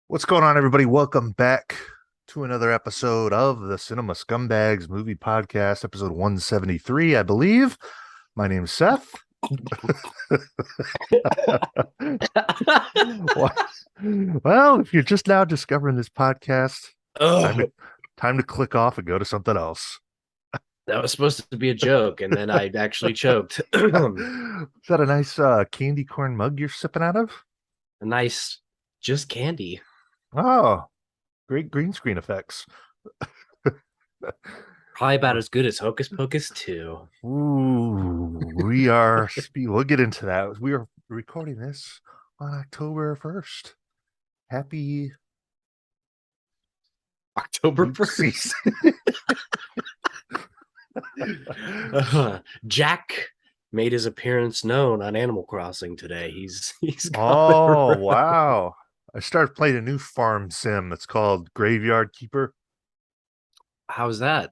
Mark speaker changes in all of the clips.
Speaker 1: What's going on, everybody? Welcome back to another episode of the Cinema Scumbags movie podcast, episode 173, I believe. My name's Seth. Well, if you're just now discovering this podcast, time to
Speaker 2: Oh,
Speaker 1: time to click off and go to something else.
Speaker 2: that was supposed to be a joke, and then I actually choked.
Speaker 1: Is that a nice candy corn mug you're sipping out of?
Speaker 2: A nice, just candy.
Speaker 1: Oh, great green screen effects.
Speaker 2: Probably about as good as Hocus Pocus 2.
Speaker 1: Ooh, we are. We'll get into that. We are recording this on October 1st. Happy
Speaker 2: October
Speaker 1: oopsies.
Speaker 2: 1st. Jack made his appearance known on Animal Crossing today. He's coming
Speaker 1: Oh,
Speaker 2: around.
Speaker 1: wow. I started playing a new farm sim. It's called Graveyard Keeper.
Speaker 2: How's that?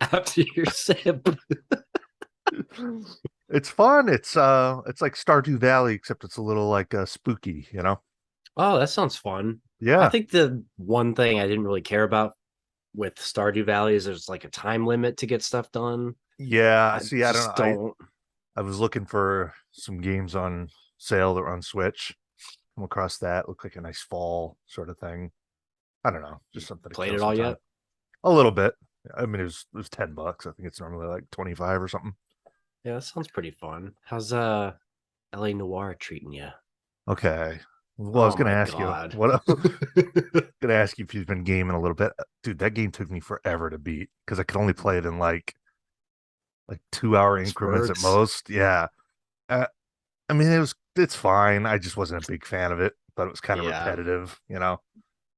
Speaker 2: After your sip.
Speaker 1: It's fun. It's like Stardew Valley, except it's a little like spooky, you know?
Speaker 2: Oh, that sounds fun. I
Speaker 1: Yeah.
Speaker 2: think the one thing I didn't really care about with Stardew Valley is there's like a time limit to get stuff done.
Speaker 1: Yeah.
Speaker 2: I
Speaker 1: See, I don't know.
Speaker 2: just don't.
Speaker 1: I was looking for some games on sale that were on Switch. Come across that. Looked like a nice fall sort of thing. I don't know, just something to
Speaker 2: Played
Speaker 1: kill
Speaker 2: it
Speaker 1: some
Speaker 2: all
Speaker 1: time.
Speaker 2: yet?
Speaker 1: A little bit. I mean, it was $10. I think it's normally like 25 or something.
Speaker 2: Yeah, that sounds pretty fun. How's LA Noir treating you?
Speaker 1: Okay. Well, I was
Speaker 2: Oh
Speaker 1: gonna
Speaker 2: my
Speaker 1: ask you
Speaker 2: god.
Speaker 1: what. Gonna ask you if you've been gaming a little bit, dude. That game took me forever to beat because I could only play it in like 2 hour increments at
Speaker 2: Spurts?
Speaker 1: most. Yeah. Uh, I mean, it's fine. I just wasn't a big fan of it. Thought it was kind of
Speaker 2: Yeah,
Speaker 1: repetitive, you know.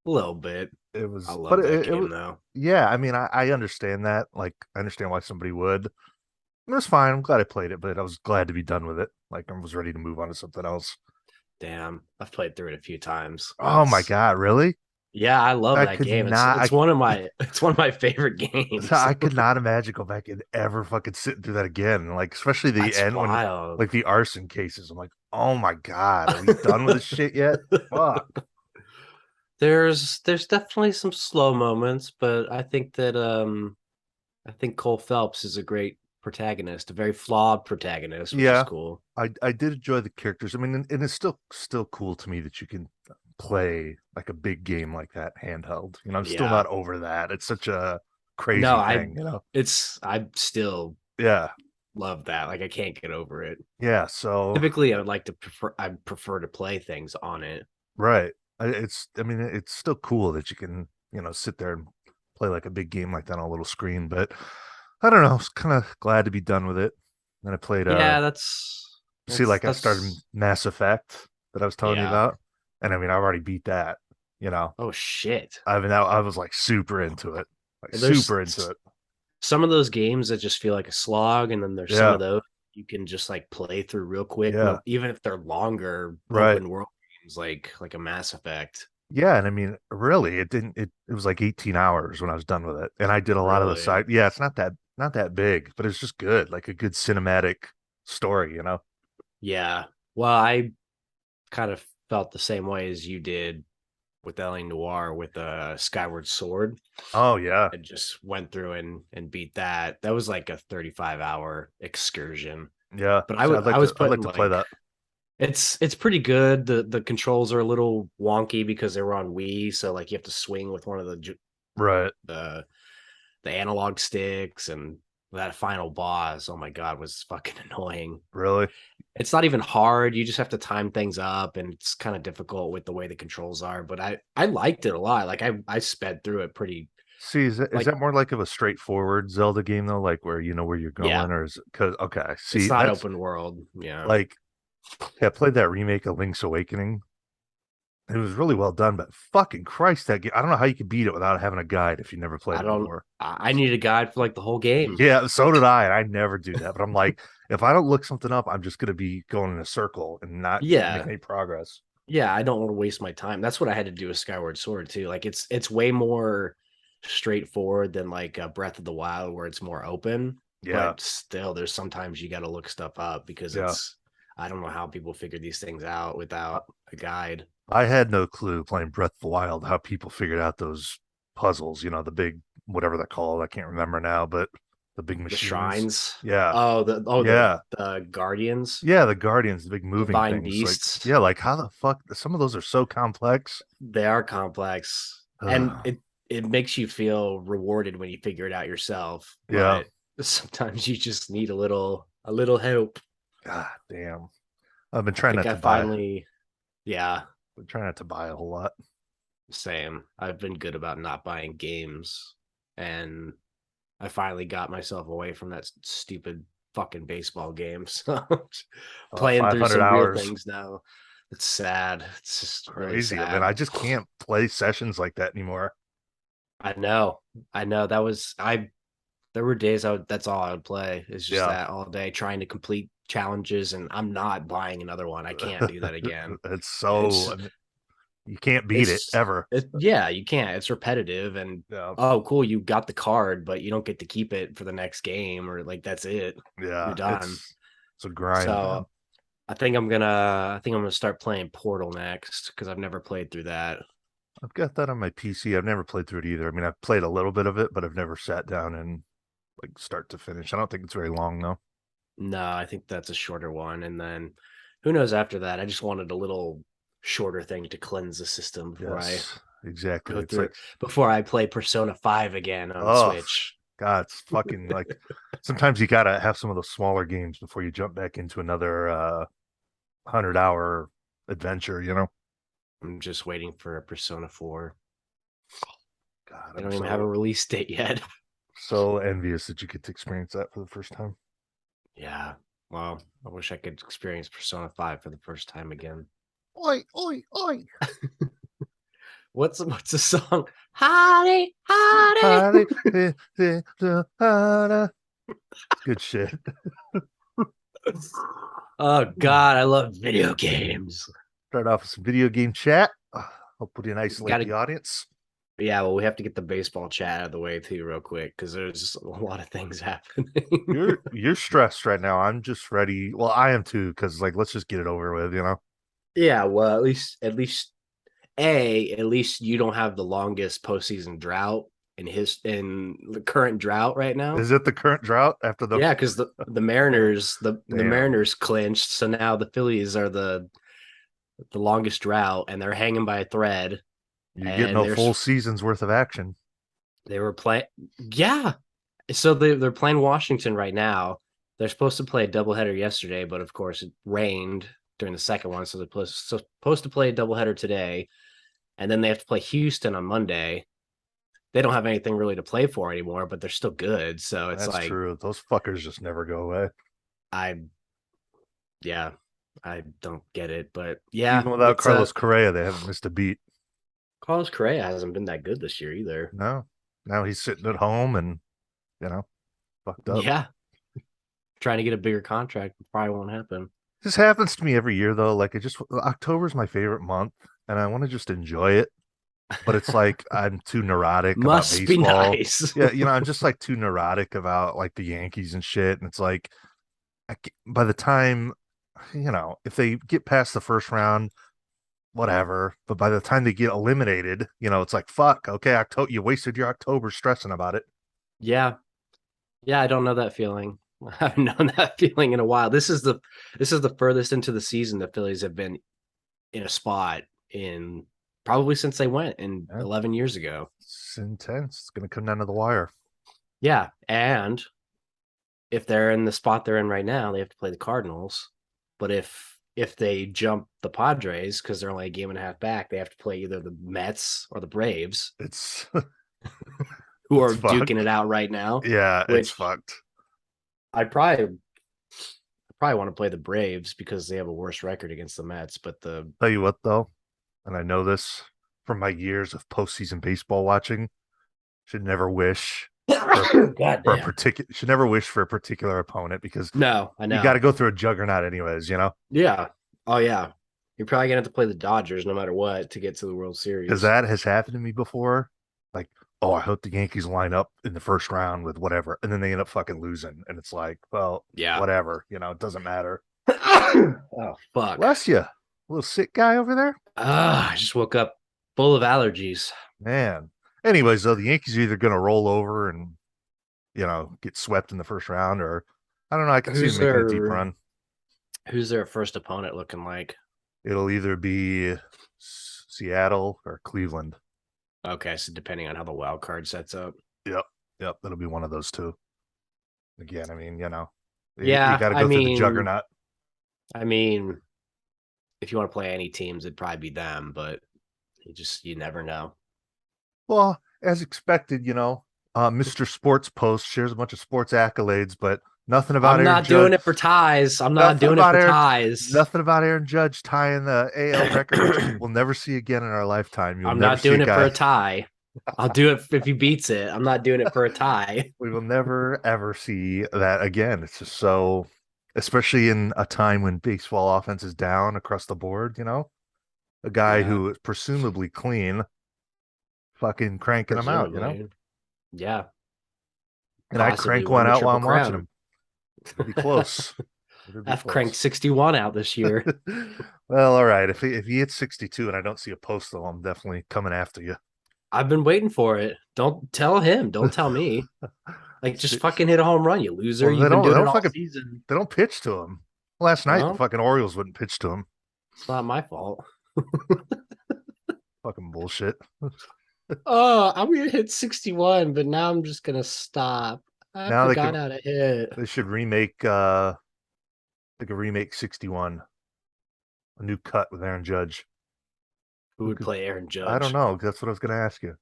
Speaker 2: a little bit.
Speaker 1: It
Speaker 2: I
Speaker 1: was, but
Speaker 2: love that
Speaker 1: it was,
Speaker 2: game though.
Speaker 1: yeah. I mean, I understand that. Like, I understand why somebody would. It was fine. I'm glad I played it, but I was glad to be done with it. Like, I was ready to move on to something else.
Speaker 2: Damn, I've played through it a few times.
Speaker 1: Oh my
Speaker 2: It's
Speaker 1: God, really?
Speaker 2: Yeah, I love
Speaker 1: I
Speaker 2: that
Speaker 1: could
Speaker 2: game. It's
Speaker 1: not.
Speaker 2: it's one of my it's one of my favorite games.
Speaker 1: I could not imagine go back and ever fucking sit through that again. Like, especially the
Speaker 2: That's
Speaker 1: end when,
Speaker 2: wild.
Speaker 1: like, the arson cases. I'm like, oh my God, are we done with this shit yet? Fuck.
Speaker 2: There's definitely some slow moments, but I think Cole Phelps is a great protagonist, a very flawed protagonist, which is
Speaker 1: Yeah,
Speaker 2: cool.
Speaker 1: I did enjoy the characters. I mean, and it's still cool to me that you can play like a big game like that handheld. You know, I'm still
Speaker 2: Yeah.
Speaker 1: not over that. It's such a
Speaker 2: No,
Speaker 1: crazy thing, you know?
Speaker 2: I still
Speaker 1: Yeah,
Speaker 2: love that. Like I can't get over it.
Speaker 1: yeah. So
Speaker 2: Typically I prefer to play things on it.
Speaker 1: right, I mean, it's still cool that you can sit there and play like a big game like that on a little screen. But I don't know. I was kind of glad to be done with it. Then I played
Speaker 2: Yeah,
Speaker 1: see, like I started
Speaker 2: that's
Speaker 1: Mass Effect that I was telling you
Speaker 2: yeah.
Speaker 1: about, and I mean I've already beat that. You know,
Speaker 2: Oh shit.
Speaker 1: I mean I was like super into it, like
Speaker 2: There's
Speaker 1: super into it.
Speaker 2: some of those games that just feel like a slog, and then there's some
Speaker 1: Yeah,
Speaker 2: of those you can just like play through real quick.
Speaker 1: yeah,
Speaker 2: No, even if they're longer
Speaker 1: right.
Speaker 2: open world games, like a Mass Effect.
Speaker 1: Yeah, and I mean really, it didn't. It was like 18 hours when I was done with it, and I did a lot of the
Speaker 2: Really?
Speaker 1: side. Yeah, it's not that big, but it's just good, like a good cinematic story. You know?
Speaker 2: Yeah. Well, I kind of felt the same way as you did with LA Noir with Skyward Sword.
Speaker 1: Oh yeah,
Speaker 2: I just went through and beat that. That was like a 35-hour excursion.
Speaker 1: yeah.
Speaker 2: But
Speaker 1: See,
Speaker 2: I was
Speaker 1: I'd like
Speaker 2: putting
Speaker 1: to play
Speaker 2: like
Speaker 1: that.
Speaker 2: it's pretty good. The controls are a little wonky because they were on Wii, so like you have to swing with one of
Speaker 1: Right?
Speaker 2: the the analog sticks, and that final boss, oh my god, was fucking annoying.
Speaker 1: Really?
Speaker 2: It's not even hard. You just have to time things up, and it's kind of difficult with the way the controls are. But I liked it a lot. Like I sped through it pretty
Speaker 1: See, is
Speaker 2: like
Speaker 1: that more like of a straightforward Zelda game though, like where you know where you're
Speaker 2: yeah.
Speaker 1: going, or is it because okay,
Speaker 2: It's
Speaker 1: see,
Speaker 2: not
Speaker 1: that's
Speaker 2: open world. Yeah.
Speaker 1: like yeah, I played that remake of Link's Awakening. It was really well done, but fucking Christ, that game, I don't know how you could beat it without having a guide if you never played
Speaker 2: I
Speaker 1: it
Speaker 2: don't.
Speaker 1: before.
Speaker 2: I need a guide for like the whole game.
Speaker 1: Yeah, so did I, and I never do that. But I'm like, if I don't look something up, I'm just gonna be going in a circle and not make
Speaker 2: Yeah.
Speaker 1: any progress.
Speaker 2: Yeah, I don't want to waste my time. That's what I had to do with Skyward Sword too. Like it's way more straightforward than like Breath of the Wild where it's more open,
Speaker 1: Yeah,
Speaker 2: but still there's sometimes you got to look stuff up because
Speaker 1: yeah.
Speaker 2: it's I don't know how people figure these things out
Speaker 1: I,
Speaker 2: without a guide.
Speaker 1: I had no clue playing Breath of the Wild how people figured out those puzzles, the big whatever they're called. I can't remember now, but the big
Speaker 2: The
Speaker 1: machines.
Speaker 2: shrines.
Speaker 1: Yeah.
Speaker 2: Oh,
Speaker 1: Yeah.
Speaker 2: the guardians,
Speaker 1: Yeah, the Guardians, the big moving
Speaker 2: divine
Speaker 1: things. Like,
Speaker 2: beasts.
Speaker 1: yeah, like how the fuck some of those are so complex.
Speaker 2: They are complex, and
Speaker 1: Ugh.
Speaker 2: it makes you feel rewarded when you figure it out yourself.
Speaker 1: Yeah.
Speaker 2: But sometimes you just need a little help.
Speaker 1: God damn. I've been
Speaker 2: I
Speaker 1: trying
Speaker 2: think
Speaker 1: not
Speaker 2: I
Speaker 1: to buy
Speaker 2: finally, yeah,
Speaker 1: been trying not to buy a whole lot.
Speaker 2: same. I've been good about not buying games, and I finally got myself away from that stupid fucking baseball game. So playing through
Speaker 1: 500
Speaker 2: some real
Speaker 1: hours.
Speaker 2: things now. It's sad. It's just really
Speaker 1: Crazy. I mean,
Speaker 2: sad.
Speaker 1: I just can't play sessions like that anymore.
Speaker 2: I know. I know. That was I There were days that's all I would play is just
Speaker 1: Yeah.
Speaker 2: that all day trying to complete challenges, and I'm not buying another one. I can't do that again.
Speaker 1: It's
Speaker 2: It's
Speaker 1: so you can't beat it
Speaker 2: it's
Speaker 1: ever.
Speaker 2: yeah, you can't. It's repetitive and
Speaker 1: Yeah.
Speaker 2: oh cool, you got the card, but you don't get to keep it for the next game or like that's it. You're
Speaker 1: Yeah.
Speaker 2: done.
Speaker 1: It's a grind,
Speaker 2: So
Speaker 1: man.
Speaker 2: I think I'm gonna start playing Portal next because I've never played through that.
Speaker 1: I've got that on my PC. I've never played through it either. I mean, I've played a little bit of it, but I've never sat down and like start to finish. I don't think it's very long though.
Speaker 2: No, I think that's a shorter one. And then who knows after that? I just wanted a little shorter thing to cleanse the system before I
Speaker 1: Yes, exactly.
Speaker 2: go
Speaker 1: It's
Speaker 2: through
Speaker 1: like,
Speaker 2: it, before I play Persona 5 again on
Speaker 1: oh
Speaker 2: Switch.
Speaker 1: God, it's fucking like sometimes you gotta have some of those smaller games before you jump back into another 100 hour adventure.
Speaker 2: I'm just waiting for a Persona 4.
Speaker 1: God,
Speaker 2: They
Speaker 1: I'm
Speaker 2: don't even have a release date yet.
Speaker 1: so envious that you get to experience that for the first time.
Speaker 2: Yeah. Well, I wish I could experience Persona 5 for the first time again.
Speaker 1: Oi, oi, oi.
Speaker 2: What's the song? Howdy, howdy.
Speaker 1: Howdy, howdy. It's good shit.
Speaker 2: Oh God, I love video games.
Speaker 1: Start off with some video game chat. Hopefully, isolate
Speaker 2: Gotta
Speaker 1: the audience.
Speaker 2: Yeah, well, we have to get the baseball chat out of the way too, real quick, because there's just a lot of things happening.
Speaker 1: You're stressed right now. I'm just ready. Well, I am too, because like let's just get it over with.
Speaker 2: Yeah, well, at least you don't have the longest postseason drought in the current drought right now.
Speaker 1: Is it the current drought after the
Speaker 2: Yeah, because the Mariners the
Speaker 1: damn?
Speaker 2: Mariners clinched, so now the Phillies are the longest drought, and they're hanging by a thread.
Speaker 1: You get
Speaker 2: And
Speaker 1: no full season's worth of action.
Speaker 2: they were playing, yeah. So they're playing Washington right now. They're supposed to play a doubleheader yesterday, but of course it rained during the second one, so they're supposed to play a doubleheader today, and then they have to play Houston on Monday. They don't have anything really to play for anymore, but they're still good. So it's
Speaker 1: That's
Speaker 2: like
Speaker 1: true. Those fuckers just never go away.
Speaker 2: I yeah, I don't get it, but yeah,
Speaker 1: Even without
Speaker 2: it's
Speaker 1: Carlos Correa, they haven't missed a beat.
Speaker 2: Carlos Correa hasn't been that good this year either.
Speaker 1: No. Now he's sitting at home and you know, fucked up.
Speaker 2: Yeah, trying to get a bigger contract probably won't happen.
Speaker 1: This happens to me every year though. Like it just October's my favorite month and I want to just enjoy it. But it's like I'm too neurotic about
Speaker 2: Must be
Speaker 1: baseball.
Speaker 2: nice.
Speaker 1: Yeah, I'm just like too neurotic about like the Yankees and shit. And it's like by the time, if they get past the first round, whatever. But by the time they get eliminated, it's like fuck. Okay, October, you wasted your October stressing about it.
Speaker 2: Yeah, yeah, I don't know that feeling. I haven't known that feeling in a while. This is the furthest into the season the Phillies have been in a spot in probably since they went in
Speaker 1: Yeah,
Speaker 2: 11 years ago.
Speaker 1: it's intense. It's gonna come down to the wire.
Speaker 2: Yeah, and if they're in the spot they're in right now, they have to play the Cardinals. But if they jump the Padres because they're only a game and a half back, they have to play either the Mets or the Braves,
Speaker 1: It's
Speaker 2: who
Speaker 1: it's
Speaker 2: are duking
Speaker 1: fucked.
Speaker 2: it out right now.
Speaker 1: Yeah, it's
Speaker 2: Which
Speaker 1: fucked.
Speaker 2: I probably want to play the Braves because they have a worse record against the Mets. But the
Speaker 1: Tell you what though, and I know this from my years of postseason baseball watching, should never wish for
Speaker 2: God
Speaker 1: for a
Speaker 2: damn.
Speaker 1: particular should never wish for a particular opponent because
Speaker 2: No, I
Speaker 1: you got
Speaker 2: know.
Speaker 1: to go through a juggernaut anyways.
Speaker 2: Yeah. Oh yeah. You're probably gonna have to play the Dodgers no matter what to get to the World
Speaker 1: Because
Speaker 2: Series.
Speaker 1: that has happened to me before. Like, oh, I hope the Yankees line up in the first round with whatever, and then they end up fucking losing, and it's like, well,
Speaker 2: Yeah.
Speaker 1: whatever, it doesn't matter.
Speaker 2: Oh fuck.
Speaker 1: Bless you. little sick guy over there.
Speaker 2: I just woke up full of allergies.
Speaker 1: Man. Anyways, though, the Yankees are either going to roll over and get swept in the first round, or I don't know. I could see them
Speaker 2: Who's
Speaker 1: making a deep
Speaker 2: their
Speaker 1: run.
Speaker 2: who's their first opponent looking like?
Speaker 1: It'll either be Seattle or Cleveland.
Speaker 2: Okay, so depending on how the wild card sets up.
Speaker 1: Yep. Yep. That'll be one of those two. Again, I mean, you
Speaker 2: Yeah,
Speaker 1: got to go through the juggernaut.
Speaker 2: I mean, if you want to play any teams, it'd probably be them, but you never know.
Speaker 1: Well, as expected, Mr. Sports Post shares a bunch of sports accolades, but nothing about
Speaker 2: I'm
Speaker 1: Aaron
Speaker 2: not
Speaker 1: Judge.
Speaker 2: doing it for ties. I'm not
Speaker 1: Nothing
Speaker 2: doing it
Speaker 1: about
Speaker 2: for
Speaker 1: Aaron.
Speaker 2: ties.
Speaker 1: Nothing about Aaron Judge tying the AL record, which we'll never see again in our lifetime. You'll
Speaker 2: I'm
Speaker 1: never
Speaker 2: not
Speaker 1: see a
Speaker 2: doing it for a
Speaker 1: guy.
Speaker 2: tie. I'll do it if he beats it. I'm not doing it for a tie.
Speaker 1: We will never ever see that again. It's just so, especially in a time when baseball offense is down across the board. A guy
Speaker 2: Yeah,
Speaker 1: who is presumably clean, fucking cranking them out.
Speaker 2: presumably. Yeah,
Speaker 1: And I
Speaker 2: possibly
Speaker 1: crank
Speaker 2: win
Speaker 1: one
Speaker 2: the
Speaker 1: out while
Speaker 2: triple
Speaker 1: I'm watching
Speaker 2: crown.
Speaker 1: him. It'd be close. It'd be
Speaker 2: I've cranked
Speaker 1: close.
Speaker 2: 61 out this year.
Speaker 1: Well, all right. If he hits 62 and I don't see a post though, I'm definitely coming after you.
Speaker 2: I've been waiting for it. Don't tell him. Don't tell me. Like, just fucking hit a home run, you loser.
Speaker 1: Well, they
Speaker 2: You've been
Speaker 1: don't they
Speaker 2: doing it
Speaker 1: don't
Speaker 2: all
Speaker 1: fucking
Speaker 2: season.
Speaker 1: they don't pitch to him. Last night the
Speaker 2: Well,
Speaker 1: fucking Orioles wouldn't pitch to him.
Speaker 2: it's not my fault.
Speaker 1: Fucking bullshit.
Speaker 2: Oh, I'm gonna hit 61, but now I'm just gonna stop. I
Speaker 1: Now
Speaker 2: forgot how to hit.
Speaker 1: they should remake they could remake 61, a new cut with Aaron Judge.
Speaker 2: Who
Speaker 1: Who
Speaker 2: would
Speaker 1: could
Speaker 2: play Aaron
Speaker 1: I don't
Speaker 2: Judge?
Speaker 1: know. That's what I was gonna ask you.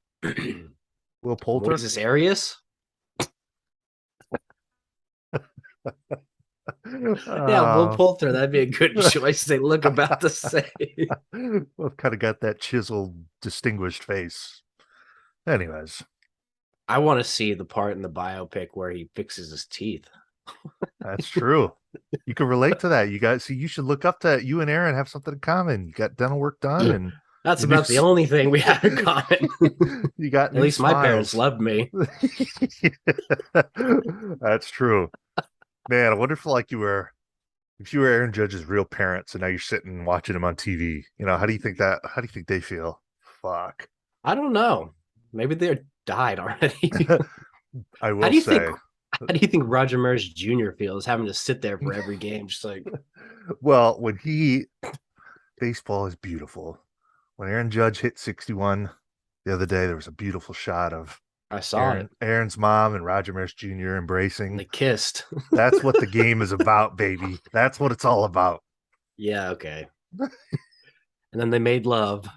Speaker 1: Will Poulter?
Speaker 2: Moises Arias? Yeah, Will
Speaker 1: Oh,
Speaker 2: Poulter. That'd be a good choice. They look about the same.
Speaker 1: well, kind of got that chiseled, distinguished face. Anyways,
Speaker 2: I want to see the part in the biopic where he fixes his teeth.
Speaker 1: that's true. You can relate to that. You guys see. You should look up to you and Aaron have something in common. You got dental work done, and
Speaker 2: That's
Speaker 1: your new
Speaker 2: about the only thing we have in common.
Speaker 1: you got
Speaker 2: At
Speaker 1: new
Speaker 2: least my parents
Speaker 1: smiles.
Speaker 2: loved me.
Speaker 1: That's true, man. I wonder if you were Aaron Judge's real parents, and now you're sitting watching him on TV. How do you think that? How do you think they feel? Fuck.
Speaker 2: I don't know. Maybe they're died already.
Speaker 1: I
Speaker 2: How
Speaker 1: will
Speaker 2: do you think?
Speaker 1: say,
Speaker 2: How do you think Roger Maris Jr. feels having to sit there for every game, just like
Speaker 1: well, baseball is beautiful. When Aaron Judge hit 61 the other day, there was a beautiful shot of
Speaker 2: I saw it.
Speaker 1: Aaron's mom and Roger Maris Jr. embracing.
Speaker 2: They kissed.
Speaker 1: That's what the game is about, baby. That's what it's all about.
Speaker 2: Yeah, okay. And then they made love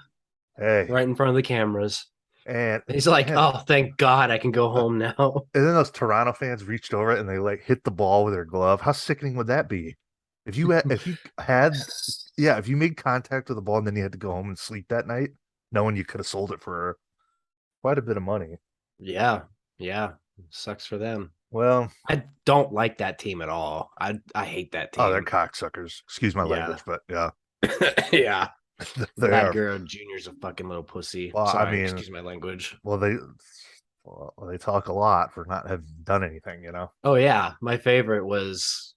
Speaker 1: Hey,
Speaker 2: right in front of the cameras.
Speaker 1: and
Speaker 2: And he's like,
Speaker 1: man,
Speaker 2: "Oh, thank God, I can go home now."
Speaker 1: and then those Toronto fans reached over it and they like hit the ball with their glove. How sickening would that be? If you had yeah, if you made contact with the ball and then you had to go home and sleep that night, knowing you could have sold it for quite a bit of money.
Speaker 2: Yeah, yeah, sucks for them.
Speaker 1: Well,
Speaker 2: I don't like that team at all. I hate that
Speaker 1: oh, they're
Speaker 2: team.
Speaker 1: cocksuckers. Excuse my
Speaker 2: Yeah,
Speaker 1: language, but yeah,
Speaker 2: yeah.
Speaker 1: they
Speaker 2: Vlad
Speaker 1: are.
Speaker 2: Guerrero Jr.'s a fucking little pussy.
Speaker 1: Well, I
Speaker 2: Sorry,
Speaker 1: mean,
Speaker 2: excuse my language.
Speaker 1: well, they talk a lot for not having done anything.
Speaker 2: Oh yeah, my favorite was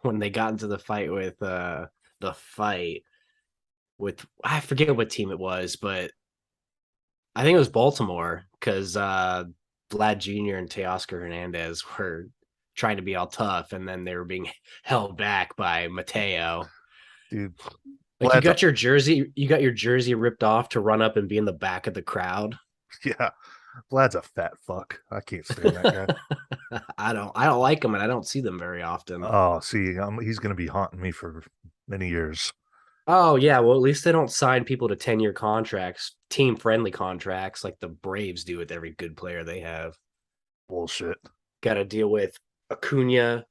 Speaker 2: when they got into the fight with I forget what team it was, but I think it was Baltimore because Vlad Jr. and Teoscar Hernandez were trying to be all tough, and then they were being held back by Mateo.
Speaker 1: Dude,
Speaker 2: Like
Speaker 1: Vlad's a
Speaker 2: you got your jersey ripped off to run up and be in the back of the crowd.
Speaker 1: yeah, Vlad's a fat fuck. I can't stand that guy.
Speaker 2: I don't like them, and I don't see them very often.
Speaker 1: Oh, see, he's gonna be haunting me for many years.
Speaker 2: Oh yeah, well at least they don't sign people to 10-year contracts, team friendly contracts like the Braves do with every good player they have.
Speaker 1: Bullshit.
Speaker 2: Got to deal with Acuna,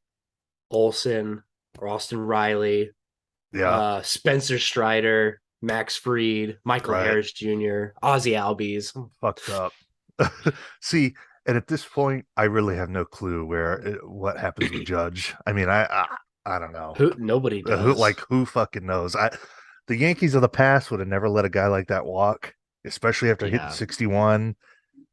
Speaker 2: Olson, Austin Riley,
Speaker 1: Yeah,
Speaker 2: Spencer Strider, Max Fried, Michael
Speaker 1: right.
Speaker 2: Harris Jr., Ozzy Albies.
Speaker 1: Fucked up. See, and at this point, I really have no clue what happens with Judge. I mean, I don't know.
Speaker 2: Who nobody
Speaker 1: Who
Speaker 2: does.
Speaker 1: like who fucking knows? The Yankees of the past would have never let a guy like that walk, especially after hitting
Speaker 2: Yeah.
Speaker 1: 61.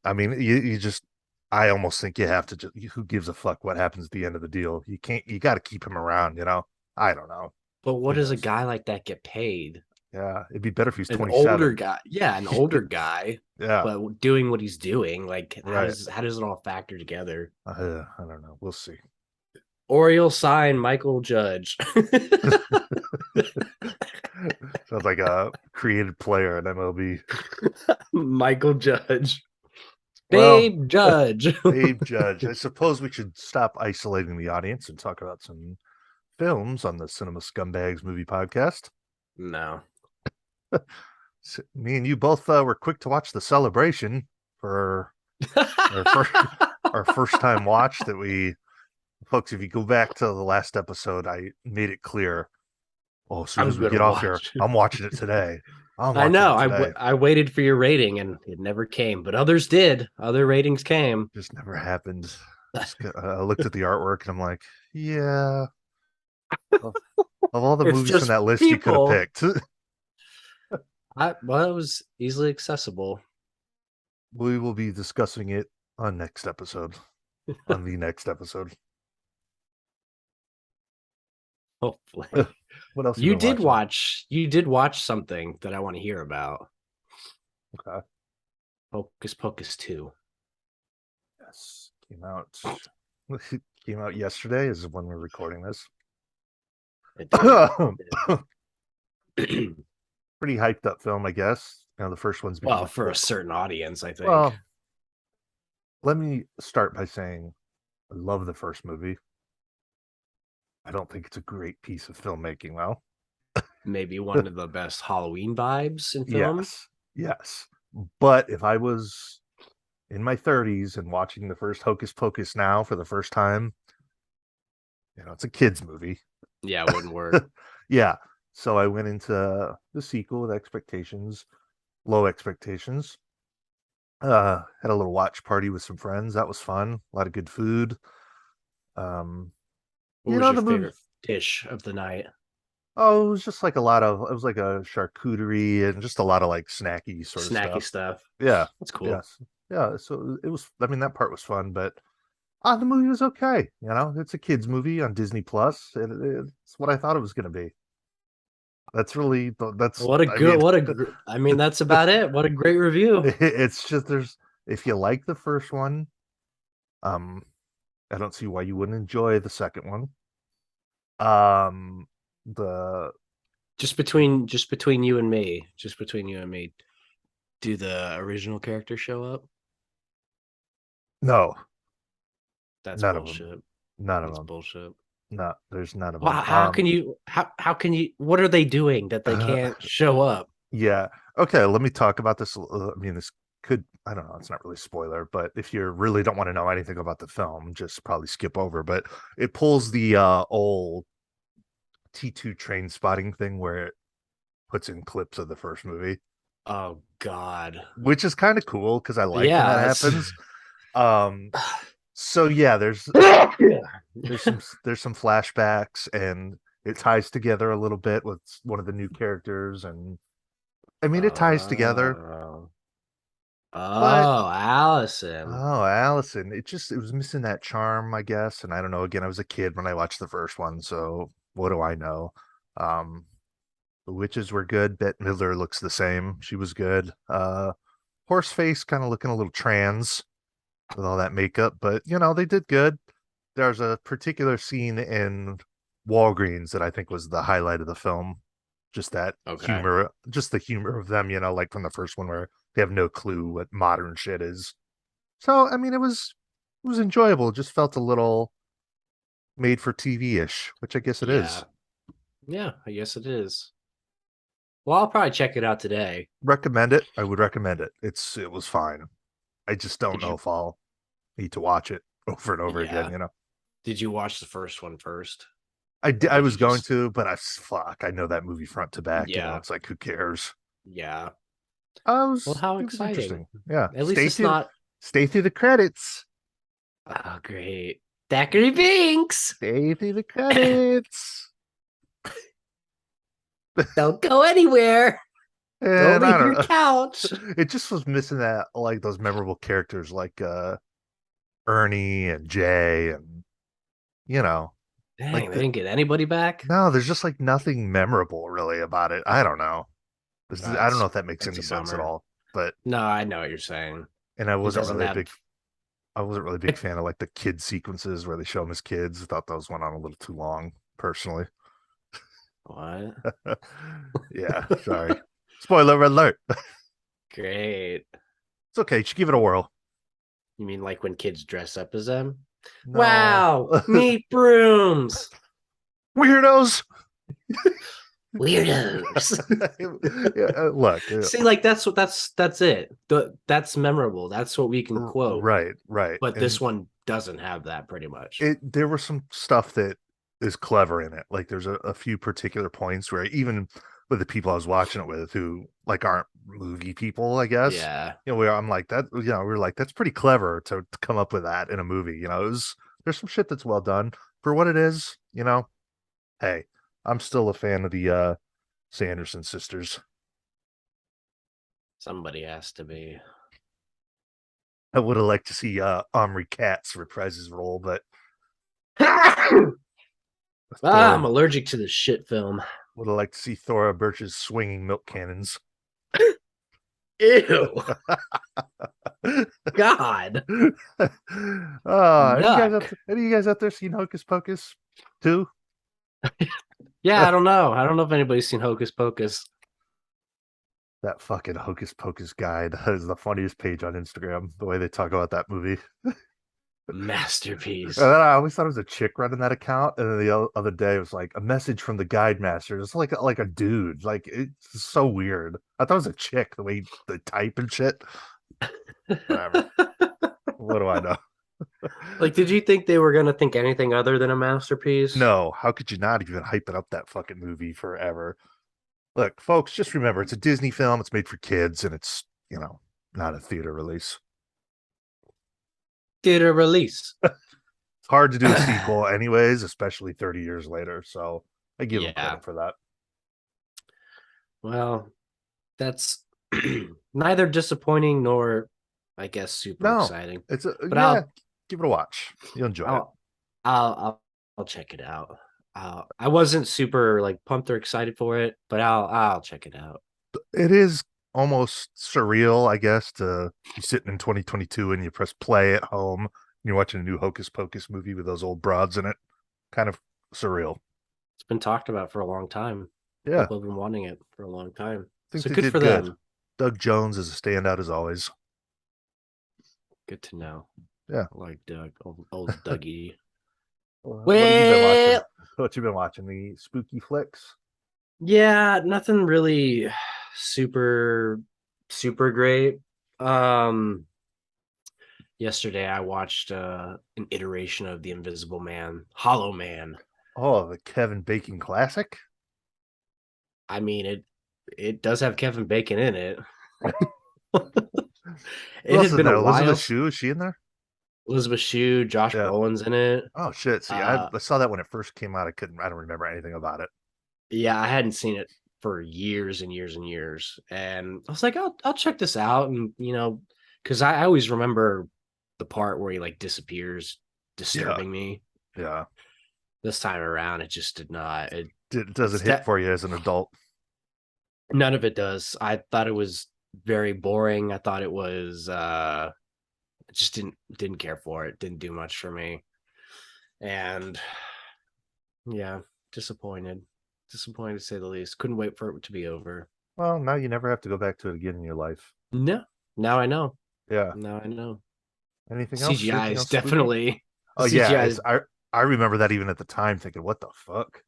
Speaker 1: I mean, you just I almost think you have to just who gives a fuck what happens at the end of the deal. You got to keep him around. I don't know.
Speaker 2: But what
Speaker 1: Who
Speaker 2: does a
Speaker 1: knows?
Speaker 2: guy like that get paid?
Speaker 1: Yeah, it'd be better if he was
Speaker 2: An older
Speaker 1: 27.
Speaker 2: guy. Yeah, an older guy,
Speaker 1: Yeah,
Speaker 2: but doing what he's doing. Like,
Speaker 1: right.
Speaker 2: how does it all factor together?
Speaker 1: I don't know. We'll see.
Speaker 2: Or you'll sign Michael Judge.
Speaker 1: Sounds like a created player in MLB.
Speaker 2: Michael Judge.
Speaker 1: Well,
Speaker 2: Babe Judge.
Speaker 1: Babe Judge. I suppose we should stop isolating the audience and talk about some films on the Cinema Scumbags movie podcast.
Speaker 2: No.
Speaker 1: Me and you both were quick to watch The Celebration for our first our first time watch that we folks, if you go back to the last episode, I made it clear. Oh, as soon
Speaker 2: I'm
Speaker 1: as we
Speaker 2: gonna
Speaker 1: get off here,
Speaker 2: watch.
Speaker 1: I'm watching it today. I'm
Speaker 2: I
Speaker 1: watching
Speaker 2: know.
Speaker 1: it today.
Speaker 2: I waited for your rating and it never came, but others did. Other ratings came.
Speaker 1: Just never happened. I looked at the artwork and I'm like, yeah. Of all the
Speaker 2: It's
Speaker 1: movies on
Speaker 2: just
Speaker 1: that list you could have
Speaker 2: people.
Speaker 1: picked,
Speaker 2: Well, it was easily accessible.
Speaker 1: we will be discussing it on next episode. On the next episode.
Speaker 2: Hopefully.
Speaker 1: What else have you been watching?
Speaker 2: You did watch something that I want to hear about.
Speaker 1: Okay.
Speaker 2: Hocus Pocus 2.
Speaker 1: Yes. Came out yesterday is when we're recording this.
Speaker 2: It did.
Speaker 1: Pretty hyped up film, I guess. The first one's because
Speaker 2: Well,
Speaker 1: it's
Speaker 2: for a certain audience, I think.
Speaker 1: well, let me start by saying I love the first movie. I don't think it's a great piece of filmmaking, though.
Speaker 2: Maybe one of the best Halloween vibes in film.
Speaker 1: Yes, yes. But if I was in my 30s and watching the first Hocus Pocus now for the first time, it's a kids movie.
Speaker 2: Yeah, it wouldn't work.
Speaker 1: Yeah. So I went into the sequel with low expectations. Had a little watch party with some friends. That was fun. A lot of good food. Um,
Speaker 2: What was your
Speaker 1: the movie.
Speaker 2: favorite dish of the night?
Speaker 1: Oh, it was just like it was like a charcuterie and just a lot of like snacky sort of
Speaker 2: Snacky
Speaker 1: stuff.
Speaker 2: stuff.
Speaker 1: Yeah.
Speaker 2: That's cool.
Speaker 1: Yes. Yeah. So it was, I mean, that part was fun, but the movie was okay. It's a kids movie on Disney Plus. It's what I thought it was going to be. That's, I mean,
Speaker 2: I mean, that's about it. What a great review.
Speaker 1: it's just, if you like the first one, um, I don't see why you wouldn't enjoy the second one. Um, the
Speaker 2: Just between you and me, do the original characters show up?
Speaker 1: no,
Speaker 2: That's
Speaker 1: none of them,
Speaker 2: bullshit.
Speaker 1: none of
Speaker 2: That's
Speaker 1: them.
Speaker 2: bullshit.
Speaker 1: No, there's none of
Speaker 2: Well,
Speaker 1: them.
Speaker 2: how can you what are they doing that they can't show up?
Speaker 1: Yeah. Okay, let me talk about this. I mean, this could, I don't know, it's not really spoiler, but if you really don't want to know anything about the film, just probably skip over. But it pulls the old T2 train spotting thing where it puts in clips of the first movie,
Speaker 2: Oh God.
Speaker 1: which is kind of cool because I like when that
Speaker 2: Yeah, it's
Speaker 1: happens. Um, so yeah,
Speaker 2: yeah.
Speaker 1: there's some flashbacks and it ties together a little bit with one of the new characters, and I mean it ties together,
Speaker 2: Oh.
Speaker 1: but
Speaker 2: Oh, Allison.
Speaker 1: oh, Allison, it was missing that charm, I guess. And I don't know, again, I was a kid when I watched the first one, so what do I know? Um, the witches were good. Bette Midler looks the same. She was good. Horseface kind of looking a little trans with all that makeup, but they did good. There's a particular scene in Walgreens that I think was the highlight of the film. Just that
Speaker 2: Okay.
Speaker 1: humor, just the humor of them, like from the first one where they have no clue what modern shit is. So, I mean, it was enjoyable. It just felt a little made for TV-ish, which I guess it is.
Speaker 2: Yeah. Yeah, I guess it is. Well, I'll probably check it out today.
Speaker 1: Recommend it. I would recommend it. It was fine. I just don't
Speaker 2: Did
Speaker 1: know
Speaker 2: you
Speaker 1: if I'll need to watch it over and over
Speaker 2: Yeah.
Speaker 1: again.
Speaker 2: Did you watch the first one first? Or
Speaker 1: I
Speaker 2: did
Speaker 1: was
Speaker 2: you
Speaker 1: going
Speaker 2: just
Speaker 1: to, but I know that movie front to back.
Speaker 2: Yeah.
Speaker 1: It's like who cares?
Speaker 2: Yeah.
Speaker 1: I
Speaker 2: Well,
Speaker 1: was
Speaker 2: how
Speaker 1: It was
Speaker 2: exciting.
Speaker 1: interesting. Yeah,
Speaker 2: At least it's not
Speaker 1: stay through the credits.
Speaker 2: oh great. Thackeray Binks.
Speaker 1: Stay through the credits.
Speaker 2: Don't go anywhere. Don't
Speaker 1: And I
Speaker 2: leave
Speaker 1: don't
Speaker 2: your
Speaker 1: know.
Speaker 2: couch.
Speaker 1: It just was missing that, like those memorable characters like Ernie and Jay, and you know,
Speaker 2: Dang,
Speaker 1: like
Speaker 2: they didn't get anybody back.
Speaker 1: no, there's just like nothing memorable really about it. I don't know. I don't know if that makes
Speaker 2: It's
Speaker 1: any
Speaker 2: a
Speaker 1: sense at
Speaker 2: bummer.
Speaker 1: all, but
Speaker 2: No, I know what you're saying.
Speaker 1: and
Speaker 2: It doesn't have
Speaker 1: I wasn't really a big fan of like the kid sequences where they show them as kids. I thought those went on a little too long, personally.
Speaker 2: what?
Speaker 1: Yeah, sorry. Spoiler alert.
Speaker 2: Great.
Speaker 1: It's okay. You should give it a whirl.
Speaker 2: You mean like when kids dress up as them?
Speaker 1: No.
Speaker 2: Wow, meet brooms.
Speaker 1: Weirdos.
Speaker 2: Weirdos.
Speaker 1: Yeah, look,
Speaker 2: See, like that's it. That's memorable. That's what we can quote.
Speaker 1: right, right.
Speaker 2: But this
Speaker 1: And
Speaker 2: one doesn't have that pretty much.
Speaker 1: there was some stuff that is clever in it. Like there's a few particular points where even with the people I was watching it with who like aren't movie people, I guess,
Speaker 2: Yeah.
Speaker 1: where I'm like that, we are like, that's pretty clever to come up with that in a movie. There's some shit that's well done for what it is. Hey, I'm still a fan of the Sanderson sisters.
Speaker 2: Somebody has to be.
Speaker 1: I would have liked to see Omri Katz reprise his role, but
Speaker 2: I'm
Speaker 1: Thor
Speaker 2: allergic to this shit film.
Speaker 1: would have liked to see Thora Birch's swinging milk cannons.
Speaker 2: Ew. God. Yuck.
Speaker 1: Any of you guys out there seen Hocus Pocus too?
Speaker 2: Yeah, I don't know. I don't know if anybody's seen Hocus Pocus.
Speaker 1: That fucking Hocus Pocus guide is the funniest page on Instagram. The way they talk about that movie. And
Speaker 2: Masterpiece.
Speaker 1: then I always thought it was a chick running that account, and then the other day it was like a message from the guide master. It's like a dude. Like it's so weird. I thought it was a chick the way they type and shit. Whatever. What do I know?
Speaker 2: Like, did you think they were gonna think anything other than a masterpiece?
Speaker 1: No, how could you not even hype it up that fucking movie forever? Look, folks, just remember it's a Disney film. It's made for kids, and it's not a theater release.
Speaker 2: Theater release.
Speaker 1: It's hard to do a sequel, anyways, especially 30 years later. So I give them
Speaker 2: Yeah.
Speaker 1: credit for that.
Speaker 2: Well, that's neither disappointing nor, I guess, super
Speaker 1: No,
Speaker 2: exciting. But
Speaker 1: yeah, give it a watch. You'll enjoy it.
Speaker 2: I'll, I'll check it out. I wasn't super like pumped or excited for it, but I'll check it out.
Speaker 1: It is almost surreal, I guess, to be sitting in 2022 and you press play at home and you're watching a new Hocus Pocus movie with those old broads in it. Kind of surreal.
Speaker 2: It's been talked about for a long time.
Speaker 1: Yeah,
Speaker 2: People have been wanting it for a long time.
Speaker 1: I think
Speaker 2: So
Speaker 1: they
Speaker 2: good
Speaker 1: did
Speaker 2: for
Speaker 1: good.
Speaker 2: them.
Speaker 1: Doug Jones is a standout as always.
Speaker 2: Good to know.
Speaker 1: Yeah.
Speaker 2: I like Doug, old Dougie.
Speaker 1: What have you been watching?
Speaker 2: Well,
Speaker 1: What you been watching? The spooky flicks?
Speaker 2: yeah, nothing really super super great. Um Yesterday I watched an iteration of The Invisible Man, Hollow Man.
Speaker 1: Oh, the Kevin Bacon classic.
Speaker 2: I mean it does have Kevin Bacon in it.
Speaker 1: Who
Speaker 2: It
Speaker 1: else
Speaker 2: had
Speaker 1: is in
Speaker 2: been a
Speaker 1: there?
Speaker 2: while.
Speaker 1: Elizabeth Shue, is she in there?
Speaker 2: Elizabeth Shue, Josh
Speaker 1: Yeah.
Speaker 2: Brolin's in it.
Speaker 1: Oh shit. See,
Speaker 2: Uh
Speaker 1: I saw that when it first came out. I don't remember anything about it.
Speaker 2: yeah, I hadn't seen it for years and years and years. And I was like, I'll check this out. And because I always remember the part where he like disappears,
Speaker 1: Yeah.
Speaker 2: disturbing me.
Speaker 1: Yeah.
Speaker 2: This time around, it just did not.
Speaker 1: It
Speaker 2: It's
Speaker 1: doesn't hit
Speaker 2: that
Speaker 1: for you as an adult.
Speaker 2: none of it does. I thought it was very boring. I thought it was I just didn't care for it. Didn't do much for me. And yeah, disappointed. Disappointed to say the least. Couldn't wait for it to be over.
Speaker 1: Well, now you never have to go back to it again in your life.
Speaker 2: No. Now I know.
Speaker 1: Yeah.
Speaker 2: Now I know.
Speaker 1: Anything else?
Speaker 2: CGI
Speaker 1: Anything
Speaker 2: is
Speaker 1: else spooky?
Speaker 2: definitely
Speaker 1: Oh yeah,
Speaker 2: CGI
Speaker 1: it's
Speaker 2: is
Speaker 1: I remember that even at the time thinking, what the fuck?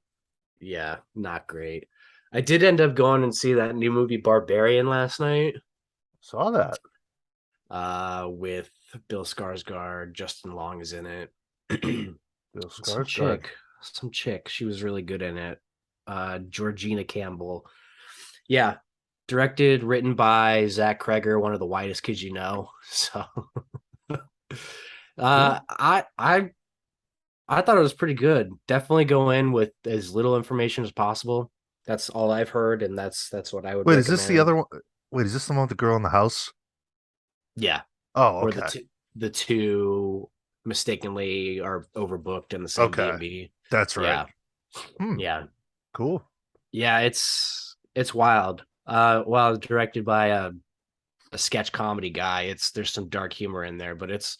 Speaker 2: yeah, not great. I did end up going and see that new movie Barbarian last night.
Speaker 1: Saw that.
Speaker 2: With Bill Skarsgård, Justin Long is in it.
Speaker 1: Bill
Speaker 2: some
Speaker 1: Skarsgård.
Speaker 2: chick, some chick. She was really good in it. Georgina Campbell. Yeah, directed, written by Zach Kreger, one of the whitest kids you know. So,
Speaker 1: Cool.
Speaker 2: I thought it was pretty good. Definitely go in with as little information as possible. That's all I've heard, and that's what I would
Speaker 1: Wait, is this the
Speaker 2: recommend.
Speaker 1: other one? Wait, is this the one with the girl in the house?
Speaker 2: Yeah,
Speaker 1: Oh,
Speaker 2: where
Speaker 1: okay.
Speaker 2: the two mistakenly are overbooked in the same B
Speaker 1: Okay.
Speaker 2: and B.
Speaker 1: That's right.
Speaker 2: Yeah,
Speaker 1: Hmm.
Speaker 2: yeah,
Speaker 1: Cool.
Speaker 2: yeah. It's wild. Well, directed by a sketch comedy guy. There's some dark humor in there, but it's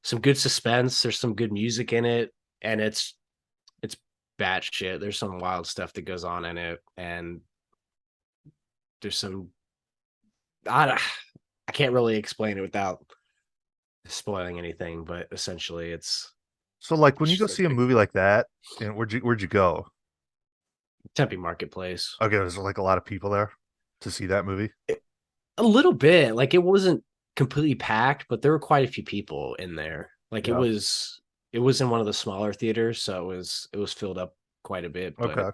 Speaker 2: some good suspense. There's some good music in it, and it's batshit. There's some wild stuff that goes on in it, and there's some I I can't really explain it without spoiling anything, but essentially
Speaker 1: So like when
Speaker 2: it's
Speaker 1: you go
Speaker 2: just like
Speaker 1: see a movie like that, and where'd you go?
Speaker 2: Tempe Marketplace.
Speaker 1: Okay, there's like a lot of people there to see that movie.
Speaker 2: A little bit. Like it wasn't completely packed, but there were quite a few people in there. Like
Speaker 1: Yeah.
Speaker 2: it was in one of the smaller theaters, so it was filled up quite a bit. But
Speaker 1: Okay.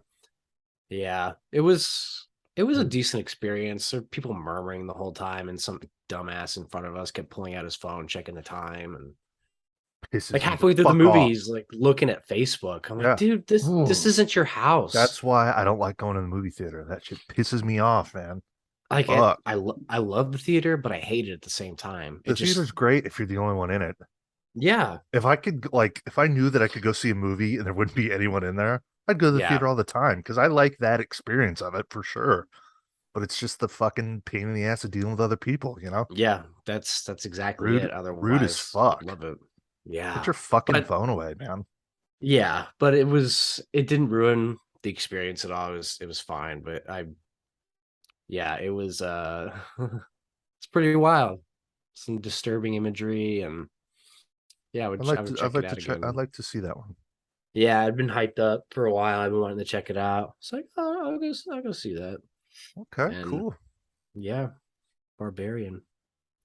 Speaker 2: yeah, it was a decent experience. There were people murmuring the whole time, and some dumbass in front of us kept pulling out his phone, checking the time, and like
Speaker 1: Pisses me the
Speaker 2: halfway through the
Speaker 1: fuck
Speaker 2: movie,
Speaker 1: off.
Speaker 2: he's like looking at Facebook. I'm like,
Speaker 1: Yeah.
Speaker 2: dude, this
Speaker 1: Ooh.
Speaker 2: isn't your house.
Speaker 1: That's why I don't like going to the movie theater. That shit pisses me off, man.
Speaker 2: Like
Speaker 1: Fuck.
Speaker 2: I love the theater, but I hate it at the same time. It
Speaker 1: The
Speaker 2: just
Speaker 1: theater's great if you're the only one in it.
Speaker 2: yeah,
Speaker 1: If I could like if I knew that I could go see a movie and there wouldn't be anyone in there, I'd go to the
Speaker 2: yeah,
Speaker 1: theater all the time because I like that experience of it for sure. But it's just the fucking pain in the ass of dealing with other people, you know?
Speaker 2: yeah. That's exactly
Speaker 1: Rude,
Speaker 2: it.
Speaker 1: rude as
Speaker 2: Otherwise, I'd
Speaker 1: fuck.
Speaker 2: love it.
Speaker 1: Put
Speaker 2: Yeah,
Speaker 1: your fucking
Speaker 2: but
Speaker 1: phone away, man.
Speaker 2: yeah, but it didn't ruin the experience at all. It was fine, but yeah, it was it's pretty wild. Some disturbing imagery, and yeah, I would
Speaker 1: I'd
Speaker 2: check it
Speaker 1: like to
Speaker 2: out
Speaker 1: check. I'd
Speaker 2: again.
Speaker 1: like to see that one.
Speaker 2: Yeah, I'd been hyped up for a while. I've been wanting to check it out. It's like, oh, I'll go see that.
Speaker 1: Okay,
Speaker 2: And
Speaker 1: cool.
Speaker 2: yeah, Barbarian.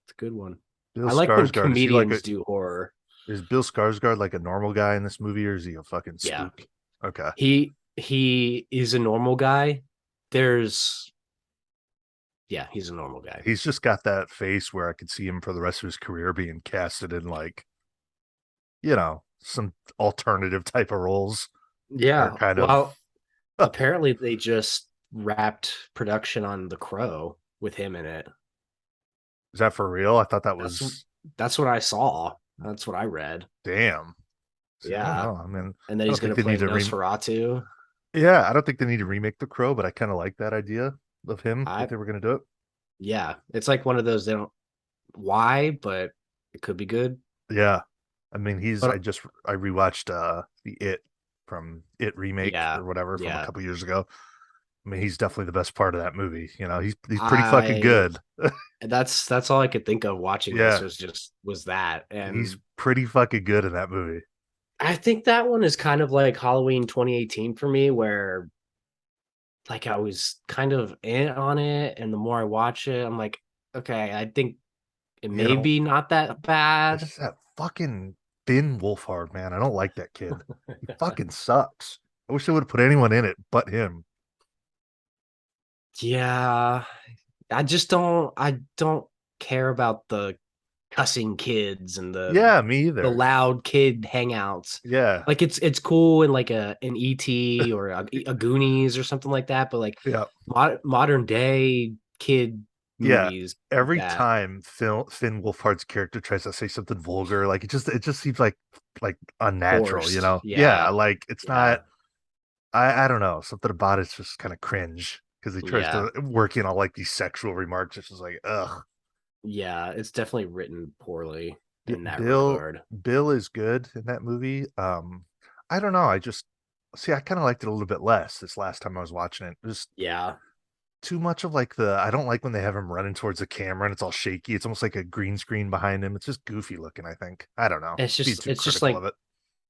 Speaker 2: It's a good one.
Speaker 1: Bill
Speaker 2: I like when
Speaker 1: Skarsgård.
Speaker 2: comedians do horror.
Speaker 1: Is Bill Skarsgård like a normal guy in this movie, or is he a fucking
Speaker 2: Yeah.
Speaker 1: spook? Okay.
Speaker 2: He is a normal guy. There's yeah, he's a normal guy.
Speaker 1: He's just got that face where I could see him for the rest of his career being casted in like, some alternative type of roles that are
Speaker 2: Yeah.
Speaker 1: kind of
Speaker 2: Well, apparently they just wrapped production on The Crow with him in it.
Speaker 1: is that for real? I thought that
Speaker 2: That's
Speaker 1: was
Speaker 2: that's what I saw. That's what I read.
Speaker 1: damn. See, I don't
Speaker 2: Yeah.
Speaker 1: know. I mean,
Speaker 2: And then
Speaker 1: I
Speaker 2: he's
Speaker 1: don't think
Speaker 2: gonna
Speaker 1: they
Speaker 2: play
Speaker 1: need to
Speaker 2: Nosferatu.
Speaker 1: yeah, I don't think they need to remake The Crow, but I kind of like that idea of him if
Speaker 2: I
Speaker 1: they were gonna do it.
Speaker 2: yeah. It's like one of those they don't why, but it could be good.
Speaker 1: Yeah. I mean,
Speaker 2: But
Speaker 1: I rewatched the from It remake
Speaker 2: yeah,
Speaker 1: or whatever from a
Speaker 2: yeah.
Speaker 1: couple years ago. I mean, he's definitely the best part of that movie. He's pretty fucking
Speaker 2: I
Speaker 1: good.
Speaker 2: that's all I could think of watching this
Speaker 1: Yeah,
Speaker 2: was that.
Speaker 1: he's
Speaker 2: And
Speaker 1: pretty fucking good in that movie.
Speaker 2: I think that one is kind of like Halloween 2018 for me, where like I was kind of in on it, and the more I watch it, I'm like, okay, I think it
Speaker 1: You
Speaker 2: may
Speaker 1: know,
Speaker 2: be not that
Speaker 1: it's
Speaker 2: bad.
Speaker 1: just that fucking Finn Wolfhard, man. I don't like that kid. He fucking sucks. I wish they would have put anyone in it but him.
Speaker 2: Yeah, I don't care about the cussing kids and
Speaker 1: Yeah, me
Speaker 2: the
Speaker 1: either.
Speaker 2: loud kid hangouts.
Speaker 1: Yeah,
Speaker 2: Like it's cool in like an ET or a Goonies or something like that, but like
Speaker 1: yeah,
Speaker 2: modern day kid
Speaker 1: yeah.
Speaker 2: movies like
Speaker 1: Every
Speaker 2: that
Speaker 1: time Finn Wolfhard's character tries to say something vulgar, like it just seems like unnatural, you
Speaker 2: forced.
Speaker 1: know? Yeah,
Speaker 2: Yeah,
Speaker 1: like it's
Speaker 2: yeah,
Speaker 1: not. I don't know. Something about it's just kind of cringe because he tries
Speaker 2: yeah,
Speaker 1: to work in all like these sexual remarks. It's just like, ugh.
Speaker 2: yeah. It's definitely written poorly
Speaker 1: Yeah,
Speaker 2: in that
Speaker 1: Bill
Speaker 2: regard.
Speaker 1: Bill is good in that movie. I don't know. I just see. I kind of liked it a little bit less this last time I was watching it. Just
Speaker 2: Yeah,
Speaker 1: too much of like the. I don't like when they have him running towards the camera and it's all shaky. It's almost like a green screen behind him. It's just goofy looking. I think. I don't know. Being too
Speaker 2: it's just
Speaker 1: critical of
Speaker 2: like
Speaker 1: it.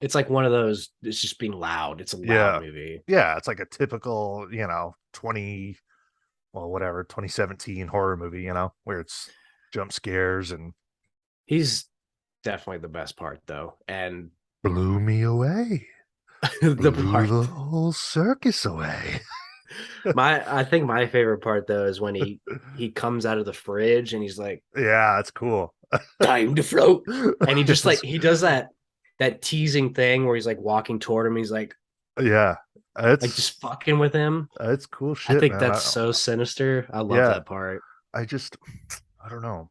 Speaker 2: it's like one of those. It's just being loud. It's a loud
Speaker 1: Yeah,
Speaker 2: movie.
Speaker 1: yeah. It's like a typical, 2017 horror movie. Where it's jump scares and
Speaker 2: He's definitely the best part though, and
Speaker 1: blew me away,
Speaker 2: the
Speaker 1: blew
Speaker 2: part
Speaker 1: the whole circus away.
Speaker 2: my I think my favorite part though is when he comes out of the fridge and he's like,
Speaker 1: Yeah, that's cool.
Speaker 2: time to float. And he just like
Speaker 1: It's-
Speaker 2: he does that teasing thing where he's like walking toward him. He's
Speaker 1: yeah,
Speaker 2: like
Speaker 1: it's
Speaker 2: just fucking with him.
Speaker 1: it's cool
Speaker 2: I
Speaker 1: shit,
Speaker 2: think
Speaker 1: man.
Speaker 2: that's so sinister. I love
Speaker 1: Yeah,
Speaker 2: that part.
Speaker 1: I just I don't know.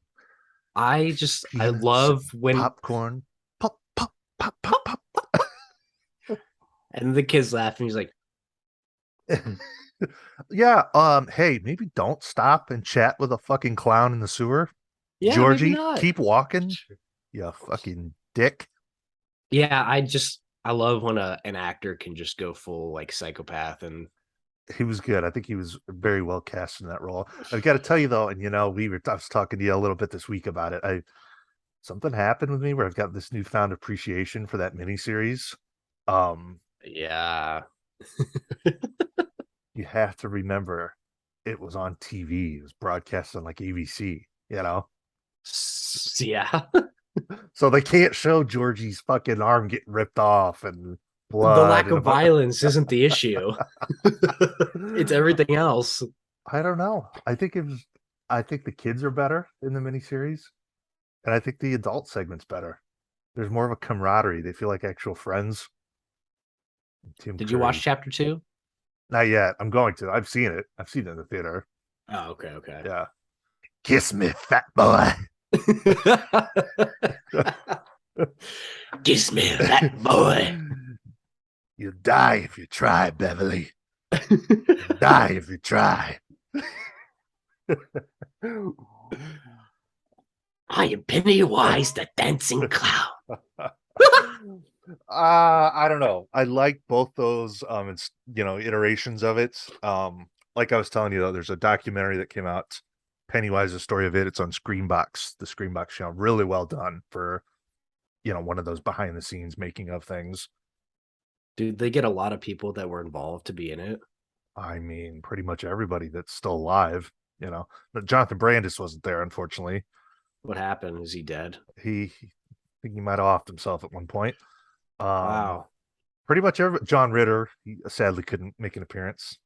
Speaker 2: I
Speaker 1: Peanuts
Speaker 2: love
Speaker 1: and
Speaker 2: when
Speaker 1: popcorn, pop pop pop pop pop.
Speaker 2: and the kid's laughing. He's like,
Speaker 1: Yeah. Hey, maybe don't stop and chat with a fucking clown in the sewer.
Speaker 2: Yeah, maybe
Speaker 1: Georgie,
Speaker 2: not.
Speaker 1: keep walking. You fucking dick.
Speaker 2: Yeah, I love when an actor can just go full like psychopath and
Speaker 1: He was good. I think he was very well cast in that role. I've got to tell you though, and I was talking to you a little bit this week about it. I Something happened with me where I've got this newfound appreciation for that miniseries. Um,
Speaker 2: yeah.
Speaker 1: you have to remember it was on TV. It was broadcast on like ABC,
Speaker 2: Yeah.
Speaker 1: So they can't show Georgie's fucking arm getting ripped off and
Speaker 2: The
Speaker 1: blood
Speaker 2: lack
Speaker 1: and
Speaker 2: of violence isn't the issue. It's everything else.
Speaker 1: I don't know. I think the kids are better in the miniseries, and I think the adult segment's better. There's more of a camaraderie. They feel like actual friends. Tim
Speaker 2: Did you watch
Speaker 1: Curry.
Speaker 2: chapter 2?
Speaker 1: Not yet. I'm going to. I've seen it. I've seen it in the theater.
Speaker 2: Oh, okay, okay.
Speaker 1: Yeah. Kiss me, fat boy.
Speaker 2: Kiss me, fat boy.
Speaker 1: You die if you try, Beverly. You die if you try.
Speaker 2: I am Pennywise the dancing clown.
Speaker 1: I don't know. I like both those it's iterations of it. Like I was telling you though, there's a documentary that came out, Pennywise, the story of it. It's on Screenbox, the Screenbox channel. Really well done for, one of those behind the scenes making of things.
Speaker 2: Dude, they get a lot of people that were involved to be in it.
Speaker 1: I mean, pretty much everybody that's still alive, But Jonathan Brandis wasn't there, unfortunately.
Speaker 2: What happened? Is he dead?
Speaker 1: I think he might have offed himself at one point. Um,
Speaker 2: Wow.
Speaker 1: Pretty much every John Ritter, he sadly couldn't make an appearance.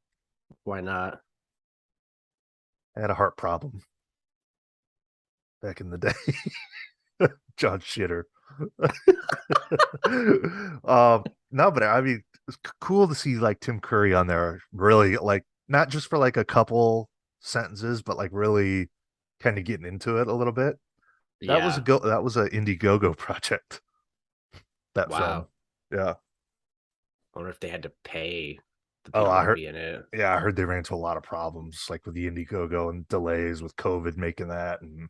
Speaker 2: Why not?
Speaker 1: Had a heart problem back in the day. John Shitter. No, but I mean, it's cool to see like Tim Curry on there. Really, like not just for like a couple sentences, but like really kind of getting into it a little bit.
Speaker 2: Yeah.
Speaker 1: That was a Indiegogo project. That film.
Speaker 2: Wow.
Speaker 1: Yeah.
Speaker 2: I wonder if they had to pay the
Speaker 1: Oh,
Speaker 2: people
Speaker 1: I
Speaker 2: to
Speaker 1: heard.
Speaker 2: be in it.
Speaker 1: Yeah, I heard they ran into a lot of problems, like with the Indiegogo and delays with COVID making that, and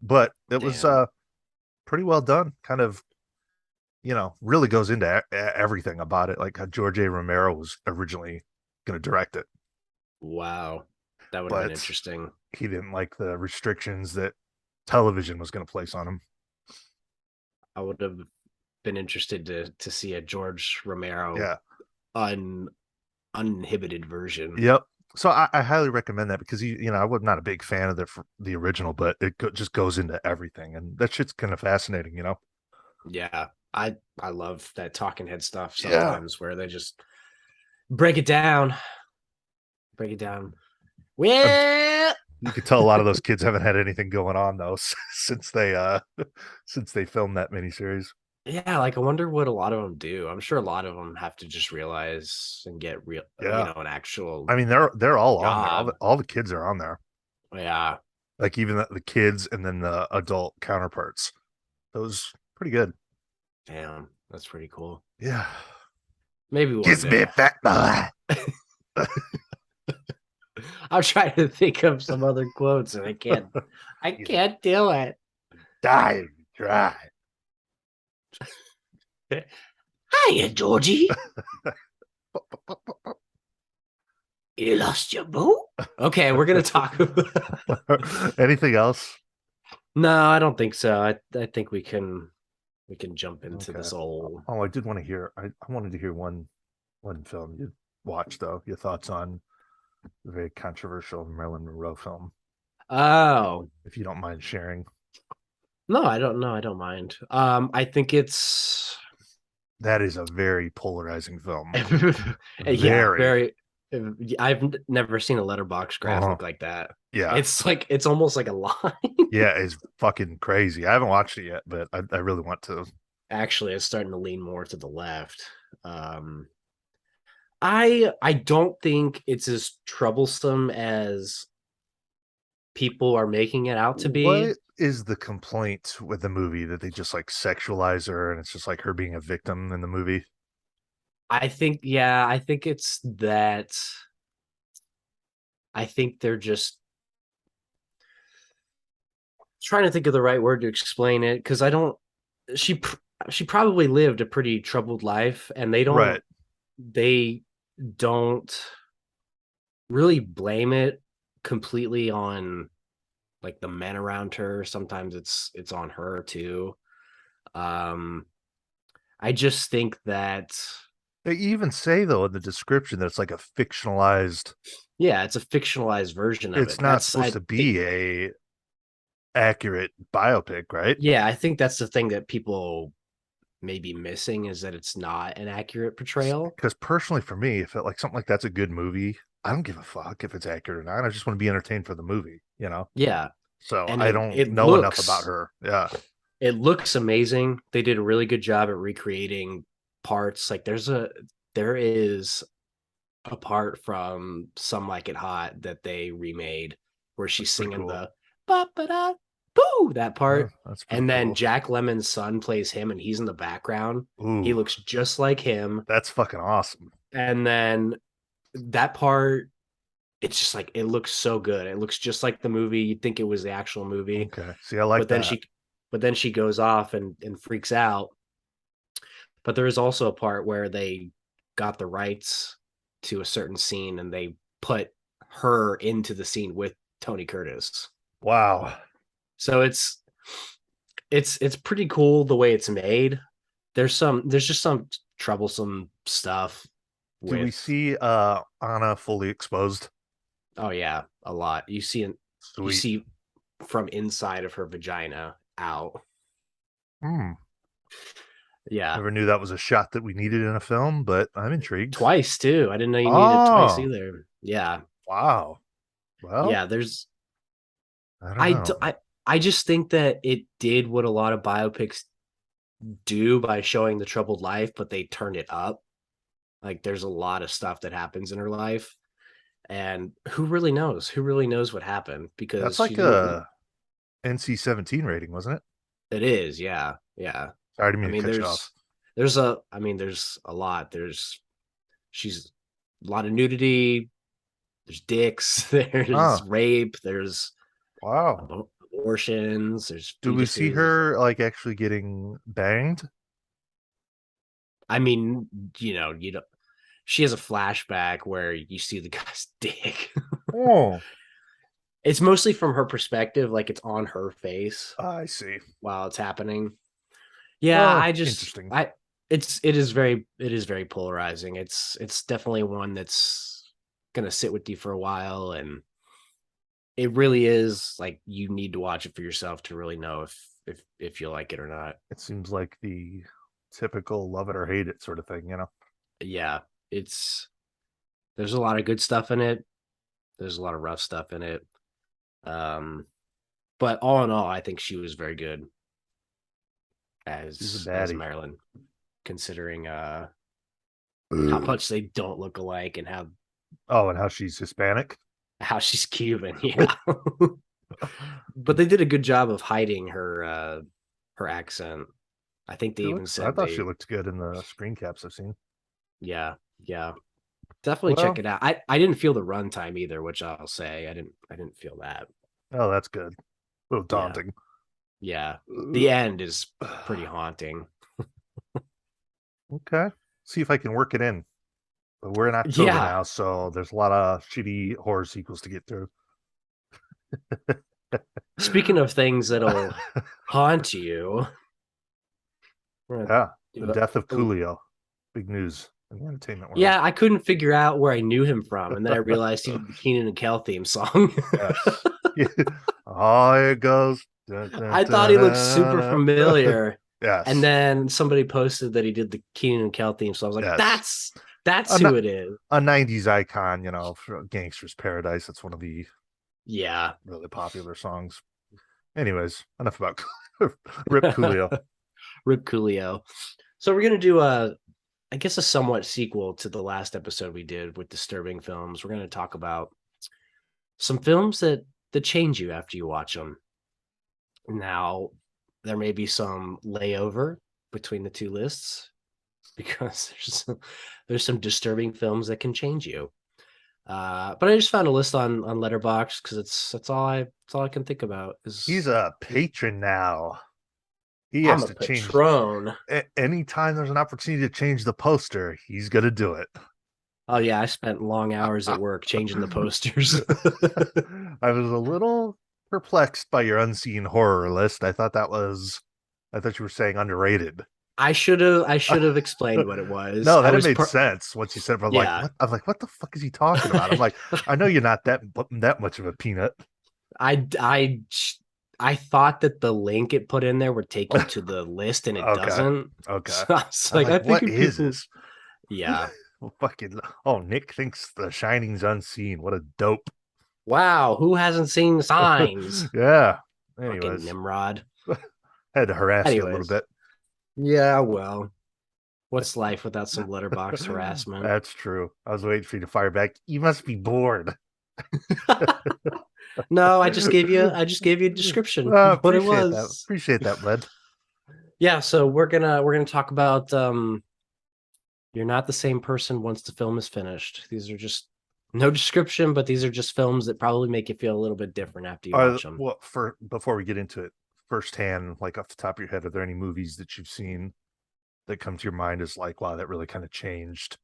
Speaker 1: but it was
Speaker 2: Damn.
Speaker 1: pretty well done. Kind of, really goes into everything about it. Like how George A. Romero was originally going to direct it,
Speaker 2: Wow. That would have been
Speaker 1: but
Speaker 2: interesting.
Speaker 1: he didn't like the restrictions that television was going to place on him.
Speaker 2: I would have been interested to see a George Romero
Speaker 1: Yeah.
Speaker 2: un uninhibited version.
Speaker 1: Yep. So I highly recommend that because I was not a big fan of the original, but just goes into everything, and that shit's kind of fascinating.
Speaker 2: Yeah. I love that talking head stuff
Speaker 1: Yeah.
Speaker 2: sometimes where they just break it down. Break it down. Well,
Speaker 1: You could tell a lot of those kids haven't had anything going on though since since they filmed that miniseries.
Speaker 2: yeah, like I wonder what a lot of them do. I'm sure a lot of them have to just realize and get real,
Speaker 1: Yeah.
Speaker 2: an actual
Speaker 1: I mean, they're all on there.
Speaker 2: job.
Speaker 1: All the kids are on there.
Speaker 2: Yeah,
Speaker 1: Like even the kids and then the adult counterparts. That was pretty good.
Speaker 2: damn, that's pretty cool.
Speaker 1: Yeah.
Speaker 2: Maybe one
Speaker 1: Kiss me,
Speaker 2: day.
Speaker 1: fat boy.
Speaker 2: I'm trying to think of some other quotes and I can't. I
Speaker 1: You
Speaker 2: can't do it.
Speaker 1: die if you try.
Speaker 2: Hiya, Georgie. You lost your boat? Okay, we're gonna talk about.
Speaker 1: Anything else?
Speaker 2: No, I don't think so. I think we can jump into
Speaker 1: Okay.
Speaker 2: this old.
Speaker 1: Oh, I did want to hear. I wanted to hear one film you watched though. Your thoughts on the very controversial Marilyn Monroe film,
Speaker 2: Oh
Speaker 1: if you don't mind sharing.
Speaker 2: no, I don't know. I don't mind. I think it's
Speaker 1: That is a very polarizing film.
Speaker 2: yeah,
Speaker 1: Very.
Speaker 2: very. I've never seen a letterbox
Speaker 1: Uh-huh.
Speaker 2: graphic like that.
Speaker 1: Yeah.
Speaker 2: It's almost like a line.
Speaker 1: Yeah, it's fucking crazy. I haven't watched it yet, but I really want to.
Speaker 2: Actually, it's starting to lean more to the left. I don't think it's as troublesome as people are making it out to be.
Speaker 1: What is the complaint with the movie that they just like sexualize her and it's just like her being a victim in the movie?
Speaker 2: I think, yeah, I think it's that I think they're just trying to think of the right word to explain it because I don't. She she probably lived a pretty troubled life, and
Speaker 1: Right.
Speaker 2: they don't really blame it completely on like the men around her. Sometimes it's on her too. Um, I just think that
Speaker 1: They even say though in the description that it's like a fictionalized.
Speaker 2: yeah, it's a fictionalized version of
Speaker 1: It's
Speaker 2: it.
Speaker 1: not
Speaker 2: That's
Speaker 1: supposed
Speaker 2: I
Speaker 1: to
Speaker 2: think
Speaker 1: be a accurate biopic, right?
Speaker 2: yeah, I think that's the thing that people may be missing is that it's not an accurate portrayal.
Speaker 1: Because personally, for me, if it like something like that's a good movie, I don't give a fuck if it's accurate or not. I just want to be entertained for the movie, you know.
Speaker 2: Yeah,
Speaker 1: So
Speaker 2: and
Speaker 1: I
Speaker 2: it
Speaker 1: don't
Speaker 2: it
Speaker 1: know enough about
Speaker 2: looks
Speaker 1: her. Yeah,
Speaker 2: it looks amazing. They did a really good job at recreating parts. Like there is a part from Some Like It Hot that they remade where she's
Speaker 1: that's pretty
Speaker 2: singing
Speaker 1: cool.
Speaker 2: the ba ba da boo that
Speaker 1: Yeah,
Speaker 2: part.
Speaker 1: that's pretty
Speaker 2: And then
Speaker 1: cool.
Speaker 2: Jack Lemon's son plays him and he's in the background. He
Speaker 1: Ooh,
Speaker 2: looks just like him.
Speaker 1: that's fucking awesome.
Speaker 2: And then that part, it's just like it looks so good. It looks just like the movie. You'd think it was the actual movie.
Speaker 1: Okay, see, I
Speaker 2: But
Speaker 1: like
Speaker 2: then
Speaker 1: that.
Speaker 2: she but then she goes off and freaks out. But there is also a part where they got the rights to a certain scene and they put her into the scene with Tony Curtis.
Speaker 1: Wow.
Speaker 2: So it's pretty cool the way it's made. There's just some troublesome stuff
Speaker 1: Do we
Speaker 2: with
Speaker 1: see Anna fully exposed?
Speaker 2: oh yeah, a lot. You
Speaker 1: Sweet.
Speaker 2: see from inside of her vagina out.
Speaker 1: Hmm.
Speaker 2: Yeah.
Speaker 1: Never knew that was a shot that we needed in a film, but I'm intrigued.
Speaker 2: Twice too. I didn't know you needed it twice
Speaker 1: Oh,
Speaker 2: either. Yeah.
Speaker 1: wow. Well,
Speaker 2: Yeah, there's
Speaker 1: I don't
Speaker 2: I d-
Speaker 1: know.
Speaker 2: I just think that it did what a lot of biopics do by showing the troubled life, but they turned it up. Like there's a lot of stuff that happens in her life, and who really knows? Who really knows what happened?
Speaker 1: That's
Speaker 2: Because she
Speaker 1: like
Speaker 2: didn't.
Speaker 1: a NC-17 rating, wasn't it?
Speaker 2: It is, yeah, yeah.
Speaker 1: Sorry, I didn't
Speaker 2: I
Speaker 1: mean to
Speaker 2: mean,
Speaker 1: cut you off.
Speaker 2: there's a lot. She's a lot of nudity. There's dicks. There's
Speaker 1: Oh,
Speaker 2: rape. There's
Speaker 1: wow.
Speaker 2: abortions. There's
Speaker 1: Do we see
Speaker 2: fetuses.
Speaker 1: her like actually getting banged?
Speaker 2: I mean, you know, she has a flashback where you see the guy's dick.
Speaker 1: Oh,
Speaker 2: It's mostly from her perspective, like it's on her face
Speaker 1: I see.
Speaker 2: while it's happening. Yeah,
Speaker 1: Well, interesting.
Speaker 2: it is very polarizing. It's definitely one that's gonna sit with you for a while, and it really is like you need to watch it for yourself to really know if you like it or not.
Speaker 1: It seems like the typical love it or hate it sort of thing, you know?
Speaker 2: Yeah, it's there's a lot of good stuff in it. There's a lot of rough stuff in it. Um, but all in all, I think she was very good
Speaker 1: She's a
Speaker 2: as
Speaker 1: baddie.
Speaker 2: Marilyn, considering how
Speaker 1: Ugh.
Speaker 2: much they don't look alike and
Speaker 1: Oh, and how she's Hispanic?
Speaker 2: how she's Cuban. Yeah, but they did a good job of hiding her accent. I think they even
Speaker 1: I
Speaker 2: said
Speaker 1: thought she
Speaker 2: they
Speaker 1: looked good in the screen caps I've seen.
Speaker 2: yeah, yeah. Definitely check
Speaker 1: Well,
Speaker 2: it out. I didn't feel the runtime either, which I'll say I didn't feel that.
Speaker 1: oh, that's good. A little
Speaker 2: Yeah,
Speaker 1: daunting.
Speaker 2: yeah. The end is pretty haunting.
Speaker 1: Okay. See if I can work it in. But we're in October
Speaker 2: Yeah.
Speaker 1: now, so there's a lot of shitty horror sequels to get through.
Speaker 2: Speaking of things that'll haunt you, we're gonna
Speaker 1: Yeah, the
Speaker 2: do
Speaker 1: death of
Speaker 2: a
Speaker 1: Coolio. Big news in the entertainment world.
Speaker 2: yeah, I couldn't figure out where I knew him from, and then I realized he did the Keenan and Kel theme song.
Speaker 1: Yes. Oh, here it goes. Dun, dun,
Speaker 2: I thought
Speaker 1: dun,
Speaker 2: he looked super
Speaker 1: dun, dun, dun.
Speaker 2: familiar, and
Speaker 1: Yes.
Speaker 2: then somebody posted that he did the Keenan and Kel theme, so I was like,
Speaker 1: Yes.
Speaker 2: that's
Speaker 1: A,
Speaker 2: who it is.
Speaker 1: a 90s icon, for Gangster's Paradise. That's one of the
Speaker 2: Yeah.
Speaker 1: really popular songs. Anyways, enough about Rip Coolio.
Speaker 2: Rip Coolio. So we're gonna do I guess a somewhat sequel to the last episode we did with disturbing films. We're gonna talk about some films that change you after you watch them. Now, there may be some layover between the two lists because there's some disturbing films that can change you. But I just found a list on Letterboxd because that's all I can think about
Speaker 1: He's
Speaker 2: is
Speaker 1: a patron now. He
Speaker 2: I'm
Speaker 1: has
Speaker 2: a
Speaker 1: to change.
Speaker 2: patron.
Speaker 1: Anytime there's an opportunity to change the poster, he's gonna do it.
Speaker 2: Oh yeah, I spent long hours at work changing the posters.
Speaker 1: I was a little perplexed by your unseen horror list. I thought you were saying underrated.
Speaker 2: I should have explained what it was.
Speaker 1: No,
Speaker 2: I
Speaker 1: that it
Speaker 2: was
Speaker 1: made sense once you said. But I'm like,
Speaker 2: yeah.
Speaker 1: what? I'm like, what the fuck is he talking about? I'm like, I know you're not that much of a peanut.
Speaker 2: I I I thought that the link it put in there would take you to the list and it
Speaker 1: Okay,
Speaker 2: doesn't.
Speaker 1: okay.
Speaker 2: So I was
Speaker 1: I'm
Speaker 2: like, I
Speaker 1: like, what
Speaker 2: figured
Speaker 1: is
Speaker 2: people
Speaker 1: this?
Speaker 2: yeah.
Speaker 1: Well, fucking. Oh, Nick thinks The Shining's unseen. What a dope.
Speaker 2: Wow, who hasn't seen Signs?
Speaker 1: Yeah.
Speaker 2: Fucking
Speaker 1: Anyways,
Speaker 2: Nimrod.
Speaker 1: had to harass you a little
Speaker 2: Anyways.
Speaker 1: bit.
Speaker 2: Yeah, well, what's life without some letterbox harassment?
Speaker 1: That's true. I was waiting for you to fire back. You must be bored.
Speaker 2: No, I just gave you a description of what it
Speaker 1: Appreciate that.
Speaker 2: was.
Speaker 1: Appreciate that, bud.
Speaker 2: Yeah, so we're gonna talk about you're not the same person once the film is finished. These are just no description, but these are just films that probably make you feel a little bit different after you watch them.
Speaker 1: Well, for before we get into it, firsthand, like off the top of your head, are there any movies that you've seen that come to your mind as like, wow, that really kind of changed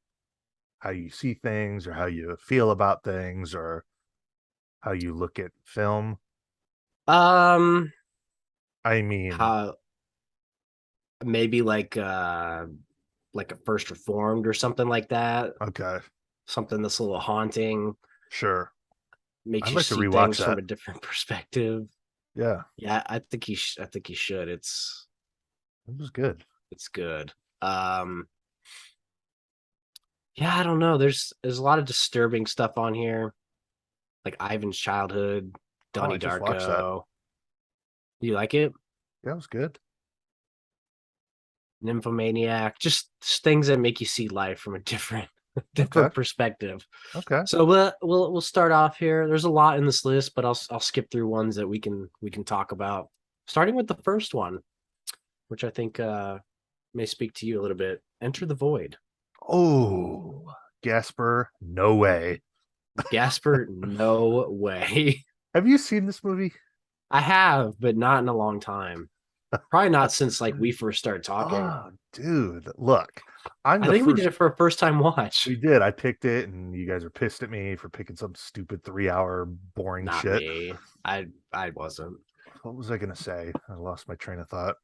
Speaker 1: how you see things or how you feel about things or how you look at film?
Speaker 2: Um,
Speaker 1: I mean,
Speaker 2: how maybe like a First Reformed or something like that.
Speaker 1: okay,
Speaker 2: Something that's a little haunting,
Speaker 1: sure.
Speaker 2: makes
Speaker 1: I'd
Speaker 2: you
Speaker 1: like to
Speaker 2: see
Speaker 1: rewatch
Speaker 2: things from
Speaker 1: that.
Speaker 2: a different perspective.
Speaker 1: Yeah,
Speaker 2: Yeah, I think you should.
Speaker 1: it was good.
Speaker 2: It's good. Um, yeah, I don't know. There's a lot of disturbing stuff on here, like Ivan's Childhood,
Speaker 1: Oh, I
Speaker 2: Donnie
Speaker 1: just watched that.
Speaker 2: Darko. You like it?
Speaker 1: Yeah, it was good.
Speaker 2: Nymphomaniac, just things that make you see life from a different
Speaker 1: Okay,
Speaker 2: different perspective.
Speaker 1: okay.
Speaker 2: So we'll start off here. There's a lot in this list, but I'll skip through ones that we can talk about. Starting with the first one, which I think may speak to you a little bit. Enter the Void.
Speaker 1: Oh, Gasper, no way.
Speaker 2: Gasper, no way.
Speaker 1: Have you seen this movie?
Speaker 2: I have, but not in a long time. Probably not since like we first started talking.
Speaker 1: Oh, dude, look, I'm
Speaker 2: I
Speaker 1: the
Speaker 2: think we did
Speaker 1: first.
Speaker 2: it for a first time watch.
Speaker 1: We did. I picked it, and you guys are pissed at me for picking some stupid 3 hour boring
Speaker 2: Not
Speaker 1: shit.
Speaker 2: me. I wasn't.
Speaker 1: What was I gonna say? I lost my train of thought.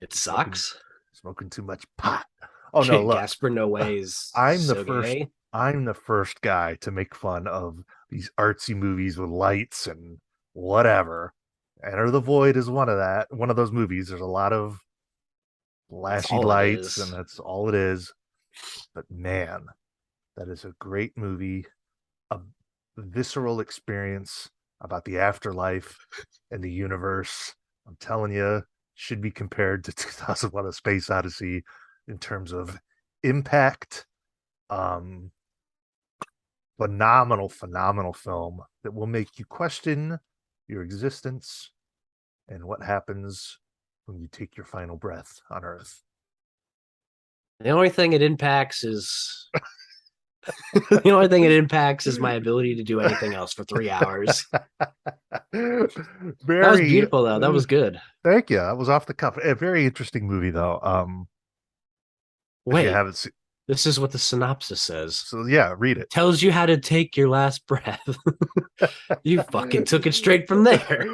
Speaker 2: It
Speaker 1: Smoking,
Speaker 2: sucks.
Speaker 1: smoking too much pot. Oh no, look,
Speaker 2: Gasper No Way is
Speaker 1: I'm the
Speaker 2: so
Speaker 1: first.
Speaker 2: gay.
Speaker 1: I'm the first guy to make fun of these artsy movies with lights and whatever. Enter the Void is one of those movies. There's a lot of
Speaker 2: That's
Speaker 1: flashy
Speaker 2: all it
Speaker 1: lights, and
Speaker 2: is.
Speaker 1: that's all it is. But man, that is a great movie, a visceral experience about the afterlife and the universe. I'm telling you, should be compared to 2001: A Space Odyssey in terms of impact. Um, Phenomenal, phenomenal film that will make you question your existence and what happens when you take your final breath on Earth.
Speaker 2: The only thing it impacts is the only thing it impacts is my ability to do anything else for 3 hours. That was
Speaker 1: Very,
Speaker 2: beautiful though. That was good.
Speaker 1: thank you. That was off the cuff. A very interesting movie, though. If you
Speaker 2: Wait,
Speaker 1: haven't seen,
Speaker 2: this is what the synopsis says.
Speaker 1: so yeah, read it.
Speaker 2: Tells you how to take your last breath. You fucking took it straight from there.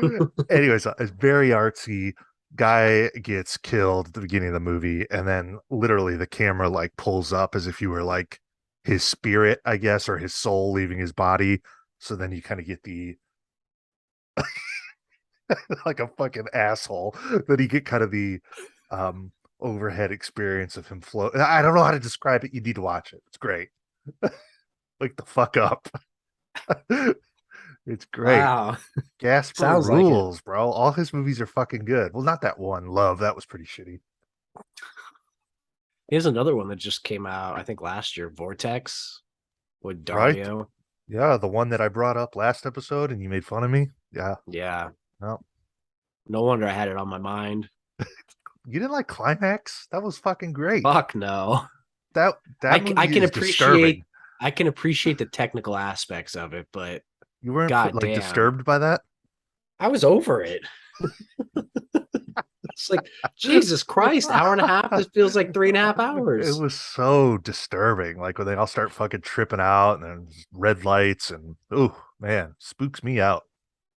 Speaker 1: Anyways, it's very artsy. Guy gets killed at the beginning of the movie, and then literally the camera like pulls up as if you were like his spirit, I guess, or his soul leaving his body. So then you kind of get the like a fucking asshole. Then you get kind of the um overhead experience of him float. I don't know how to describe it. You need to watch it. It's great. Like the fuck up. It's great.
Speaker 2: Wow.
Speaker 1: Gasper
Speaker 2: Sounds like it.
Speaker 1: rules, bro. All his movies are fucking good. Well, not that one, Love. That was pretty shitty.
Speaker 2: Here's another one that just came out, I think last year, Vortex with
Speaker 1: Right?
Speaker 2: Dario.
Speaker 1: Yeah, the one that I brought up last episode and you made fun of me. Yeah.
Speaker 2: Yeah.
Speaker 1: No.
Speaker 2: No wonder I had it on my mind.
Speaker 1: You didn't like Climax? That was fucking great.
Speaker 2: Fuck no.
Speaker 1: That
Speaker 2: I
Speaker 1: movie
Speaker 2: can
Speaker 1: is
Speaker 2: appreciate
Speaker 1: disturbing.
Speaker 2: I can appreciate the technical aspects of it, but
Speaker 1: You weren't
Speaker 2: god
Speaker 1: like
Speaker 2: damn,
Speaker 1: disturbed by that?
Speaker 2: I was over it. It's like Jesus Christ, hour and a half. This feels like 3.5 hours.
Speaker 1: It was so disturbing. Like when they all start fucking tripping out and then red lights and oh man, spooks me out.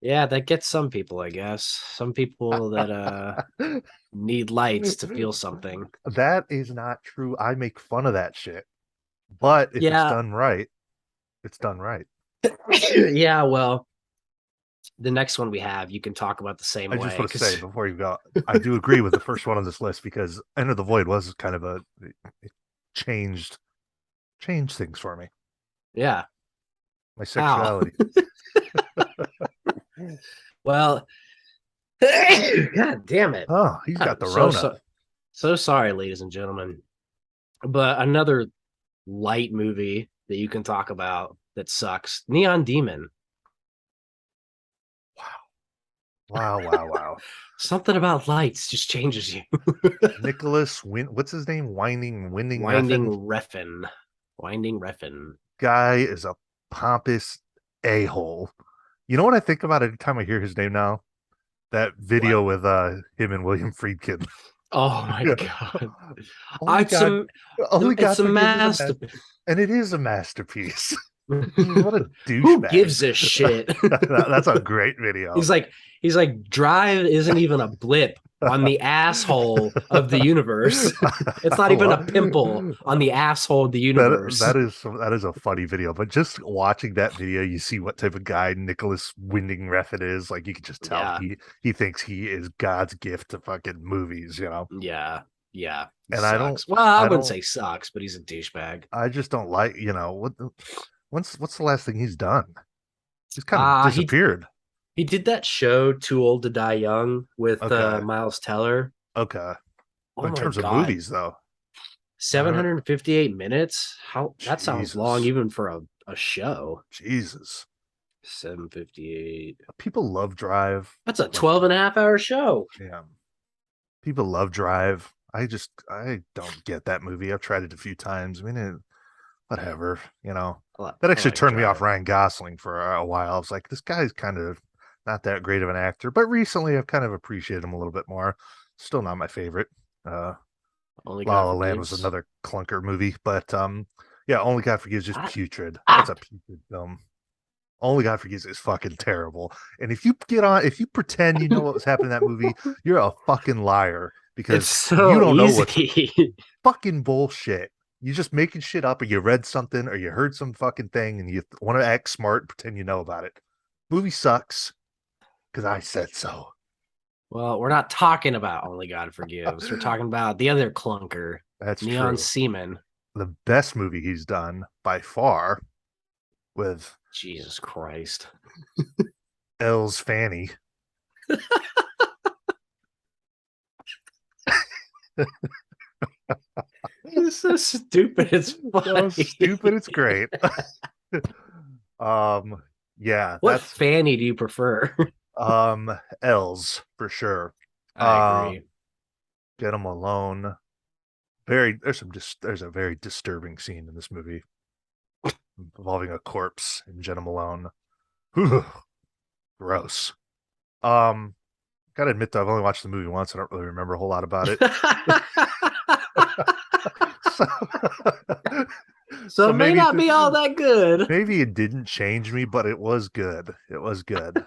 Speaker 2: Yeah, that gets some people, I guess. Some people that need lights to feel something.
Speaker 1: That is not true. I make fun of that shit. But if it's
Speaker 2: Yeah,
Speaker 1: done right, it's done right.
Speaker 2: yeah. Well, the next one we have, you can talk about the same
Speaker 1: I just
Speaker 2: way
Speaker 1: want to say
Speaker 2: because
Speaker 1: before you go, I do agree with the first one on this list because Enter the Void was kind of it changed changed things for me.
Speaker 2: yeah.
Speaker 1: My
Speaker 2: How?
Speaker 1: sexuality.
Speaker 2: Well, God damn it.
Speaker 1: Oh, he's got
Speaker 2: I'm
Speaker 1: the
Speaker 2: so
Speaker 1: Rona.
Speaker 2: so so sorry, ladies and gentlemen. But another light movie that you can talk about that sucks. Neon Demon.
Speaker 1: Wow, wow, wow.
Speaker 2: Something about lights just changes you.
Speaker 1: What's his name? Winding
Speaker 2: Winding
Speaker 1: Refn
Speaker 2: Refn. Winding Refn.
Speaker 1: guy is a pompous a-hole. You know what I think about every time I hear his name now? That
Speaker 2: What?
Speaker 1: video with him and William Friedkin.
Speaker 2: Oh my god.
Speaker 1: Only
Speaker 2: It's
Speaker 1: God
Speaker 2: a
Speaker 1: only
Speaker 2: it's
Speaker 1: God
Speaker 2: a
Speaker 1: forgives is a
Speaker 2: masterpiece.
Speaker 1: and it is a masterpiece. What a
Speaker 2: Who
Speaker 1: douchebag.
Speaker 2: gives a shit?
Speaker 1: That's a great video.
Speaker 2: He's like he's like drive isn't even a blip on the asshole of the universe. It's not
Speaker 1: I
Speaker 2: even a
Speaker 1: love
Speaker 2: pimple on the asshole of the
Speaker 1: that.
Speaker 2: universe.
Speaker 1: That is a funny video. But just watching that video, you see what type of guy Nicholas Winding Refn is. Like you can just tell
Speaker 2: Yeah.
Speaker 1: he thinks he is God's gift to fucking movies. You know,
Speaker 2: Yeah. Yeah. He
Speaker 1: and
Speaker 2: sucks. Well, I
Speaker 1: I
Speaker 2: wouldn't
Speaker 1: don't,
Speaker 2: say sucks, but he's a douchebag.
Speaker 1: I just don't like. You know what? What's the last thing he's done? He's kind of
Speaker 2: He
Speaker 1: disappeared.
Speaker 2: he did that show Too Old to Die Young with
Speaker 1: Okay,
Speaker 2: Miles Teller.
Speaker 1: okay.
Speaker 2: Oh
Speaker 1: But in
Speaker 2: my
Speaker 1: terms of
Speaker 2: god.
Speaker 1: movies, though, I don't.
Speaker 2: 758 minutes? How that sounds long
Speaker 1: Jesus,
Speaker 2: even for a show.
Speaker 1: Jesus.
Speaker 2: 758.
Speaker 1: People love Drive.
Speaker 2: That's a
Speaker 1: Like,
Speaker 2: 12 and a half hour show.
Speaker 1: yeah, people love Drive. I don't get that movie. I've tried it a few times. I mean, whatever, you know. That
Speaker 2: I
Speaker 1: actually
Speaker 2: like
Speaker 1: turned me off
Speaker 2: Drive.
Speaker 1: Ryan Gosling for a while. I was like, this guy's kind of not that great of an actor. But recently, I've kind of appreciated him a little bit more. Still not my favorite. Uh,
Speaker 2: Only
Speaker 1: La
Speaker 2: God
Speaker 1: La Land was
Speaker 2: forgives.
Speaker 1: another clunker movie, but yeah, Only God Forgives is
Speaker 2: Ah,
Speaker 1: putrid. That's
Speaker 2: ah.
Speaker 1: a putrid film. Only God Forgives is fucking terrible. And if you pretend you know what was happening in that movie, you're a fucking liar
Speaker 2: It's
Speaker 1: because you
Speaker 2: so
Speaker 1: don't know what's
Speaker 2: easy.
Speaker 1: fucking bullshit. You're just making shit up, or you read something, or you heard some fucking thing, and you want to act smart, and pretend you know about it. Movie sucks because I said so.
Speaker 2: Well, we're not talking about Only God Forgives. We're talking about the other clunker,
Speaker 1: That's
Speaker 2: Neon
Speaker 1: true.
Speaker 2: Seaman.
Speaker 1: The best movie he's done by far with
Speaker 2: Jesus Christ.
Speaker 1: Elle's Fanny.
Speaker 2: It's so stupid. It's
Speaker 1: So
Speaker 2: funny.
Speaker 1: stupid, it's great. um, yeah,
Speaker 2: What
Speaker 1: that's
Speaker 2: fanny do you prefer?
Speaker 1: L's for sure.
Speaker 2: I
Speaker 1: Uh,
Speaker 2: agree.
Speaker 1: Get them alone. Very there's a very disturbing scene in this movie involving a corpse in Jenna Malone. Gross. Um, Gotta admit though, I've only watched the movie once. I don't really remember a whole lot about it. So,
Speaker 2: So
Speaker 1: so
Speaker 2: it may not be all that good.
Speaker 1: maybe it didn't change me, but it was good. It was good.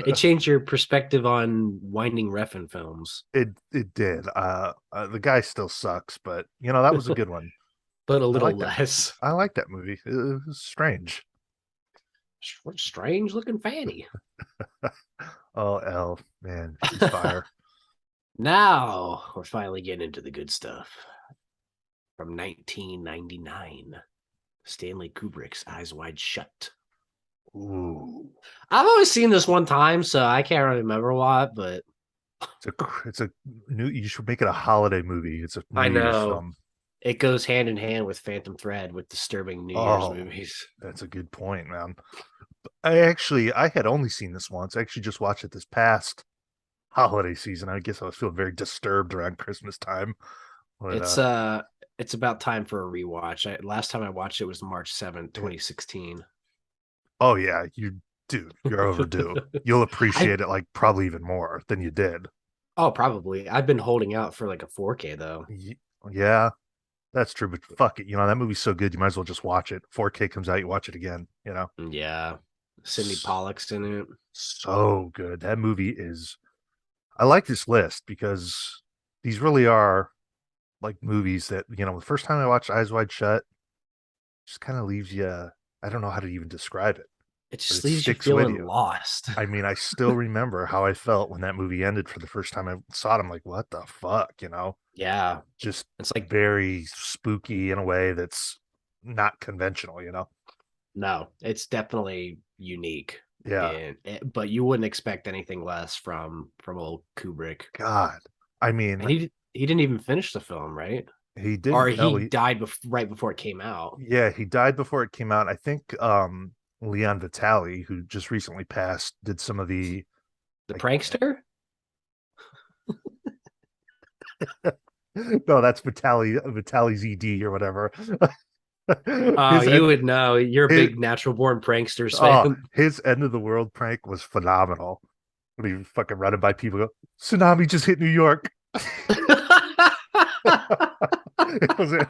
Speaker 2: It changed your perspective on Winding Refn films,
Speaker 1: It did. The guy still sucks, but you know that was a good one.
Speaker 2: but a
Speaker 1: I
Speaker 2: little
Speaker 1: like that.
Speaker 2: less.
Speaker 1: I like that movie. It was strange.
Speaker 2: Strange looking fanny.
Speaker 1: Oh, Elle, man, she's fire.
Speaker 2: Now we're finally getting into the good stuff. From 1999, Stanley Kubrick's Eyes Wide Shut.
Speaker 1: Ooh,
Speaker 2: I've always seen this one time, so I can't really remember a lot, but
Speaker 1: it's a new. You should make it a holiday movie. It's a
Speaker 2: I
Speaker 1: New Year's
Speaker 2: know
Speaker 1: film.
Speaker 2: it goes hand in hand with Phantom Thread with disturbing New Year's
Speaker 1: Oh,
Speaker 2: movies.
Speaker 1: that's a good point, man. I had only seen this once. I actually just watched it this past holiday season. I guess I was feeling very disturbed around Christmas time. But
Speaker 2: It's it's about time for a rewatch. Last time I watched it was March 7th,
Speaker 1: Eh,
Speaker 2: 2016.
Speaker 1: oh yeah, dude, you're overdue. You'll
Speaker 2: I
Speaker 1: appreciate it like probably even more than you did.
Speaker 2: Oh, probably. I've been holding out for like a 4K though.
Speaker 1: Y- Yeah, that's true, but fuck it. That movie's so good, you might as well just watch it. 4K comes out, you watch it again.
Speaker 2: Yeah. Sydney
Speaker 1: S-
Speaker 2: Pollock's in it.
Speaker 1: So good. That movie is. I like this list because these really are like movies that, the first time I watched Eyes Wide Shut, just kind of leaves you, I don't know how to even describe it,
Speaker 2: It
Speaker 1: but
Speaker 2: just
Speaker 1: it
Speaker 2: leaves you
Speaker 1: sticks with
Speaker 2: feeling
Speaker 1: you.
Speaker 2: lost.
Speaker 1: I mean, I still remember how I felt when that movie ended for the first time I saw it. I'm like, what the fuck?
Speaker 2: Yeah.
Speaker 1: Just
Speaker 2: It's like,
Speaker 1: very spooky in a way that's not conventional.
Speaker 2: no, it's definitely unique.
Speaker 1: Yeah.
Speaker 2: But you wouldn't expect anything less from old Kubrick.
Speaker 1: God. I mean,
Speaker 2: And he didn't even finish the film, right?
Speaker 1: he
Speaker 2: Or
Speaker 1: didn't know
Speaker 2: he
Speaker 1: he,
Speaker 2: died right before it came out.
Speaker 1: yeah, he died before it came out. I think Leon Vitali, who just recently passed, did some of the
Speaker 2: The
Speaker 1: like
Speaker 2: prankster?
Speaker 1: no, that's Vitali's ED or whatever.
Speaker 2: Oh,
Speaker 1: his
Speaker 2: you
Speaker 1: end,
Speaker 2: would know. You're a
Speaker 1: his
Speaker 2: big Natural Born Pranksters
Speaker 1: oh,
Speaker 2: fan.
Speaker 1: his end of the world prank was phenomenal. When he fucking running by people, go, tsunami just hit New York. It was in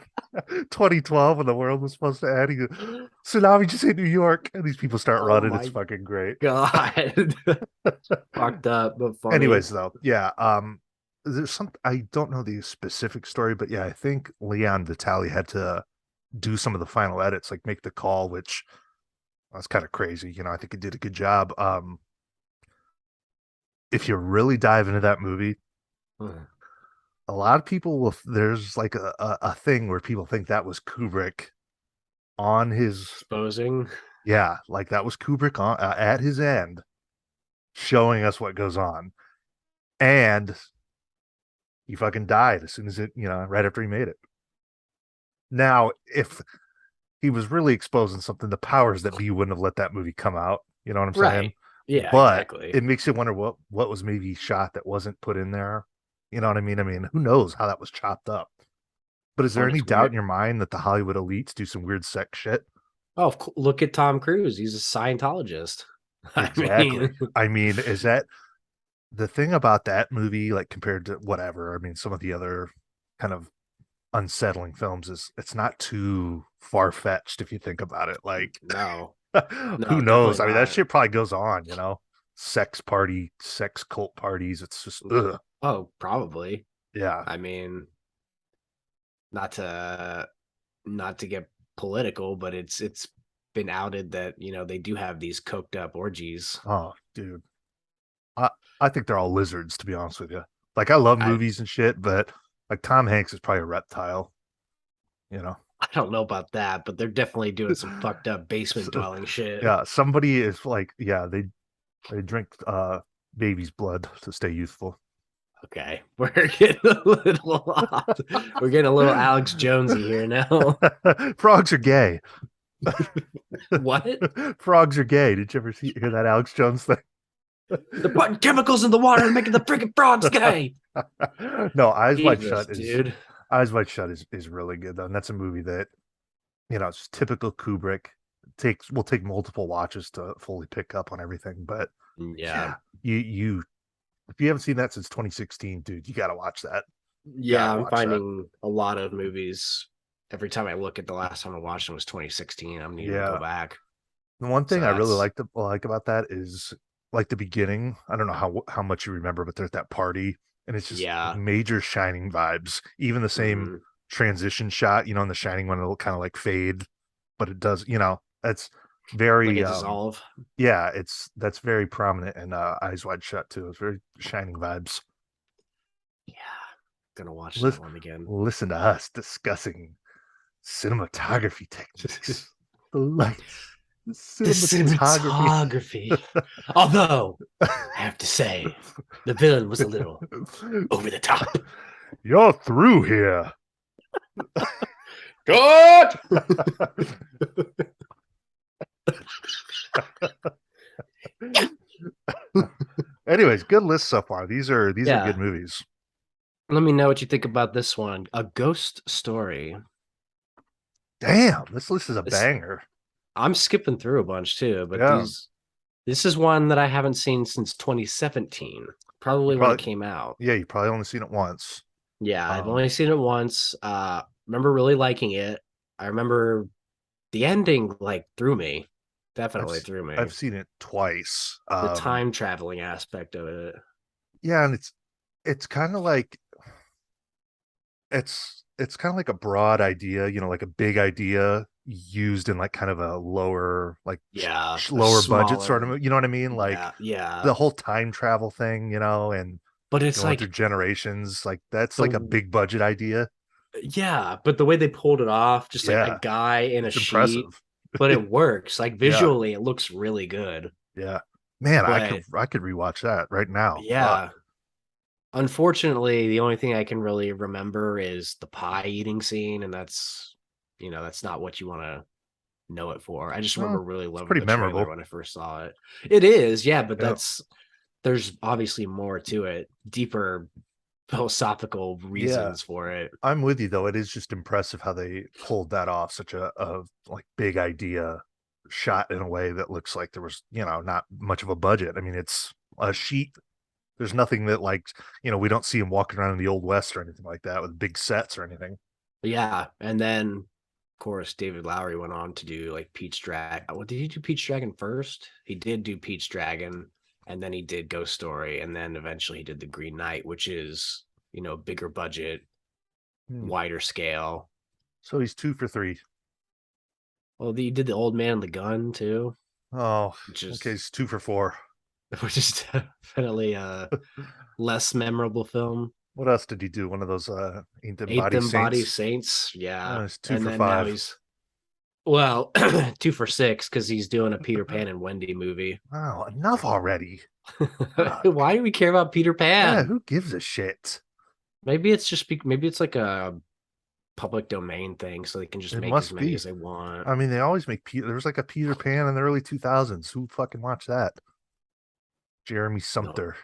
Speaker 1: 2012 when the world was supposed to end. He goes, tsunami just hit New York, and these people start
Speaker 2: Oh
Speaker 1: running. It's
Speaker 2: my
Speaker 1: fucking great.
Speaker 2: God. Fucked up, but funny.
Speaker 1: Anyways, though, yeah, there's some I don't know the specific story, but yeah, I think Leon Vitali had to do some of the final edits, like make the call, which was kind of crazy. I think he did a good job. If you really dive into that movie, a lot of people will. There's like a thing where people think that was Kubrick on his,
Speaker 2: Exposing.
Speaker 1: yeah, like that was Kubrick on at his end, showing us what goes on, and he fucking died as soon as right after he made it. Now, if he was really exposing something, the powers that be wouldn't have let that movie come out. You know what I'm saying?
Speaker 2: Right. Yeah,
Speaker 1: But
Speaker 2: exactly.
Speaker 1: it makes you wonder what was maybe shot that wasn't put in there. You know what I mean? I mean, who knows how that was chopped up? But is there
Speaker 2: Oh,
Speaker 1: any
Speaker 2: it's
Speaker 1: doubt in
Speaker 2: weird.
Speaker 1: your mind that the Hollywood elites do some weird sex shit?
Speaker 2: Oh, look at Tom Cruise. He's a Scientologist. I
Speaker 1: Exactly.
Speaker 2: mean,
Speaker 1: I mean, is that the thing about that movie, like compared to whatever? I mean, some of the other kind of unsettling films is it's not too far fetched if you think about it. Like,
Speaker 2: no,
Speaker 1: who
Speaker 2: no, definitely
Speaker 1: knows? I mean, that
Speaker 2: not.
Speaker 1: shit probably goes on. Sex cult parties. It's just, ugh.
Speaker 2: Oh, probably.
Speaker 1: Yeah.
Speaker 2: I mean, not to not to get political, but it's been outed that they do have these coked up orgies.
Speaker 1: Oh, dude. I, I think they're all lizards, to be honest with you. Like, I love
Speaker 2: I
Speaker 1: movies and shit, but like Tom Hanks is probably a reptile, you know?
Speaker 2: I don't know about that, but they're definitely doing some fucked up basement
Speaker 1: So,
Speaker 2: dwelling shit.
Speaker 1: yeah, somebody is like, yeah, they drink baby's blood to stay youthful.
Speaker 2: Okay, we're getting a little off. We're getting a little Alex Jonesy here now.
Speaker 1: Frogs are gay.
Speaker 2: What?
Speaker 1: Frogs are gay. Did you ever hear that Alex Jones thing?
Speaker 2: They're putting chemicals in the water and making the freaking frogs gay.
Speaker 1: No,
Speaker 2: Jesus, dude.
Speaker 1: Eyes Wide Shut is really good though, and that's a movie that it's typical Kubrick. Takes will take multiple watches to fully pick up on everything, but
Speaker 2: Yeah.
Speaker 1: yeah, you if you haven't seen that since 2016, dude, you gotta watch that.
Speaker 2: Yeah,
Speaker 1: Gotta
Speaker 2: I'm
Speaker 1: watch that.
Speaker 2: finding a lot of movies. Every time I look at the last time I watched them was 2016. I'm needing to go
Speaker 1: Yeah,
Speaker 2: back.
Speaker 1: the one
Speaker 2: So
Speaker 1: thing I really
Speaker 2: that's
Speaker 1: like about that is like the beginning. I don't know how much you remember, but there's that party, and it's just
Speaker 2: yeah.
Speaker 1: major Shining vibes. Even the same
Speaker 2: Mhm.
Speaker 1: transition shot, in the Shining one, it'll kind of like fade, but it does. That's
Speaker 2: Like
Speaker 1: very
Speaker 2: a dissolve.
Speaker 1: yeah. That's very prominent in Eyes Wide Shut too. It's very Shining vibes.
Speaker 2: Yeah. Gonna watch that
Speaker 1: Listen,
Speaker 2: one again.
Speaker 1: listen to us discussing cinematography techniques, the lights, the
Speaker 2: The
Speaker 1: cinematography.
Speaker 2: cinematography. Although I have to say, the villain was a little over the top.
Speaker 1: You're through here.
Speaker 2: Good.
Speaker 1: Anyways, good list so far. These are good
Speaker 2: Yeah.
Speaker 1: movies.
Speaker 2: Let me know what you think about this one. A Ghost Story.
Speaker 1: Damn, this list is a
Speaker 2: This,
Speaker 1: banger.
Speaker 2: I'm skipping through a bunch too, but
Speaker 1: Yeah,
Speaker 2: this is one that I haven't seen since 2017,
Speaker 1: you
Speaker 2: probably when it
Speaker 1: probably
Speaker 2: came out.
Speaker 1: yeah, you probably only seen it once.
Speaker 2: Yeah, I've
Speaker 1: Um,
Speaker 2: only seen it once. Remember really liking it. I remember the ending like threw me.
Speaker 1: I've
Speaker 2: Definitely threw
Speaker 1: I've
Speaker 2: me.
Speaker 1: seen it twice.
Speaker 2: The time traveling aspect of it.
Speaker 1: Yeah, and it's kind of like it's kind of like a broad idea, like a big idea used in like kind of a lower like
Speaker 2: Yeah, a
Speaker 1: lower budget sort
Speaker 2: smaller.
Speaker 1: of, you know what I mean? Like
Speaker 2: Yeah, yeah.
Speaker 1: the whole time travel thing, and
Speaker 2: But it's
Speaker 1: going through
Speaker 2: like
Speaker 1: generations, like that's like a
Speaker 2: the
Speaker 1: big budget idea.
Speaker 2: yeah, but the way they pulled it off, just like a
Speaker 1: Yeah,
Speaker 2: guy in a
Speaker 1: it's
Speaker 2: sheet,
Speaker 1: impressive.
Speaker 2: but it works. Like
Speaker 1: Yeah,
Speaker 2: visually, it looks really good.
Speaker 1: yeah. Man,
Speaker 2: But
Speaker 1: I could rewatch that right now. Fuck.
Speaker 2: yeah, unfortunately, the only thing I can really remember is the pie eating scene, and that's not what you want to know it for. I just
Speaker 1: Well,
Speaker 2: remember really
Speaker 1: it's
Speaker 2: loving
Speaker 1: pretty
Speaker 2: the trailer
Speaker 1: memorable.
Speaker 2: when I first saw it. It is, yeah, but
Speaker 1: Yeah.
Speaker 2: there's obviously more to it, deeper philosophical
Speaker 1: Yeah.
Speaker 2: reasons for it.
Speaker 1: I'm with you though. It is just impressive how they pulled that off. Such a like big idea shot in a way that looks like there was, not much of a budget. I mean, it's a sheet. There's nothing that like, we don't see him walking around in the old west or anything like that with big sets or anything.
Speaker 2: But yeah, and then of course David Lowery went on to do like Peach Dragon. What did he do? Peach Dragon first? He did do Peach Dragon, and then he did Ghost Story, and then eventually he did The Green Knight, which is bigger budget,
Speaker 1: Hmm.
Speaker 2: wider scale.
Speaker 1: So he's 2 for 3.
Speaker 2: Well, he did The Old Man and the Gun too,
Speaker 1: Oh,
Speaker 2: which
Speaker 1: okay.
Speaker 2: is
Speaker 1: He's 2 for 4.
Speaker 2: which is definitely a less memorable film.
Speaker 1: What else did he do? One of those Ain't Them
Speaker 2: Eight
Speaker 1: Body
Speaker 2: Them Body
Speaker 1: Saints?
Speaker 2: Saints, yeah,
Speaker 1: He's two
Speaker 2: and
Speaker 1: for
Speaker 2: then now
Speaker 1: five.
Speaker 2: he's well 2 for 6 because he's doing a Peter Pan and Wendy movie.
Speaker 1: Wow, enough already. Fuck.
Speaker 2: Why do we care about Peter
Speaker 1: Yeah,
Speaker 2: Pan?
Speaker 1: who gives a shit?
Speaker 2: Maybe it's like a public domain thing, so they can just
Speaker 1: It
Speaker 2: make as
Speaker 1: must
Speaker 2: many
Speaker 1: be.
Speaker 2: as they want.
Speaker 1: I mean, they always make Peter. There was like a Peter Pan in the early 2000s. Who fucking watched that? Jeremy
Speaker 2: No,
Speaker 1: Sumpter.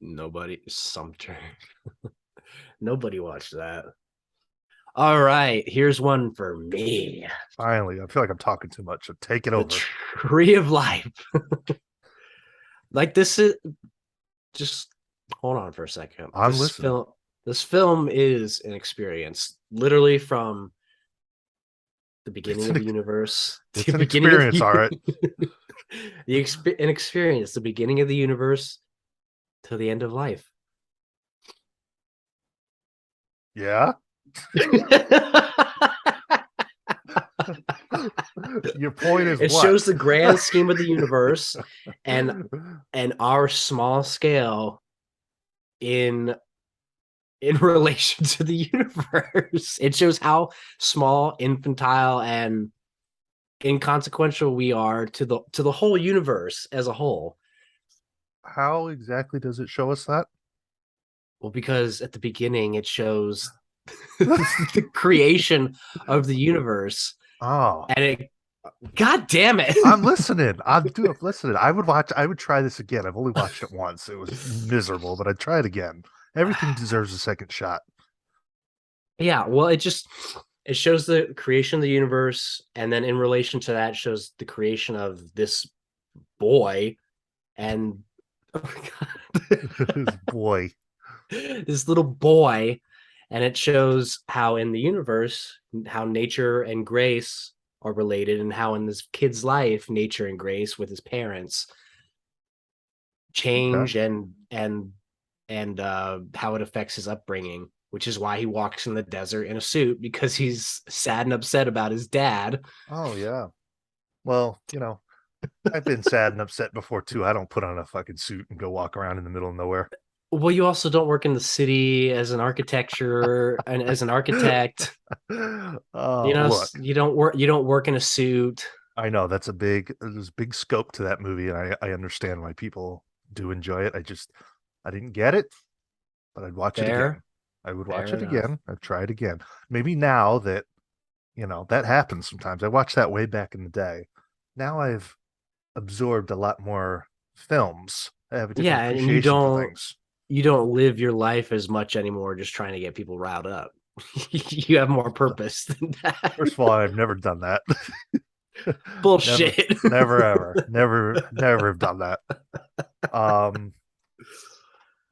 Speaker 2: nobody Sumter. Nobody watched that. All right, here's one for me.
Speaker 1: Finally, I feel like I'm talking too much. So take it
Speaker 2: The
Speaker 1: over.
Speaker 2: Tree of Life. Like this is just hold on for a second.
Speaker 1: I'm listening.
Speaker 2: This film is an experience, literally from the
Speaker 1: It's
Speaker 2: beginning of
Speaker 1: an
Speaker 2: the universe to
Speaker 1: it's
Speaker 2: the
Speaker 1: an
Speaker 2: beginning of
Speaker 1: experience,
Speaker 2: the
Speaker 1: all right.
Speaker 2: an experience, the beginning of the universe to the end of life.
Speaker 1: Yeah. Your point is
Speaker 2: It
Speaker 1: what?
Speaker 2: shows the grand scheme of the universe and our small scale in relation to the universe. It shows how small, infantile, and inconsequential we are to the whole universe as a whole.
Speaker 1: How exactly does it show us that?
Speaker 2: Well, because at the beginning it shows the creation of the universe,
Speaker 1: Oh,
Speaker 2: and it. God damn it!
Speaker 1: I'm listening. I'm listening. I would try this again. I've only watched it once. It was miserable, but I'd try it again. Everything deserves a second shot.
Speaker 2: Yeah, well, it shows the creation of the universe, and then in relation to that, shows the creation of this boy and oh my
Speaker 1: This boy.
Speaker 2: God, this little boy, and it shows how in the universe, how nature and grace are related, and how in this kid's life, nature and grace with his parents
Speaker 1: Okay.
Speaker 2: change and how it affects his upbringing, which is why he walks in the desert in a suit because he's sad and upset about his dad.
Speaker 1: Oh yeah. Well, I've been sad and upset before too. I don't put on a fucking suit and go walk around in the middle of nowhere.
Speaker 2: Well, you also don't work in the city as an architecture and as an architect.
Speaker 1: Look,
Speaker 2: You don't work in a suit.
Speaker 1: I know there's a big scope to that movie, and I understand why people do enjoy it. I didn't get it, but I'd watch it again.
Speaker 2: Fair,
Speaker 1: I would watch
Speaker 2: fair
Speaker 1: it
Speaker 2: enough.
Speaker 1: again. I'd try it again. Maybe now that, that happens sometimes. I watched that way back in the day. Now I've absorbed a lot more films. I have a different
Speaker 2: Yeah, and you
Speaker 1: appreciation for
Speaker 2: don't
Speaker 1: things.
Speaker 2: you don't live your life as much anymore just trying to get people riled up. You have more purpose than that.
Speaker 1: First of all, I've never done that. Never,
Speaker 2: Bullshit.
Speaker 1: never, ever, never have done that. Um,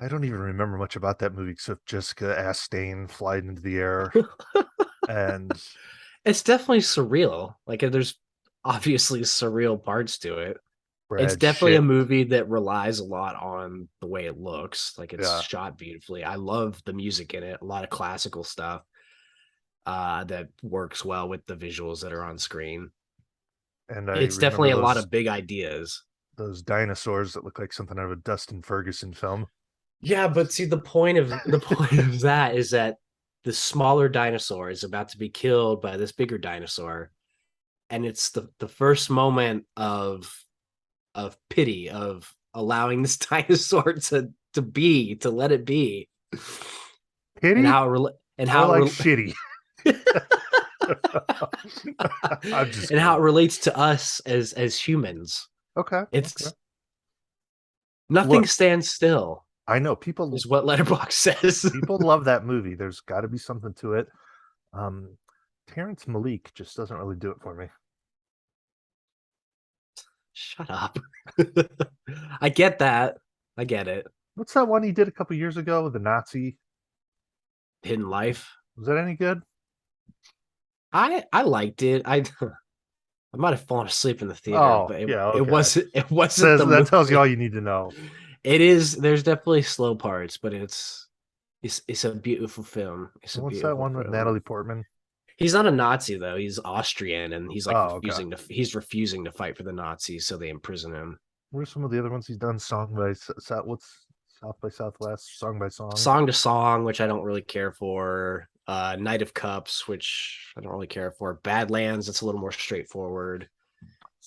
Speaker 1: I don't even remember much about that movie except Jessica Chastain flying into the air and
Speaker 2: It's definitely surreal. Like there's obviously surreal parts to it. It's
Speaker 1: Brad
Speaker 2: definitely a
Speaker 1: shit.
Speaker 2: movie that relies a lot on the way it looks. Like it's
Speaker 1: Yeah,
Speaker 2: shot beautifully. I love the music in it. A lot of classical stuff that works well with the visuals that are on screen.
Speaker 1: and I
Speaker 2: It's
Speaker 1: remember
Speaker 2: definitely a lot of big ideas.
Speaker 1: those dinosaurs that look like something out of a Dustin Ferguson film.
Speaker 2: Yeah, but see the point of that is that the smaller dinosaur is about to be killed by this bigger dinosaur, and it's the first moment of pity of allowing this dinosaur to let it be, and
Speaker 1: Kitty,
Speaker 2: how it and
Speaker 1: more
Speaker 2: how
Speaker 1: like
Speaker 2: it
Speaker 1: shitty. I'm just
Speaker 2: and how it
Speaker 1: kidding.
Speaker 2: relates to us as humans.
Speaker 1: Okay, okay.
Speaker 2: It's nothing
Speaker 1: Look,
Speaker 2: stands still,
Speaker 1: I know
Speaker 2: is what Letterbox says.
Speaker 1: people love that movie. There's got to be something to it. Um, Terrence Malik just doesn't really do it for me.
Speaker 2: Shut up. I get that. I get it.
Speaker 1: What's that one he did a couple years ago with the Nazi?
Speaker 2: Hidden Life.
Speaker 1: Was that any good?
Speaker 2: I liked it. I might have fallen asleep in the theater,
Speaker 1: Oh,
Speaker 2: but
Speaker 1: yeah,
Speaker 2: it
Speaker 1: okay.
Speaker 2: wasn't
Speaker 1: Says
Speaker 2: the
Speaker 1: that tells you all
Speaker 2: movie.
Speaker 1: you need to know.
Speaker 2: It is. There's definitely slow parts, but it's a beautiful film. It's a
Speaker 1: What's that
Speaker 2: beautiful
Speaker 1: one with
Speaker 2: film.
Speaker 1: Natalie Portman?
Speaker 2: He's not a Nazi though. He's Austrian, and
Speaker 1: Oh, okay.
Speaker 2: he's refusing to fight for the Nazis, so they imprison him.
Speaker 1: What are some of the other ones he's done? Song by what's South by Southwest? Song by song.
Speaker 2: Song to Song, which I don't really care for. Knight of Cups, which I don't really care for. Badlands, it's a little more straightforward.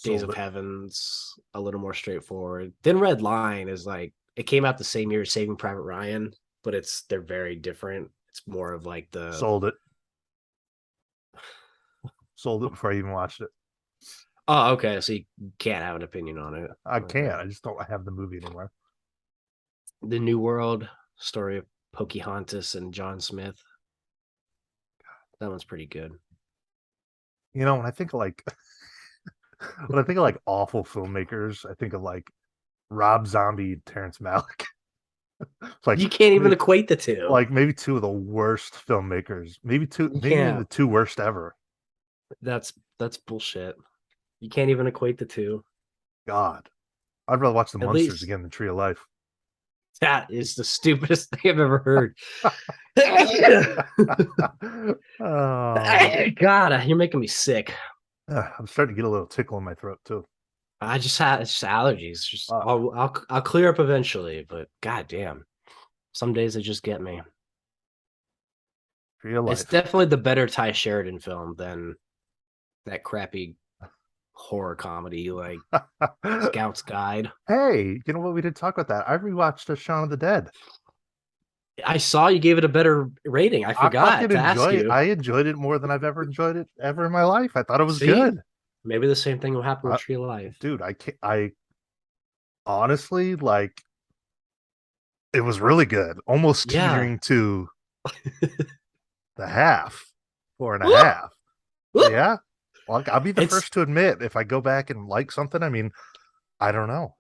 Speaker 2: Days
Speaker 1: Sold
Speaker 2: of
Speaker 1: it.
Speaker 2: Heavens, a little more straightforward. Thin Red Line is like it came out the same year as Saving Private Ryan, but they're very different. It's more of like the
Speaker 1: Sold it. Sold it before I even watched it.
Speaker 2: oh, okay, so you can't have an opinion on it.
Speaker 1: I
Speaker 2: Okay.
Speaker 1: can't. I just don't have the movie anymore.
Speaker 2: The New World story of Pocahontas and John Smith. That one's pretty good.
Speaker 1: You know, when I think of like when I think of like awful filmmakers, I think of like Rob Zombie, Terrence Malick. like
Speaker 2: You can't even equate the two.
Speaker 1: maybe two of the worst filmmakers.
Speaker 2: You
Speaker 1: Maybe even the
Speaker 2: can't.
Speaker 1: two worst ever.
Speaker 2: That's bullshit. You can't even equate the two.
Speaker 1: God. I'd rather watch The
Speaker 2: At
Speaker 1: Munsters
Speaker 2: least
Speaker 1: again than Tree of Life.
Speaker 2: that is the stupidest thing I've ever heard.
Speaker 1: Oh,
Speaker 2: God, you're making me sick.
Speaker 1: I'm starting to get a little tickle in my throat too.
Speaker 2: I just had it's just allergies. Just
Speaker 1: Uh,
Speaker 2: I'll clear up eventually, but god damn. Some days they just get me.
Speaker 1: Tree of
Speaker 2: It's
Speaker 1: Life.
Speaker 2: definitely the better Ty Sheridan film than that crappy horror comedy like Scout's Guide.
Speaker 1: Hey, you know what? We didn't talk about that. I rewatched Shaun of the Dead.
Speaker 2: I saw you gave it a better rating. I
Speaker 1: I
Speaker 2: forgot
Speaker 1: fucking
Speaker 2: to ask
Speaker 1: enjoy it.
Speaker 2: you.
Speaker 1: I enjoyed it more than I've ever enjoyed it ever in my life. I thought it was
Speaker 2: See,
Speaker 1: good.
Speaker 2: maybe the same thing will happen with
Speaker 1: I,
Speaker 2: Tree of Life.
Speaker 1: dude, I can't, I honestly like it was really good. Almost
Speaker 2: Yeah.
Speaker 1: teetering to the half, four and a half. Yeah. Well, I'll be the
Speaker 2: It's
Speaker 1: first to admit if I go back and like something, I mean, I don't know.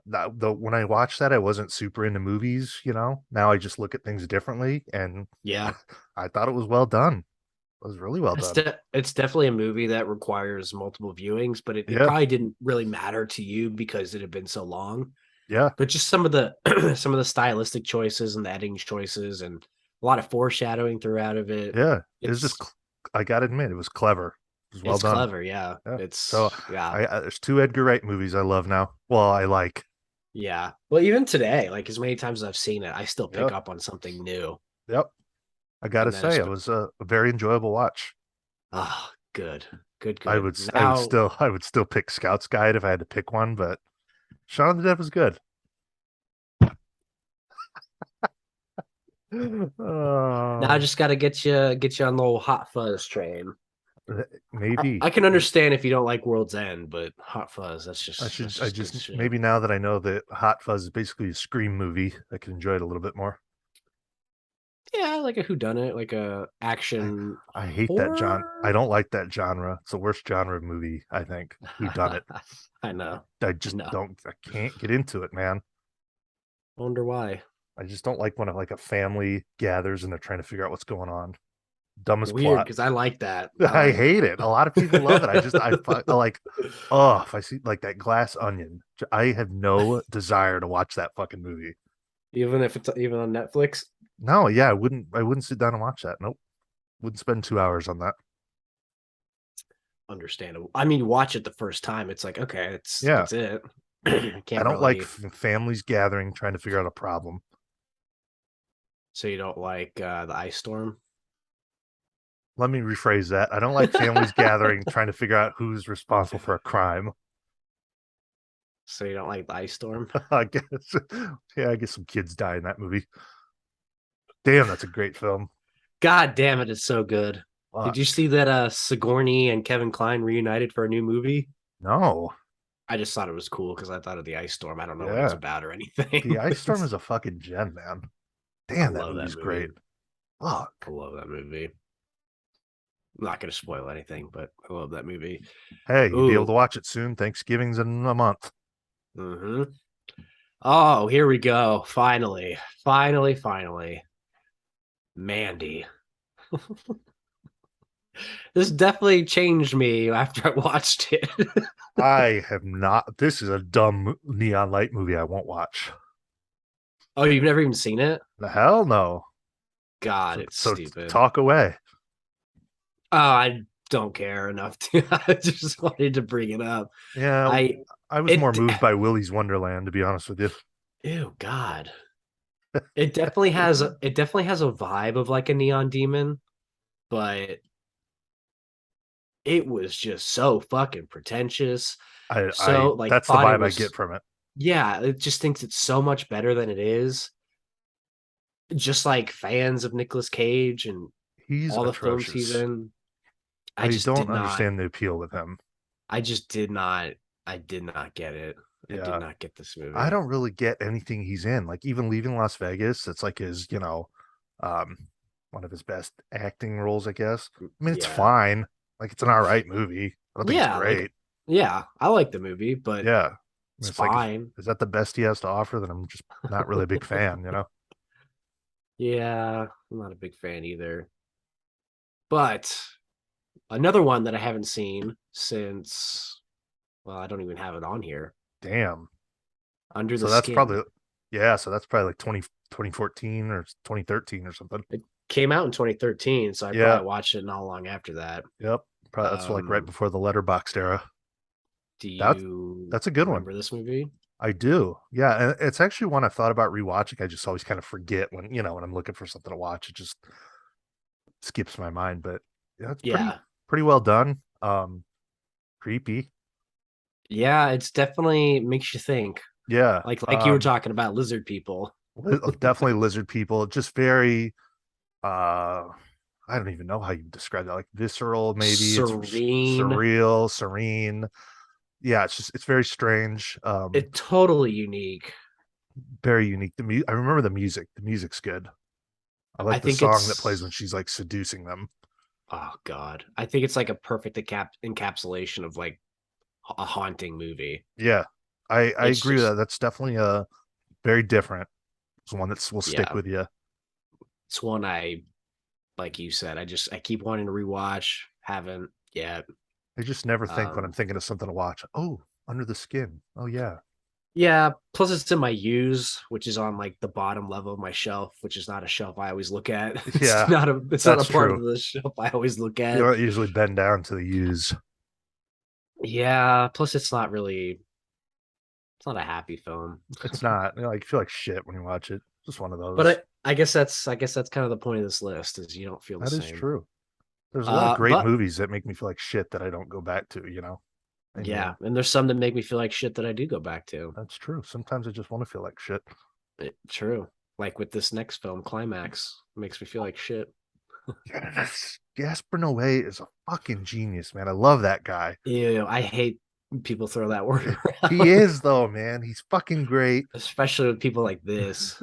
Speaker 1: When I watched that, I wasn't super into movies, you know. Now I just look at things differently, and
Speaker 2: yeah.
Speaker 1: I thought it was well done. It was really well done.
Speaker 2: It's definitely a movie that requires multiple viewings, but it
Speaker 1: Yeah,
Speaker 2: probably didn't really matter to you because it had been so long.
Speaker 1: yeah,
Speaker 2: But just some of the some of the stylistic choices and the editing choices and a lot of foreshadowing throughout of it.
Speaker 1: yeah. It was just,
Speaker 2: It's
Speaker 1: I gotta admit, it was clever. It was well
Speaker 2: it's
Speaker 1: done.
Speaker 2: clever, yeah.
Speaker 1: Yeah. So,
Speaker 2: It's yeah.
Speaker 1: there's two Edgar Wright movies I love now. Well, I like.
Speaker 2: Yeah. Well, even today, like as many times as I've seen it, I still pick
Speaker 1: Yep,
Speaker 2: up on something new.
Speaker 1: yep. I gotta
Speaker 2: And that is
Speaker 1: say, it was a very enjoyable watch.
Speaker 2: ah, good. Good, good. Now
Speaker 1: I would still pick Scout's Guide if I had to pick one, but Shaun of the Dead was good.
Speaker 2: now I
Speaker 1: Oh,
Speaker 2: just gotta get you on the old hot fuzz train.
Speaker 1: maybe
Speaker 2: I can understand if you don't like World's End, but Hot Fuzz, that's
Speaker 1: I
Speaker 2: just good
Speaker 1: just
Speaker 2: shit.
Speaker 1: maybe now that I know that Hot Fuzz is basically a Scream movie, I can enjoy it a little bit more.
Speaker 2: Yeah, like a whodunit, like a
Speaker 1: I
Speaker 2: action
Speaker 1: I hate that genre. I
Speaker 2: horror.
Speaker 1: don't like that genre. It's the worst genre of movie, I think. Who done it?
Speaker 2: I know.
Speaker 1: I
Speaker 2: I
Speaker 1: just
Speaker 2: know.
Speaker 1: don't. I can't get into it, man.
Speaker 2: I wonder why.
Speaker 1: I just don't like when like a family gathers and they're trying to figure out what's going on. Dumbest
Speaker 2: Weird,
Speaker 1: plot.
Speaker 2: because I like that. I
Speaker 1: I
Speaker 2: like
Speaker 1: hate it. A lot of people love it. I like, oh, if I see like that Glass Onion, I have no desire to watch that fucking movie.
Speaker 2: even if it's even on Netflix.
Speaker 1: No, yeah, I wouldn't sit down and watch that. Nope. Wouldn't spend 2 hours on that.
Speaker 2: Understandable. I mean, watch it the first time. It's like, okay,
Speaker 1: Yeah.
Speaker 2: that's it.
Speaker 1: I
Speaker 2: Can't
Speaker 1: don't like
Speaker 2: really.
Speaker 1: families gathering trying to figure out a problem.
Speaker 2: So you don't like the ice storm?
Speaker 1: Let me rephrase that. I don't like families gathering trying to figure out who's responsible for a crime.
Speaker 2: So you don't like the ice storm?
Speaker 1: I guess. Yeah, I guess some kids die in that movie. Damn, that's a great film.
Speaker 2: God damn it, it's so good. Did you
Speaker 1: Fuck.
Speaker 2: see that Sigourney and Kevin Kline reunited for a new movie?
Speaker 1: No.
Speaker 2: I just thought it was cool because I thought of the ice storm. I don't know what it's
Speaker 1: Yeah.
Speaker 2: about or
Speaker 1: The
Speaker 2: anything.
Speaker 1: Ice Storm is a fucking gem, man.
Speaker 2: I
Speaker 1: Damn, that
Speaker 2: love that
Speaker 1: movie's
Speaker 2: movie.
Speaker 1: great. Fuck.
Speaker 2: I love that movie. I'm not gonna spoil anything, but I love that movie.
Speaker 1: Hey, you'll be able
Speaker 2: Ooh.
Speaker 1: to watch it soon. Thanksgiving's in a month.
Speaker 2: Mm-hmm. Oh, here we go. Finally. Finally, finally. Mandy. This definitely changed me after I watched it.
Speaker 1: I have not. This is a dumb neon light movie I won't watch.
Speaker 2: Oh, you've never even seen it?
Speaker 1: The hell no.
Speaker 2: God,
Speaker 1: So,
Speaker 2: it's
Speaker 1: so
Speaker 2: stupid.
Speaker 1: talk away.
Speaker 2: Oh, I don't care enough to. I just wanted to bring it up.
Speaker 1: Yeah,
Speaker 2: I
Speaker 1: I was more
Speaker 2: it.
Speaker 1: moved by Willy's Wonderland, to be honest with you.
Speaker 2: Ew, God. It definitely has a vibe of like a neon demon, but it was just so fucking pretentious.
Speaker 1: I
Speaker 2: So like
Speaker 1: that's the
Speaker 2: thought it
Speaker 1: vibe I get
Speaker 2: was,
Speaker 1: from it.
Speaker 2: yeah, it just thinks it's so much better than it is. Just like fans of Nicolas Cage and
Speaker 1: He's
Speaker 2: all the films he's
Speaker 1: atrocious.
Speaker 2: in. I
Speaker 1: I
Speaker 2: just
Speaker 1: don't
Speaker 2: did not
Speaker 1: understand the appeal with him.
Speaker 2: I just did not I did not get it. I did
Speaker 1: Yeah,
Speaker 2: not get this
Speaker 1: I
Speaker 2: movie.
Speaker 1: don't really get anything he's in. Like even leaving Las Vegas, it's like his, um, one of his best acting roles, I guess. I mean, it's
Speaker 2: Yeah.
Speaker 1: fine. Like it's an all right movie. I don't think it's
Speaker 2: Yeah, like
Speaker 1: great.
Speaker 2: yeah, I like the movie, but
Speaker 1: Yeah. I mean,
Speaker 2: it's
Speaker 1: it's like,
Speaker 2: fine.
Speaker 1: is that the best he has to offer? Then I'm just not really a big fan, you know?
Speaker 2: Yeah, I'm not a big fan either. But another one that I haven't seen since, well, I don't even have it on here.
Speaker 1: Damn.
Speaker 2: Under the
Speaker 1: So that's
Speaker 2: Skin.
Speaker 1: probably, yeah. So that's probably like 2014 or 2013 or something.
Speaker 2: It came out in 2013, so I
Speaker 1: Yeah.
Speaker 2: probably watched it not long after that.
Speaker 1: Yep. Probably that's like right
Speaker 2: Um,
Speaker 1: before the Letterboxd era.
Speaker 2: do
Speaker 1: That's,
Speaker 2: you
Speaker 1: that's a good one.
Speaker 2: remember this movie?
Speaker 1: I do. Yeah. And it's actually one I thought about rewatching. I just always kind of forget when, when I'm looking for something to watch, it just skips my mind. But yeah, it's
Speaker 2: Yeah.
Speaker 1: pretty well done. Creepy.
Speaker 2: Yeah, it's definitely makes you think.
Speaker 1: Yeah.
Speaker 2: Like you were talking about lizard people.
Speaker 1: Definitely lizard people. Just very, I don't even know how you describe that. Like visceral, maybe it's
Speaker 2: Serene.
Speaker 1: surreal, serene. Yeah, it's very strange.
Speaker 2: It totally unique.
Speaker 1: Very unique. I remember the music. The music's good. I
Speaker 2: I
Speaker 1: like the
Speaker 2: think
Speaker 1: song that plays when
Speaker 2: it's
Speaker 1: she's like seducing them.
Speaker 2: oh god. I think it's like a perfect encapsulation of like a haunting movie.
Speaker 1: Yeah, I
Speaker 2: It's
Speaker 1: agree with that.
Speaker 2: just
Speaker 1: That's definitely a very different. It's one that will stick
Speaker 2: yeah.
Speaker 1: with you.
Speaker 2: It's one I like you said, I keep wanting to rewatch. Haven't yet.
Speaker 1: I just never think when I'm
Speaker 2: Um
Speaker 1: thinking of something to watch. Oh, Under the Skin. Oh yeah,
Speaker 2: yeah, plus it's in my use, which is on like the bottom level of my shelf, which is not a shelf I always look at.
Speaker 1: yeah,
Speaker 2: It's not a
Speaker 1: that's
Speaker 2: part of
Speaker 1: true.
Speaker 2: the shelf I always look
Speaker 1: You
Speaker 2: at.
Speaker 1: don't usually bend down to the use.
Speaker 2: Yeah, plus it's not a happy film.
Speaker 1: It's not. You feel like shit when you watch it. Just one of
Speaker 2: But
Speaker 1: those.
Speaker 2: I guess that's kind of the point of this list is you don't feel the
Speaker 1: That is
Speaker 2: same.
Speaker 1: true. There's a lot of great
Speaker 2: But
Speaker 1: movies that make me feel like shit that I don't go back to. I
Speaker 2: yeah,
Speaker 1: mean,
Speaker 2: and there's some that make me feel like shit that I do go back to.
Speaker 1: that's true. Sometimes I just want to feel like shit.
Speaker 2: True. Like with this next film, Climax, makes me feel like shit.
Speaker 1: Yes. Gasper Noé is a fucking genius, man. I love that guy.
Speaker 2: Ew, I hate people throw that word
Speaker 1: He
Speaker 2: around,
Speaker 1: is though, man. He's fucking great.
Speaker 2: especially with people like this.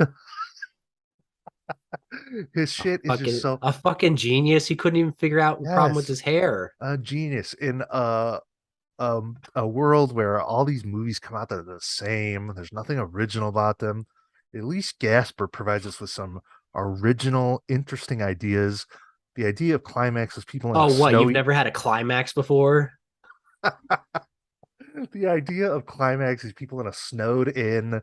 Speaker 1: His shit is just so
Speaker 2: A fucking genius. He couldn't even figure out the problem with
Speaker 1: yes,
Speaker 2: his hair.
Speaker 1: a genius in a world where all these movies come out that are the same. There's nothing original about them. At least Gasper provides us with some original, interesting ideas. The idea of climax is people in a
Speaker 2: Oh, what? You've
Speaker 1: snowy.
Speaker 2: never had a climax before?
Speaker 1: The idea of climax is people in a snowed in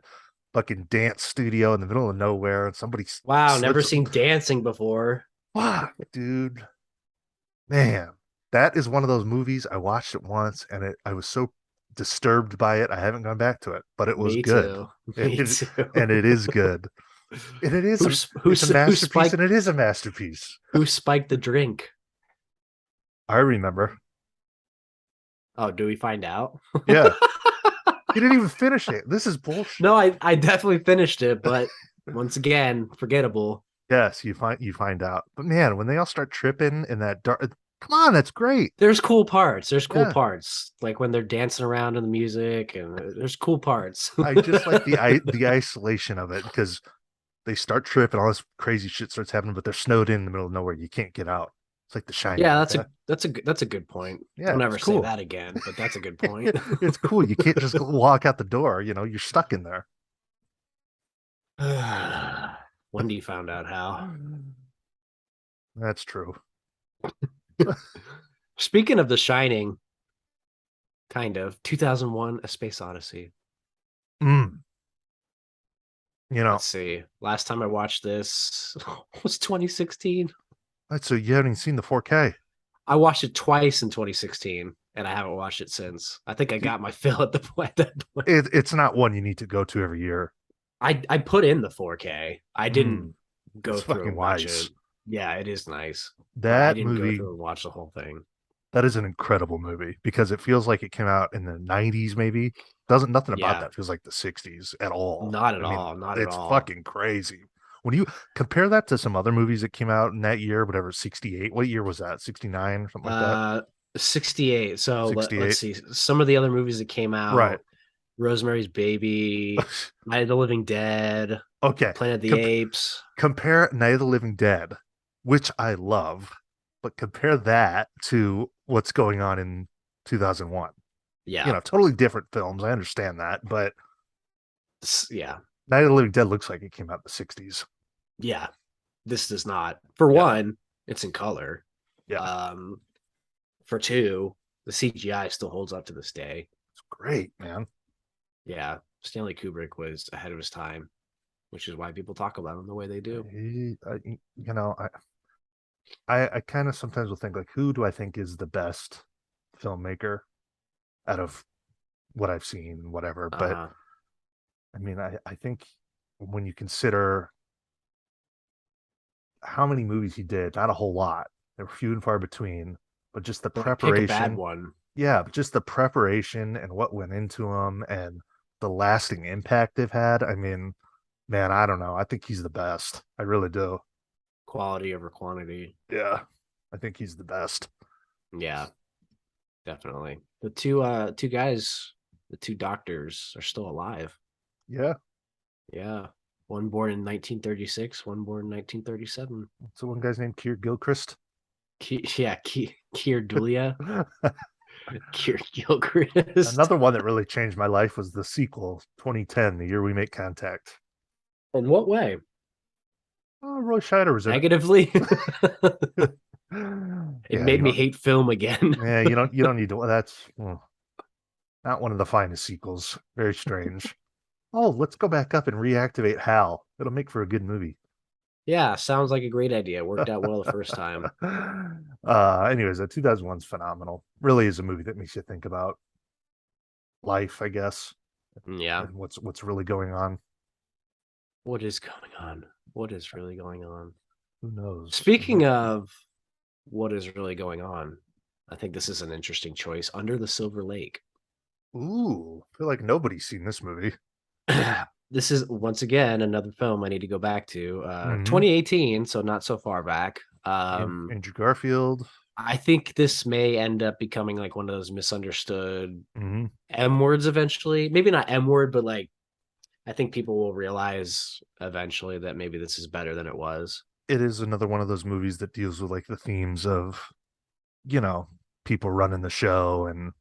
Speaker 1: fucking dance studio in the middle of nowhere and somebody
Speaker 2: Wow, never
Speaker 1: slips.
Speaker 2: seen dancing before.
Speaker 1: Fuck, dude. Man, that is one of those movies I watched it once and I was so disturbed by it. I haven't gone back to it, but it was
Speaker 2: Me
Speaker 1: good.
Speaker 2: too.
Speaker 1: It,
Speaker 2: Me
Speaker 1: it
Speaker 2: too.
Speaker 1: and it is good. And it's a
Speaker 2: Who
Speaker 1: masterpiece and
Speaker 2: spiked
Speaker 1: it is a masterpiece.
Speaker 2: who spiked the drink?
Speaker 1: I remember.
Speaker 2: Oh, do we find out?
Speaker 1: Yeah. You didn't even finish it. This is
Speaker 2: No,
Speaker 1: bullshit.
Speaker 2: I definitely finished it, but once again, forgettable.
Speaker 1: Yes, you find out. But man, when they all start tripping in that dark, come on, that's great.
Speaker 2: There's cool parts. There's cool
Speaker 1: Yeah.
Speaker 2: parts. Like when they're dancing around in the music and there's cool parts.
Speaker 1: I just like the isolation of it because they start tripping, all this crazy shit starts happening, but they're snowed in the middle of nowhere. You can't get out. It's like The Shining,
Speaker 2: Yeah,
Speaker 1: like that.
Speaker 2: that's a good point.
Speaker 1: Yeah,
Speaker 2: Don't
Speaker 1: it's
Speaker 2: ever say
Speaker 1: cool.
Speaker 2: that again, but that's a good point.
Speaker 1: It's cool. You can't just walk out the door. You're stuck in there.
Speaker 2: Wendy found out how.
Speaker 1: That's true.
Speaker 2: Speaking of The Shining, kind of 2001: A Space Odyssey.
Speaker 1: Mm, you know,
Speaker 2: Let's see. Last time I watched this was 2016.
Speaker 1: so you haven't even seen the 4K.
Speaker 2: I watched it twice in 2016, and I haven't watched it since. I think I got my fill at the point at that point.
Speaker 1: It's not one you need to go to every year.
Speaker 2: I put in the 4K. I didn't
Speaker 1: Mm,
Speaker 2: go
Speaker 1: it's
Speaker 2: through
Speaker 1: fucking
Speaker 2: and watch it.
Speaker 1: nice.
Speaker 2: Yeah, it is nice, but I
Speaker 1: That
Speaker 2: didn't go
Speaker 1: movie,
Speaker 2: through and watch the whole thing.
Speaker 1: that is an incredible movie because it feels like it came out in the 90s, maybe. Doesn't nothing about
Speaker 2: Yeah,
Speaker 1: that feels like the 60s at all.
Speaker 2: not at
Speaker 1: I mean,
Speaker 2: all. Not at
Speaker 1: it's
Speaker 2: all.
Speaker 1: fucking crazy. When you compare that to some other movies that came out in that year, whatever, 68, what year was that? 69 or something like that?
Speaker 2: Uh, 68. So let's
Speaker 1: 68.
Speaker 2: see. Some of the other movies that came
Speaker 1: Right.
Speaker 2: out: Rosemary's Baby, Night of the Living Dead,
Speaker 1: Okay.
Speaker 2: Planet of the
Speaker 1: Com-
Speaker 2: Apes.
Speaker 1: compare Night of the Living Dead, which I love, but compare that to what's going on in 2001.
Speaker 2: Yeah,
Speaker 1: Totally different films. I understand that, but
Speaker 2: yeah,
Speaker 1: Night of the Living Dead looks like it came out in the 60s.
Speaker 2: yeah. This does not. For
Speaker 1: Yeah.
Speaker 2: one, it's in color.
Speaker 1: Yeah.
Speaker 2: Um, for two, the CGI still holds up to this day.
Speaker 1: It's great, man.
Speaker 2: Yeah, Stanley Kubrick was ahead of his time, which is why people talk about him the way they do.
Speaker 1: You know, I kind of sometimes will think like, who do I think is the best filmmaker out of what I've seen, whatever. But
Speaker 2: Uh,
Speaker 1: I mean, I think when you consider how many movies he did, not a whole lot. They were few and far between, but just the
Speaker 2: like pick a bad
Speaker 1: preparation.
Speaker 2: one.
Speaker 1: Yeah, but just the preparation and what went into them and the lasting impact they've had. I mean, man, I don't know. I think he's the best. I really do.
Speaker 2: Quality over quantity.
Speaker 1: Yeah, I think he's the best.
Speaker 2: Yeah, definitely. The two guys, the two doctors are still alive.
Speaker 1: Yeah.
Speaker 2: Yeah. One born in 1936, one born in 1937.
Speaker 1: So one guy's named Keir Gilchrist.
Speaker 2: Keir Dulia, Keir Gilchrist.
Speaker 1: Another one that really changed my life was the sequel, 2010, The Year We Make Contact.
Speaker 2: In what way?
Speaker 1: Oh, Roy Scheider was in
Speaker 2: Negatively?
Speaker 1: it.
Speaker 2: It
Speaker 1: Yeah,
Speaker 2: made me hate film again.
Speaker 1: yeah, you don't need to. That's not one of the finest sequels. Very strange. Oh, let's go back up and reactivate Hal. It'll make for a good movie.
Speaker 2: Yeah, sounds like a great idea. It worked out well the first time.
Speaker 1: Anyways, that 2001's phenomenal. Really is a movie that makes you think about life, I guess,
Speaker 2: Yeah.
Speaker 1: and what's really going on.
Speaker 2: What is going on? What is really going on?
Speaker 1: Who knows?
Speaker 2: Speaking of what is really going on, I think this is an interesting choice. Under the Silver Lake.
Speaker 1: Ooh, I feel like nobody's seen this movie.
Speaker 2: This is once again another film I need to go back to.
Speaker 1: Mm-hmm.
Speaker 2: 2018, so not so far back.
Speaker 1: Andrew Garfield.
Speaker 2: I think this may end up becoming like one of those misunderstood
Speaker 1: Mm-hmm.
Speaker 2: M words eventually. Maybe not M word, but like I think people will realize eventually that maybe this is better than it was.
Speaker 1: It is another one of those movies that deals with like the themes of, you know, people running the show and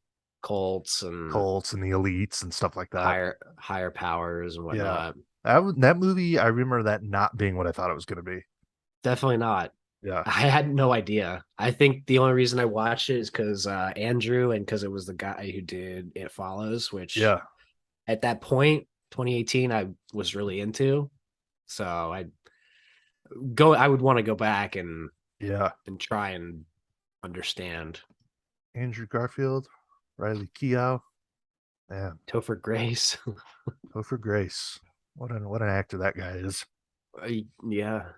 Speaker 2: Cults and
Speaker 1: cults and the elites and stuff like that.
Speaker 2: higher powers and
Speaker 1: Yeah.
Speaker 2: whatnot.
Speaker 1: That movie, I remember that not being what I thought it was going to be.
Speaker 2: Definitely not.
Speaker 1: Yeah.
Speaker 2: I had no idea. I think the only reason I watched it is because Andrew and because it was the guy who did It Follows, which
Speaker 1: Yeah.
Speaker 2: at that point, 2018, I was really into. So I would want to go back
Speaker 1: Yeah.
Speaker 2: and try and understand.
Speaker 1: Andrew Garfield, Riley Keough, man,
Speaker 2: Topher Grace.
Speaker 1: Topher Grace. What an actor that guy is.
Speaker 2: Yeah,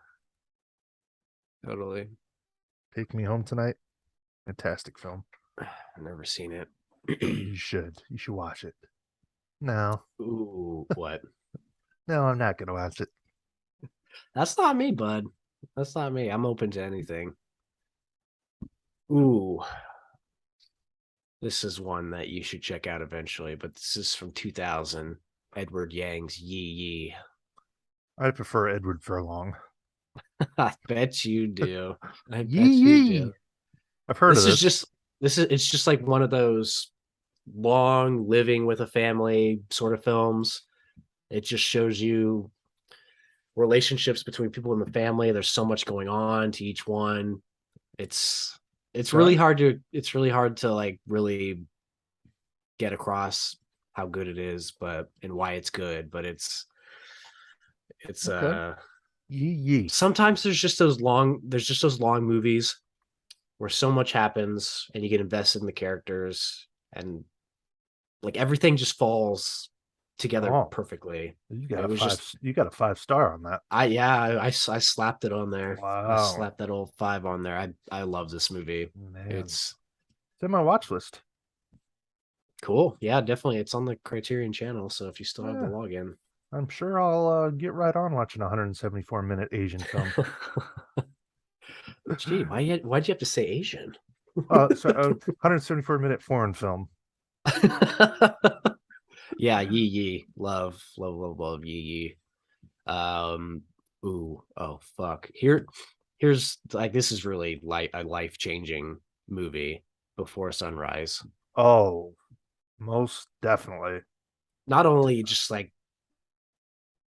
Speaker 2: totally.
Speaker 1: Take Me Home Tonight. Fantastic film.
Speaker 2: I've never seen it.
Speaker 1: You should. You should watch it. No.
Speaker 2: Ooh, what?
Speaker 1: No, I'm not gonna watch it.
Speaker 2: That's not me, bud. That's not me. I'm open to anything. Ooh, this is one that you should check out eventually, but this is from 2000. Edward Yang's Yee Yee.
Speaker 1: I prefer Edward Furlong.
Speaker 2: I bet you do. I
Speaker 1: Yee
Speaker 2: bet you
Speaker 1: yee.
Speaker 2: do.
Speaker 1: I've heard of
Speaker 2: This is
Speaker 1: this.
Speaker 2: just it's just like one of those long living with a family sort of films. It just shows you relationships between people in the family. There's so much going on to each one. It's
Speaker 1: Okay.
Speaker 2: it's really hard to like really get across how good it is, but and why it's good. But it's
Speaker 1: Okay. Yee yee.
Speaker 2: sometimes there's just those long movies where so much happens and you get invested in the characters and like everything just falls together
Speaker 1: Oh,
Speaker 2: perfectly.
Speaker 1: you
Speaker 2: And
Speaker 1: got
Speaker 2: it
Speaker 1: a
Speaker 2: was
Speaker 1: five.
Speaker 2: just
Speaker 1: You got a 5 star on that.
Speaker 2: I slapped it on there. I
Speaker 1: Wow,
Speaker 2: slapped that old five on there. I love this movie.
Speaker 1: man.
Speaker 2: It's
Speaker 1: It's in my watch list.
Speaker 2: cool. Yeah, definitely. It's on the Criterion channel. So if you still have the
Speaker 1: Yeah,
Speaker 2: login.
Speaker 1: I'm sure I'll get right on watching a 174-minute Asian film.
Speaker 2: Gee, why'd you have to say Asian?
Speaker 1: So 174-minute foreign film.
Speaker 2: Yeah, Yee Yee. Love Yee Yee. Um, ooh, oh fuck. Here's like this is really like a life-changing movie Before Sunrise.
Speaker 1: Oh, most definitely.
Speaker 2: Not only just like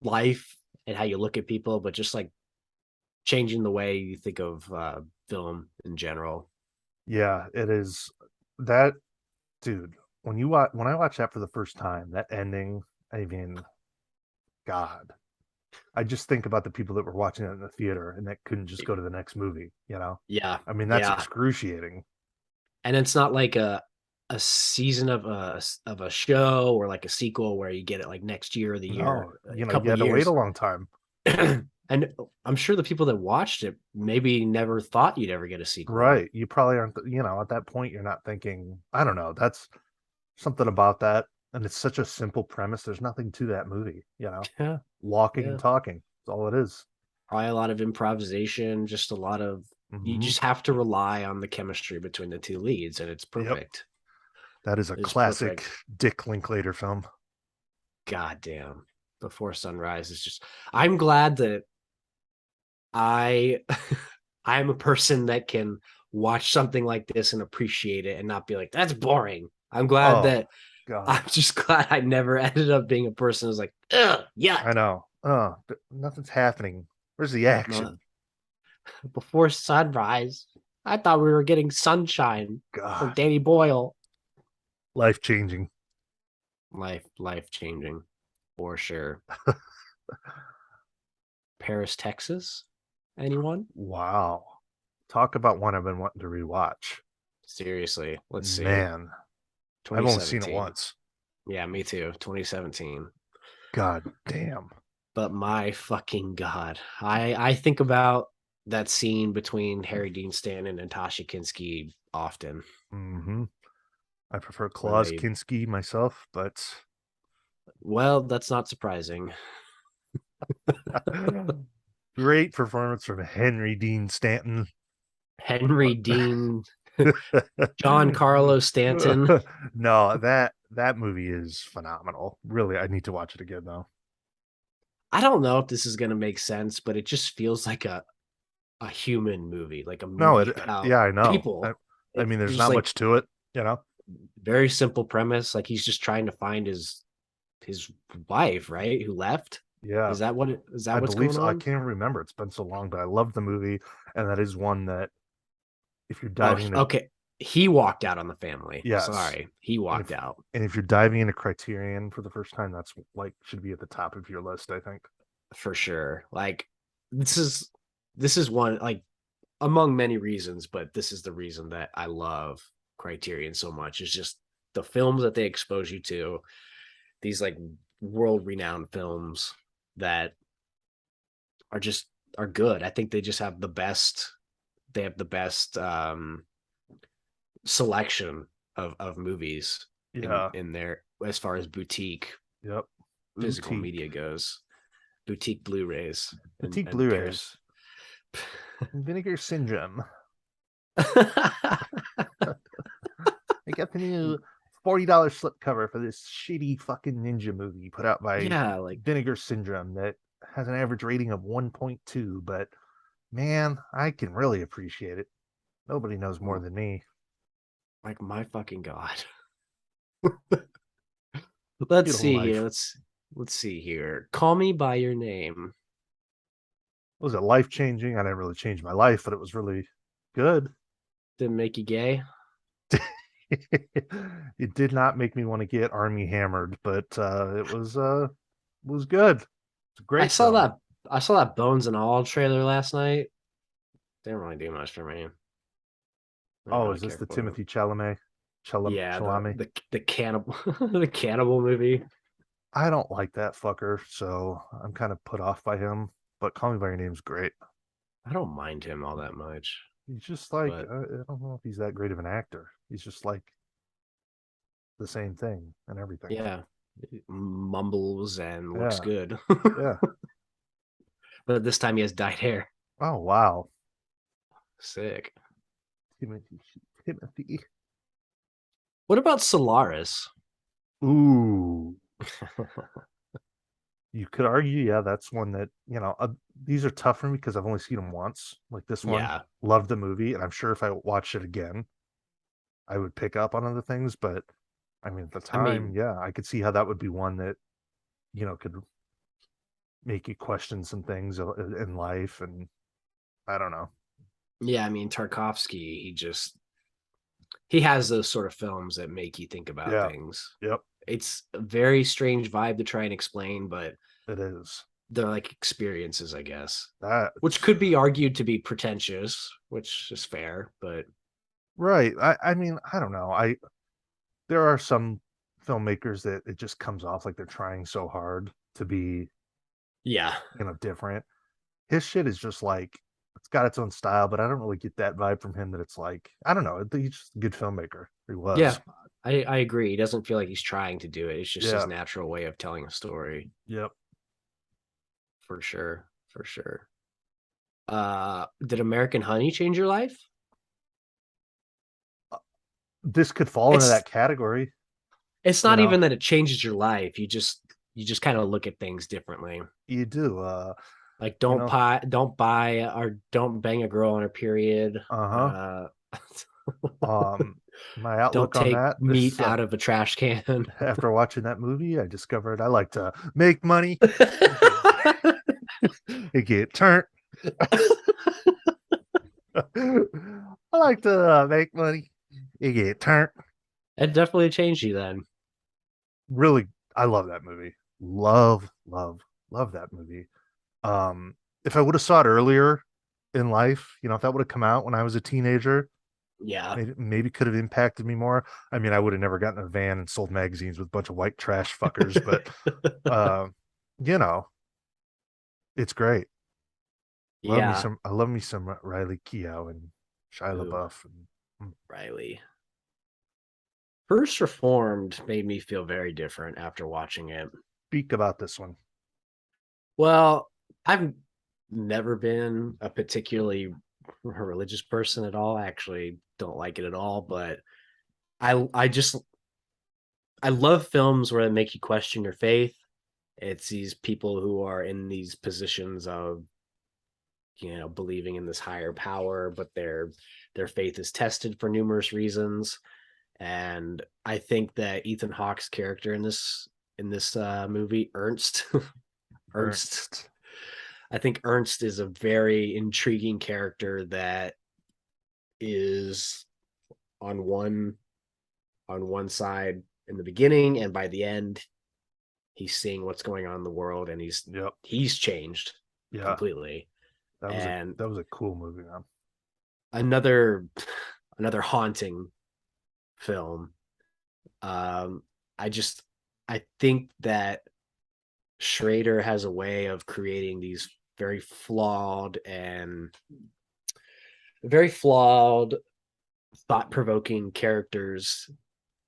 Speaker 2: life and how you look at people, but just like changing the way you think of film in general.
Speaker 1: Yeah, it is that dude. When I watched that for the first time, that ending, I mean, God, I just think about the people that were watching it in the theater and that couldn't just go to the next movie, you know?
Speaker 2: Yeah,
Speaker 1: I mean, that's
Speaker 2: yeah.
Speaker 1: excruciating.
Speaker 2: And it's not like a season of a show or like a sequel where you get it like next year or the year,
Speaker 1: No,
Speaker 2: a
Speaker 1: you
Speaker 2: couple
Speaker 1: had to wait a
Speaker 2: years.
Speaker 1: long time.
Speaker 2: And I'm sure the people that watched it maybe never thought you'd ever get a sequel.
Speaker 1: Right. You probably aren't, at that point, you're not thinking, I don't know. That's something about that. And it's such a simple premise. There's nothing to that movie.
Speaker 2: Yeah,
Speaker 1: Walking and
Speaker 2: yeah.
Speaker 1: talking. That's all it is.
Speaker 2: Probably a lot of improvisation, just a lot of you
Speaker 1: Hmm.
Speaker 2: just have to rely on the chemistry between the two leads, and it's
Speaker 1: Yep.
Speaker 2: perfect.
Speaker 1: That is a
Speaker 2: It's
Speaker 1: classic
Speaker 2: perfect.
Speaker 1: Dick Linklater film.
Speaker 2: God damn. Before Sunrise is just I'm glad that I I'm a person that can watch something like this and appreciate it and not be like, that's boring. I'm glad
Speaker 1: Oh,
Speaker 2: that
Speaker 1: God.
Speaker 2: I'm just glad I never ended up being a person who's like, ugh, yuck.
Speaker 1: I know. Nothing's happening. Where's the
Speaker 2: No,
Speaker 1: action?
Speaker 2: before sunrise. I thought we were getting sunshine from
Speaker 1: God.
Speaker 2: Danny Boyle.
Speaker 1: Life changing.
Speaker 2: Life changing for sure. Paris, Texas. Anyone?
Speaker 1: Wow. Talk about one I've been wanting to rewatch.
Speaker 2: Seriously, let's see.
Speaker 1: Man, I've only seen it
Speaker 2: 2017.
Speaker 1: once.
Speaker 2: Yeah, me too. 2017.
Speaker 1: God damn.
Speaker 2: But my fucking god, I think about that scene between Harry Dean Stanton and Tasha Kinski often,
Speaker 1: Hmm. I prefer
Speaker 2: where
Speaker 1: Klaus
Speaker 2: they.
Speaker 1: Kinski myself, but
Speaker 2: Well, that's not surprising.
Speaker 1: great performance from Henry Dean Stanton.
Speaker 2: Henry Dean, John Carlos Stanton.
Speaker 1: No, that movie is phenomenal. Really, I need to watch it again though.
Speaker 2: I don't know if this is gonna make sense, but it just feels like a human movie, like a
Speaker 1: No,
Speaker 2: movie about
Speaker 1: yeah, I know.
Speaker 2: people.
Speaker 1: I mean, there's
Speaker 2: There's
Speaker 1: not
Speaker 2: like
Speaker 1: much to it, you know.
Speaker 2: very simple premise. Like he's just trying to find his wife, right? Who left?
Speaker 1: Yeah,
Speaker 2: Is that
Speaker 1: I
Speaker 2: what's
Speaker 1: believe
Speaker 2: going
Speaker 1: so. I
Speaker 2: on?
Speaker 1: can't remember. It's been so long, but I love the movie, and that is one that if you're
Speaker 2: Oh,
Speaker 1: diving into,
Speaker 2: okay. He walked out on the family.
Speaker 1: yes,
Speaker 2: Sorry, he
Speaker 1: and
Speaker 2: walked out
Speaker 1: if you're diving into Criterion for the first time, that's like should be at the top of your list, I think.
Speaker 2: for sure. Like this is this is one like among many reasons, but this is the reason that I love Criterion so much. Is just the films that they expose you to. These like world renowned films that are just are good. I think they just have the best. They have the best selection of movies
Speaker 1: Yeah,
Speaker 2: in there as far as boutique
Speaker 1: yep.
Speaker 2: physical
Speaker 1: Boutique,
Speaker 2: media goes. Boutique Blu-rays
Speaker 1: boutique
Speaker 2: and pairs.
Speaker 1: Blu-rays, Vinegar Syndrome. I got the new $40 slipcover for this shitty fucking ninja movie put out by
Speaker 2: Yeah, like
Speaker 1: Vinegar Syndrome that has an average rating of 1.2, but man, I can really appreciate it. Nobody knows more than me.
Speaker 2: my fucking god. Let's
Speaker 1: Get a
Speaker 2: see here.
Speaker 1: life.
Speaker 2: Let's see here. Call Me by Your Name.
Speaker 1: Was it life changing? I didn't really change my life, but it was really good.
Speaker 2: Didn't make you gay.
Speaker 1: It did not make me want to get Army hammered, but it was good. It's a
Speaker 2: I
Speaker 1: great
Speaker 2: saw
Speaker 1: film.
Speaker 2: that I saw that Bones and All trailer last night. Didn't really do much for me. I didn't
Speaker 1: Oh,
Speaker 2: really
Speaker 1: is this
Speaker 2: care
Speaker 1: the
Speaker 2: for it.
Speaker 1: Timothy Chalamet?
Speaker 2: Yeah,
Speaker 1: Chalamet?
Speaker 2: the cannibal the cannibal movie.
Speaker 1: I don't like that fucker, so I'm kind of put off by him. But Call Me by Your Name's great.
Speaker 2: I don't mind him all that much,
Speaker 1: He's just like
Speaker 2: but
Speaker 1: I don't know if he's that great of an actor. He's just like the same thing and everything.
Speaker 2: yeah, mumbles and looks
Speaker 1: Yeah,
Speaker 2: good.
Speaker 1: yeah.
Speaker 2: But this time he has dyed hair.
Speaker 1: Oh wow,
Speaker 2: Sick.
Speaker 1: Timothy, Timothy.
Speaker 2: What about Solaris?
Speaker 1: Ooh, you could argue, yeah, that's one that these are tough for me because I've only seen them once. Like this one,
Speaker 2: Yeah,
Speaker 1: loved the movie, and I'm sure if I watched it again, I would pick up on other things. But I mean, at the
Speaker 2: I
Speaker 1: time,
Speaker 2: mean,
Speaker 1: yeah, I could see how that would be one that could make you question some things in life, and I don't know.
Speaker 2: yeah, I mean Tarkovsky, he has those sort of films that make you think about
Speaker 1: Yeah,
Speaker 2: things.
Speaker 1: yep,
Speaker 2: It's a very strange vibe to try and explain, but
Speaker 1: it is.
Speaker 2: they're like experiences, I guess,
Speaker 1: That
Speaker 2: which could be argued to be pretentious, which is fair, but
Speaker 1: right. I mean, I don't know. I There are some filmmakers that it just comes off like they're trying so hard to be,
Speaker 2: yeah.
Speaker 1: different. His shit is just like it's got its own style, but I don't really get that vibe from him that it's like I don't know. He's just a good filmmaker. He
Speaker 2: Yeah,
Speaker 1: was.
Speaker 2: I agree. He doesn't feel like he's trying to do it. It's just his
Speaker 1: Yeah.
Speaker 2: natural way of telling a story,
Speaker 1: Yep.
Speaker 2: for sure. For sure. Did American Honey change your life?
Speaker 1: This could fall into
Speaker 2: It's
Speaker 1: that category,
Speaker 2: it's
Speaker 1: you
Speaker 2: not
Speaker 1: know.
Speaker 2: even that it changes your life. You just kind of look at things differently.
Speaker 1: You do.
Speaker 2: Like
Speaker 1: You know,
Speaker 2: don't buy or don't bang a girl on her period.
Speaker 1: uh-huh.
Speaker 2: Uh
Speaker 1: My
Speaker 2: don't
Speaker 1: outlook on
Speaker 2: take
Speaker 1: that
Speaker 2: meat
Speaker 1: is
Speaker 2: out of a trash can.
Speaker 1: after watching that movie, I discovered I like to make money and get and get turned. I like to make money and get turned.
Speaker 2: It definitely changed you then.
Speaker 1: Really, I love that movie. Love, love, love that movie. If I would have saw it earlier in life, if that would have come out when I was a teenager,
Speaker 2: Yeah.
Speaker 1: maybe could have impacted me more. I mean, I would have never gotten a van and sold magazines with a bunch of white trash fuckers, but uh, you know, it's great.
Speaker 2: Yeah.
Speaker 1: I love me some Riley Keough and Shia
Speaker 2: Ooh,
Speaker 1: LaBeouf and
Speaker 2: Riley. First Reformed made me feel very different after watching it.
Speaker 1: speak about this one.
Speaker 2: Well, I've never been a particularly religious person at all. I actually don't like it at all, but I just I love films where they make you question your faith. It's these people who are in these positions of, believing in this higher power, but their faith is tested for numerous reasons. And I think that Ethan Hawke's character in this movie, Ernst, Ernst,
Speaker 1: Ernst.
Speaker 2: I think Ernst is a very intriguing character that is on one side in the beginning, and by the end, he's seeing what's going on in the world, and he's
Speaker 1: Yep.
Speaker 2: he's changed
Speaker 1: Yeah.
Speaker 2: completely.
Speaker 1: That was a
Speaker 2: And
Speaker 1: that was a cool movie, man.
Speaker 2: another another haunting film. Um, I just I think that Schrader has a way of creating these very flawed and very flawed, thought-provoking characters.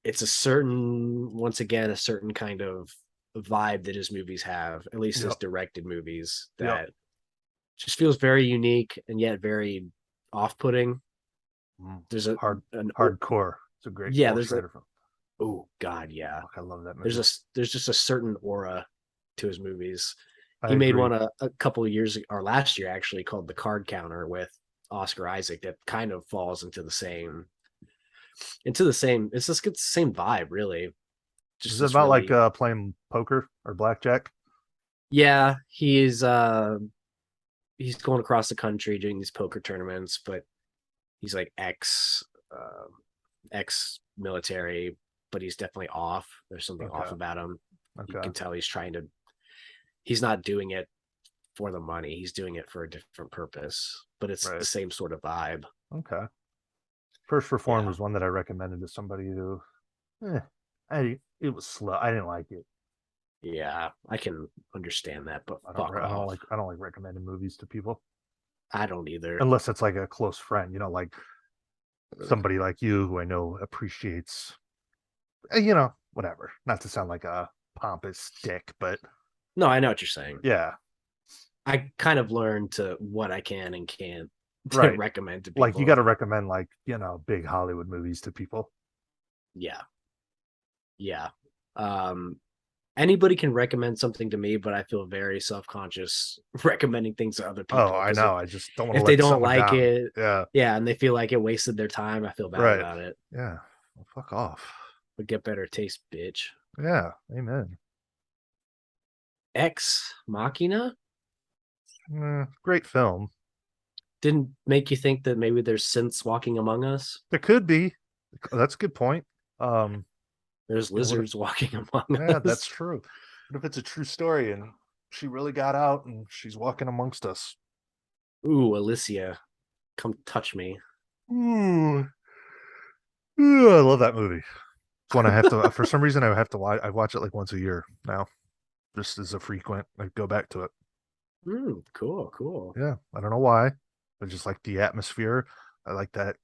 Speaker 2: It's once again, a certain kind of vibe that his movies have, at least his
Speaker 1: Yep.
Speaker 2: directed movies,
Speaker 1: Yep.
Speaker 2: that just feels very unique and yet very off-putting.
Speaker 1: Mm.
Speaker 2: There's a
Speaker 1: Hard
Speaker 2: an
Speaker 1: Hardcore. It's a great
Speaker 2: Yeah,
Speaker 1: Paul
Speaker 2: there's a
Speaker 1: Schrader film.
Speaker 2: oh god, yeah.
Speaker 1: Fuck, I love that
Speaker 2: There's
Speaker 1: movie.
Speaker 2: a there's just a certain aura to his movies.
Speaker 1: I
Speaker 2: He made
Speaker 1: agree.
Speaker 2: one a couple of years or last year actually called The Card Counter with Oscar Isaac that kind of falls into the same. It's just it's the same vibe, really.
Speaker 1: Is
Speaker 2: Just
Speaker 1: it
Speaker 2: this
Speaker 1: about like
Speaker 2: really,
Speaker 1: playing poker or blackjack?
Speaker 2: yeah. He's going across the country doing these poker tournaments, but he's like ex military, but he's definitely off. There's something off
Speaker 1: Okay.
Speaker 2: about him. You
Speaker 1: Okay.
Speaker 2: can tell he's not doing it for the money. He's doing it for a different purpose, but it's the
Speaker 1: Right.
Speaker 2: same sort of vibe.
Speaker 1: Okay. First Reformed
Speaker 2: Yeah.
Speaker 1: was one that I recommended to somebody who, eh, it was slow. I didn't like it.
Speaker 2: Yeah. I can understand that, but
Speaker 1: I don't.
Speaker 2: fuck
Speaker 1: I don't
Speaker 2: off.
Speaker 1: like. I don't like recommending movies to people
Speaker 2: I don't either.
Speaker 1: unless it's like a close friend. Like somebody like you who I know appreciates. Whatever. Not to sound like a pompous dick, but
Speaker 2: No, I know what you're saying.
Speaker 1: yeah,
Speaker 2: I kind of learned to what I can and can't to
Speaker 1: right.
Speaker 2: recommend to
Speaker 1: Like you got
Speaker 2: people.
Speaker 1: to recommend like big Hollywood movies to people.
Speaker 2: Yeah. Yeah. Um, Anybody can recommend something to me, but I feel very self-conscious recommending things to other
Speaker 1: Oh,
Speaker 2: people
Speaker 1: I
Speaker 2: because if
Speaker 1: know. I just don't want to
Speaker 2: if they
Speaker 1: let
Speaker 2: don't
Speaker 1: someone
Speaker 2: like
Speaker 1: down.
Speaker 2: it,
Speaker 1: Yeah.
Speaker 2: yeah, and they feel like it wasted their time, I feel bad
Speaker 1: Right.
Speaker 2: about it.
Speaker 1: Yeah. Well, fuck off.
Speaker 2: But get better taste, bitch.
Speaker 1: Yeah. Amen.
Speaker 2: Ex Machina
Speaker 1: Great film.
Speaker 2: didn't make you think that maybe there's synths walking among us.
Speaker 1: There could be. That's a good point. Um,
Speaker 2: There's
Speaker 1: what if?
Speaker 2: lizards walking among
Speaker 1: Yeah, that's
Speaker 2: us.
Speaker 1: true. What if it's a true story and she really got out and she's walking amongst us?
Speaker 2: Ooh, Alicia, come touch me.
Speaker 1: Ooh, ooh, I love that movie. It's one I have to. For some reason, I have to watch. I watch it like once a year now, just as a frequent. I go back to it.
Speaker 2: Cool, cool.
Speaker 1: Yeah, I don't know why. I just like the atmosphere. I like that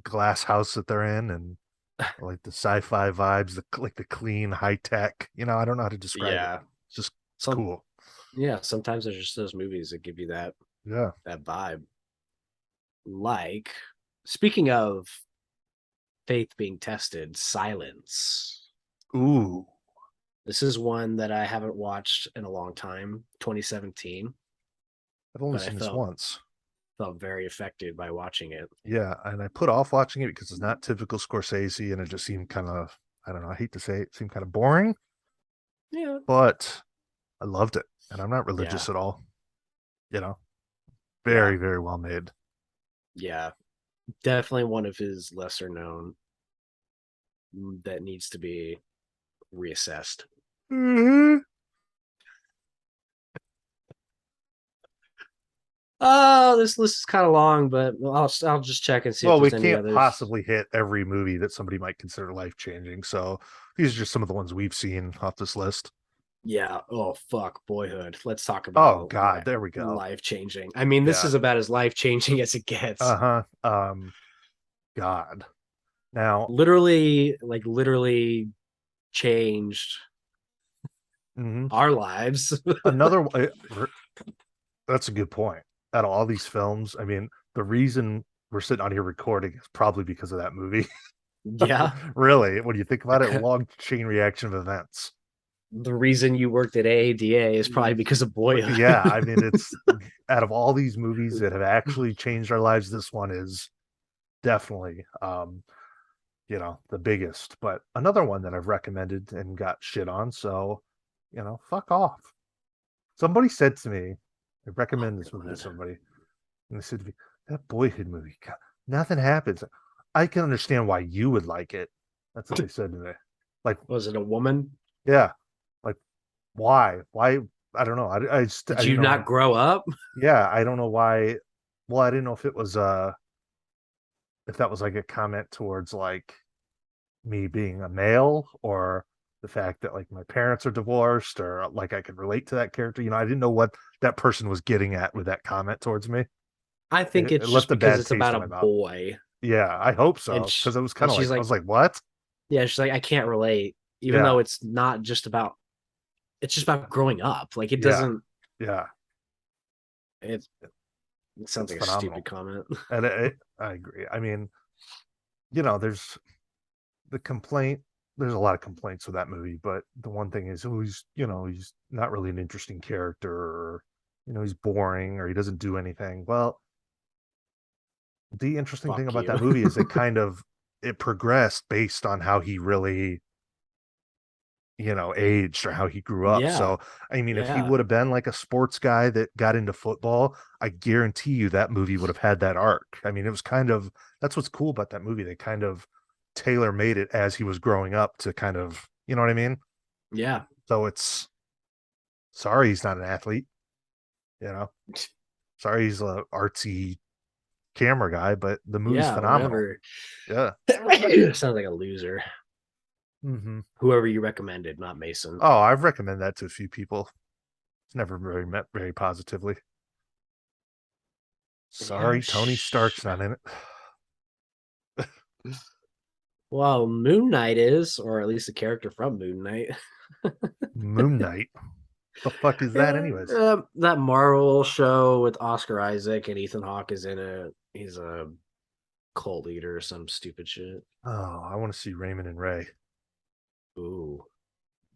Speaker 1: glass house that they're in, and I like the sci-fi vibes, like the clean, high tech. I don't know how to describe it.
Speaker 2: Yeah.
Speaker 1: It's
Speaker 2: Some
Speaker 1: cool.
Speaker 2: yeah, sometimes there's just those movies that give you
Speaker 1: Yeah.
Speaker 2: that vibe. Like, speaking of faith being tested, Silence.
Speaker 1: Ooh,
Speaker 2: This is one that I haven't watched in a long time, 2017,
Speaker 1: I've only
Speaker 2: but I
Speaker 1: seen this
Speaker 2: felt
Speaker 1: once.
Speaker 2: felt very affected by watching it.
Speaker 1: Yeah, and I put off watching it because it's not typical Scorsese, and it just seemed kind of, I don't know, I hate to say it seemed kind of boring,
Speaker 2: Yeah.
Speaker 1: but I loved it, and I'm not
Speaker 2: Yeah.
Speaker 1: religious at all. You know,
Speaker 2: Yeah.
Speaker 1: very, very well made.
Speaker 2: Yeah. Definitely one of his lesser known that needs to be reassessed.
Speaker 1: Mhm.
Speaker 2: Oh, this list is kind of long, but I'll just check and see if
Speaker 1: Well, we
Speaker 2: there's any
Speaker 1: can't
Speaker 2: others.
Speaker 1: possibly hit every movie that somebody might consider life changing. So these are just some of the ones we've seen off this list.
Speaker 2: Yeah. Oh fuck, Boyhood. Let's talk
Speaker 1: Oh
Speaker 2: about
Speaker 1: God, there we go.
Speaker 2: life changing. I mean, this
Speaker 1: Yeah.
Speaker 2: is about as life changing as it gets.
Speaker 1: Uh-huh. God. Now,
Speaker 2: Literally changed
Speaker 1: mhm.
Speaker 2: our lives.
Speaker 1: Another that's a good point. Out of all these films, I mean, the reason we're sitting on here recording is probably because of that movie.
Speaker 2: Yeah.
Speaker 1: Really, when you think about it, long chain reaction of events.
Speaker 2: the reason you worked at AADA is probably because of Boyhood.
Speaker 1: Yeah, I mean, it's out of all these movies that have actually changed our lives, this one is definitely the biggest. But another one that I've recommended and got shit on, so fuck off. Somebody said to me, I
Speaker 2: Oh,
Speaker 1: recommend this movie to
Speaker 2: God.
Speaker 1: somebody, and they said to me, that Boyhood movie, God, nothing happens. I can understand why you would like it. That's what they said to me. Like,
Speaker 2: Was it a woman?
Speaker 1: yeah, like why? Why? I don't know. I
Speaker 2: Did
Speaker 1: didn't
Speaker 2: you not
Speaker 1: know.
Speaker 2: grow up?
Speaker 1: Yeah, I don't know why. Well, I didn't know if it was if that was like a comment towards like me being a male, or the fact that like my parents are divorced, or like I could relate to that character. I didn't know what that person was getting at with that comment towards me.
Speaker 2: I think
Speaker 1: It
Speaker 2: it's just
Speaker 1: left a
Speaker 2: because
Speaker 1: bad
Speaker 2: it's
Speaker 1: taste
Speaker 2: about
Speaker 1: in
Speaker 2: a
Speaker 1: my mouth.
Speaker 2: boy.
Speaker 1: Yeah, I hope
Speaker 2: And
Speaker 1: so, because it was kind
Speaker 2: and
Speaker 1: of
Speaker 2: she's
Speaker 1: like I
Speaker 2: like,
Speaker 1: was like, what?
Speaker 2: yeah, she's like, I can't relate, even
Speaker 1: Yeah,
Speaker 2: though it's not just about, it's just about growing up. Like it
Speaker 1: yeah,
Speaker 2: doesn't,
Speaker 1: yeah.
Speaker 2: it, it sounds
Speaker 1: It's
Speaker 2: like a stupid
Speaker 1: phenomenal,
Speaker 2: comment.
Speaker 1: and I agree. I mean, there's the complaint. There's a lot of complaints with that movie, but the one thing is, oh, he's not really an interesting character, or he's boring, or he doesn't do anything. Well, the interesting thing
Speaker 2: Fuck
Speaker 1: about
Speaker 2: you.
Speaker 1: that movie is it progressed based on how he really aged, or how he grew up.
Speaker 2: Yeah.
Speaker 1: So I mean, if he
Speaker 2: Yeah.
Speaker 1: would have been like a sports guy that got into football, I guarantee you that movie would have had that arc. I mean, it was kind of, that's what's cool about that movie. They kind of tailor made it as he was growing up to kind of, you know what I mean?
Speaker 2: Yeah.
Speaker 1: So it's, sorry he's not an athlete, you know sorry he's a artsy camera guy, but the movie's
Speaker 2: Yeah.
Speaker 1: phenomenal.
Speaker 2: Whatever.
Speaker 1: Yeah.
Speaker 2: Sounds like a loser.
Speaker 1: Hmm.
Speaker 2: Whoever you recommended, not Mason.
Speaker 1: Oh, I've recommended that to a few people. It's never very met very positively.
Speaker 2: Yeah.
Speaker 1: Sorry, Tony Stark's not in it.
Speaker 2: Well, Moon Knight is, or at least a character from Moon Knight.
Speaker 1: Moon Knight. The fuck is that, anyways?
Speaker 2: That Marvel show with Oscar Isaac and Ethan Hawke is in it. He's a cult leader or some stupid shit.
Speaker 1: Oh, I want to see Raymond and Ray.
Speaker 2: Ooh,